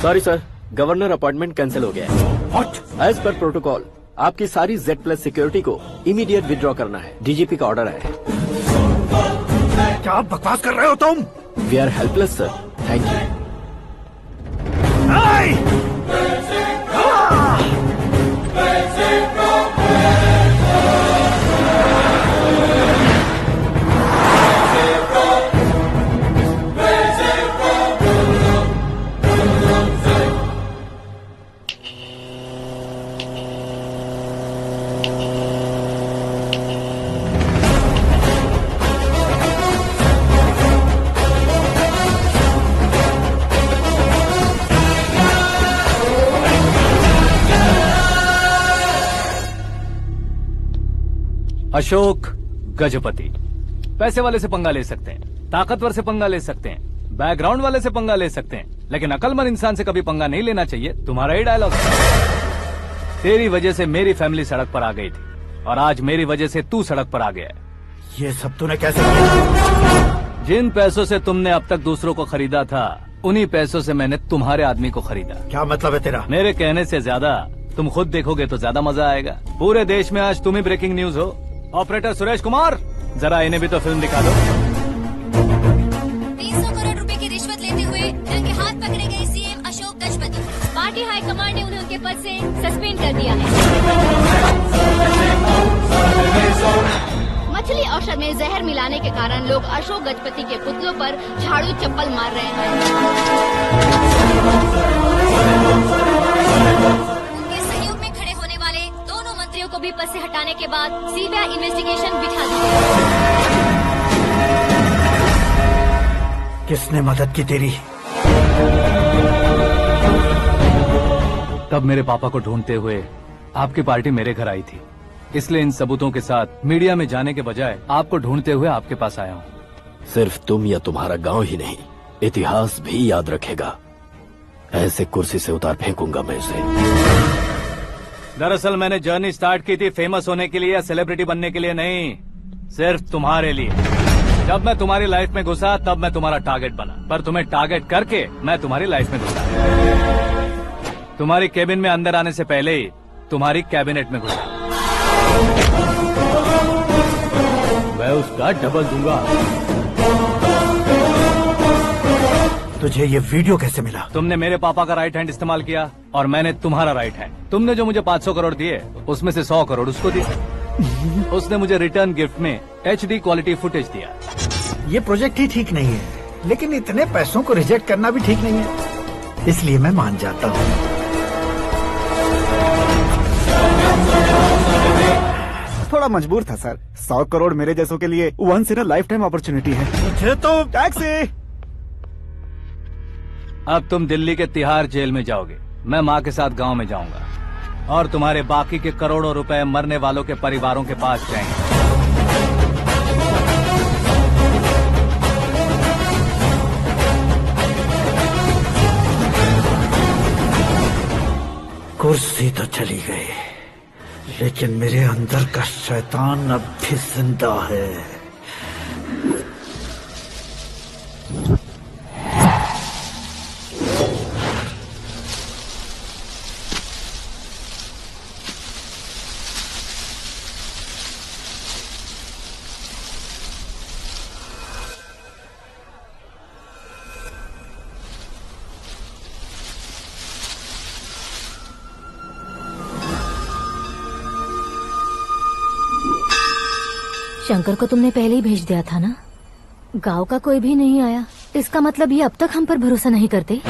Sorry sir, governor appointment cancel हो गया है। What? एज पर प्रोटोकॉल आपकी सारी Z+ सिक्योरिटी को इमीडिएट विड्रॉ करना है। डीजीपी का ऑर्डर है। क्या बकवास कर रहे हो तुम? We are helpless sir. Thank you. Ashok Gajapati पैसे वाले से पंगा ले सकते हैं, ताकतवर से पंगा ले सकते हैं, बैकग्राउंड वाले से पंगा ले सकते हैं, लेकिन अकलमंद इंसान से कभी पंगा नहीं लेना चाहिए। तुम्हारा ही डायलॉग। तेरी वजह से मेरी फैमिली सड़क पर आ गई थी और आज मेरी वजह से तू सड़क पर आ गया है। ये सब तूने कैसे किया? जिन पैसों से तुमने अब तक दूसरों को खरीदा था, उन्हीं पैसों से मैंने तुम्हारे आदमी को खरीदा। क्या मतलब है तेरा? मेरे कहने से ज्यादा तुम खुद देखोगे तो ज्यादा मजा आएगा। पूरे देश में आज तुम ही ब्रेकिंग न्यूज हो। ऑपरेटर सुरेश कुमार, जरा इन्हें भी तो फिल्म दिखा दो। 300 करोड़ रुपए की रिश्वत लेते हुए रंगे हाथ पकड़े गए CM Ashok Gajapati. Party high command ने उन्हें उनके पद से सस्पेंड कर दिया है। मछली औषध में जहर मिलाने के कारण लोग अशोक गजपति के पुतलों पर झाड़ू चप्पल मार रहे हैं। उनके सहयोग में खड़े होने वाले दोनों मंत्रियों को भी पद से हटाने के बाद सीबीआई इन्वेस्टिगेशन बिठा दी। किसने मदद की तेरी? तब मेरे पापा को ढूंढते हुए आपकी पार्टी मेरे घर आई थी, इसलिए इन सबूतों के साथ मीडिया में जाने के बजाय आपको ढूंढते हुए आपके पास आया हूँ। सिर्फ तुम या तुम्हारा गांव ही नहीं, इतिहास भी याद रखेगा। ऐसे कुर्सी से उतार फेंकूंगा मैं उसे। दरअसल मैंने जर्नी स्टार्ट की थी फेमस होने के लिए या सेलिब्रिटी बनने के लिए नहीं, सिर्फ तुम्हारे लिए। जब मैं तुम्हारी लाइफ में घुसा तब मैं तुम्हारा टारगेट बना, पर तुम्हें टारगेट करके मैं तुम्हारी लाइफ में घुसा। तुम्हारी केबिन में अंदर आने से पहले ही तुम्हारी कैबिनेट में घुसा। मैं उसका डबल दूंगा। तुझे ये वीडियो कैसे मिला? तुमने मेरे पापा का राइट हैंड इस्तेमाल किया और मैंने तुम्हारा राइट हैंड। तुमने जो मुझे 500 करोड़ दिए, उसमें से 100 करोड़ उसको दिए। उसने मुझे रिटर्न गिफ्ट में HD क्वालिटी फुटेज दिया। ये प्रोजेक्ट ही ठीक नहीं है, लेकिन इतने पैसों को रिजेक्ट करना भी ठीक नहीं है, इसलिए मैं मान जाता हूँ। थोड़ा मजबूर था सर। 100 करोड़ मेरे जैसों के लिए once in a lifetime opportunity है। मुझे तो टैक्सी। अब तुम दिल्ली के तिहाड़ जेल में जाओगे, मैं माँ के साथ गांव में जाऊंगा और तुम्हारे बाकी के करोड़ों रुपए मरने वालों के परिवारों के पास जाएंगे। कुर्सी तो चली गई, लेकिन मेरे अंदर का शैतान अब भी जिंदा है। शंकर को तुमने पहले ही भेज दिया था ना? गांव का कोई भी नहीं आया, इसका मतलब ये अब तक हम पर भरोसा नहीं करते।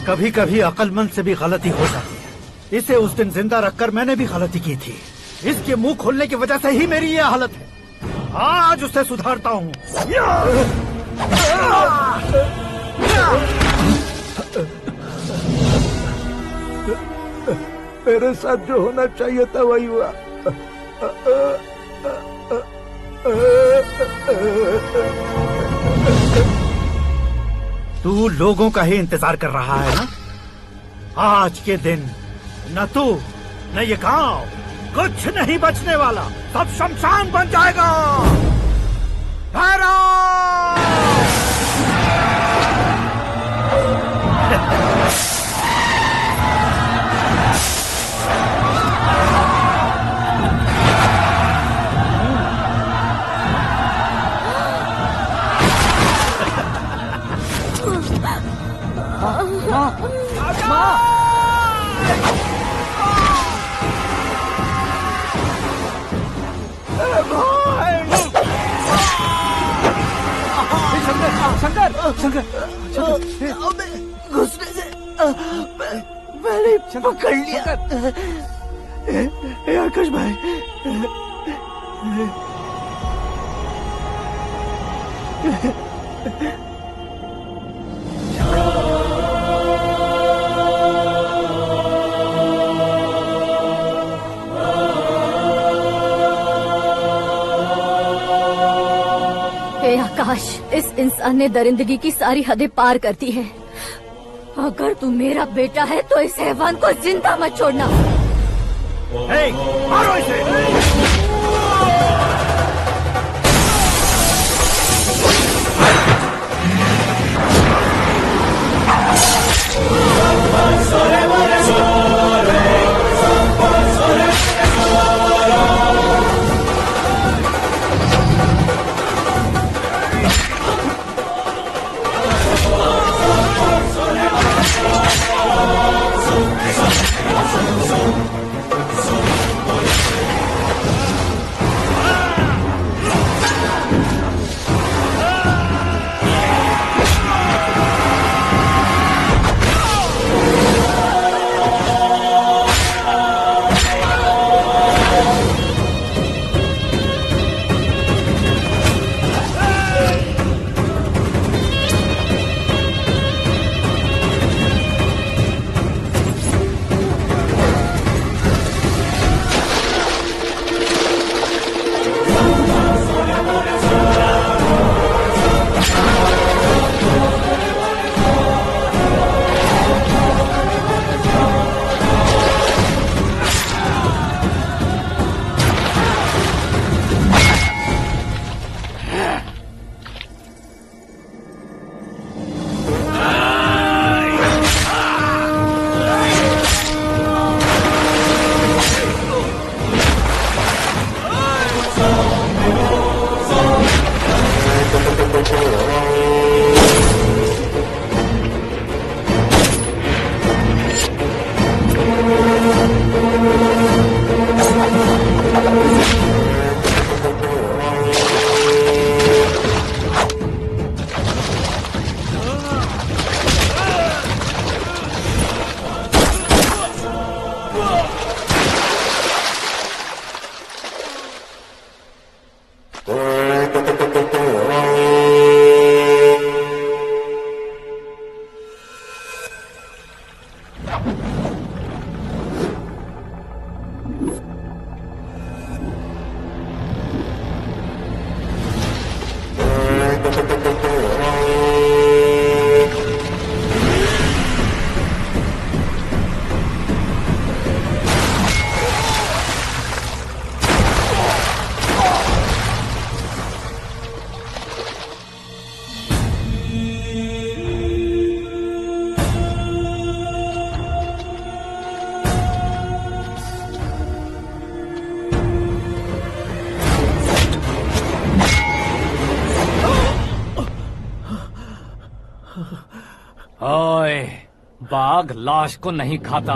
कभी कभी अक्लमंद से भी गलती हो जाती है। इसे उस दिन जिंदा रखकर मैंने भी गलती की थी। इसके मुंह खोलने की वजह से ही मेरी ये हालत है। आज उसे सुधारता हूँ। मेरे साथ जो होना चाहिए था वही हुआ। तू लोगों का ही इंतजार कर रहा है ना? आज के दिन न तू न ये गांव कुछ नहीं बचने वाला, सब शमशान बन जाएगा। शंकर शंकर घुसने से मैंने पकड़ लिया। आकाश भाई, हे आकाश, इस इंसान ने दरिंदगी की सारी हदें पार कर दी है। अगर तू मेरा बेटा है तो इस हैवान को जिंदा मत छोड़ना। मारो इसे। ओए, बाघ लाश को नहीं खाता।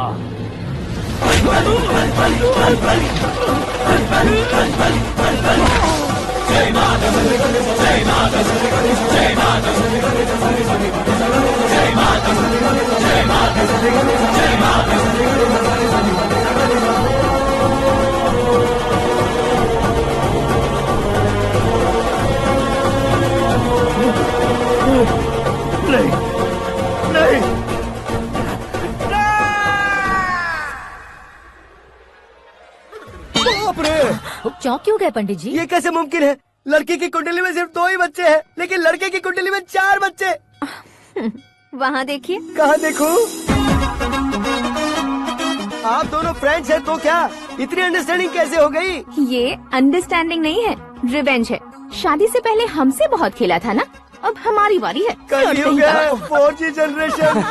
जय माता जय माता जय माता जय माता जय माता जय माता। नहीं नहीं, चौंक क्यों गए पंडित जी? ये कैसे मुमकिन है? लड़की की कुंडली में सिर्फ 2 ही बच्चे हैं, लेकिन लड़के की कुंडली में 4 बच्चे। वहाँ देखिए। कहाँ देखूं? आप दोनों फ्रेंड्स हैं तो क्या इतनी अंडरस्टैंडिंग कैसे हो गई? ये अंडरस्टैंडिंग नहीं है, रिवेंज है। शादी से पहले हमसे बहुत खेला था ना, अब हमारी बारी है। कल ही हो गया 4G जनरेशन।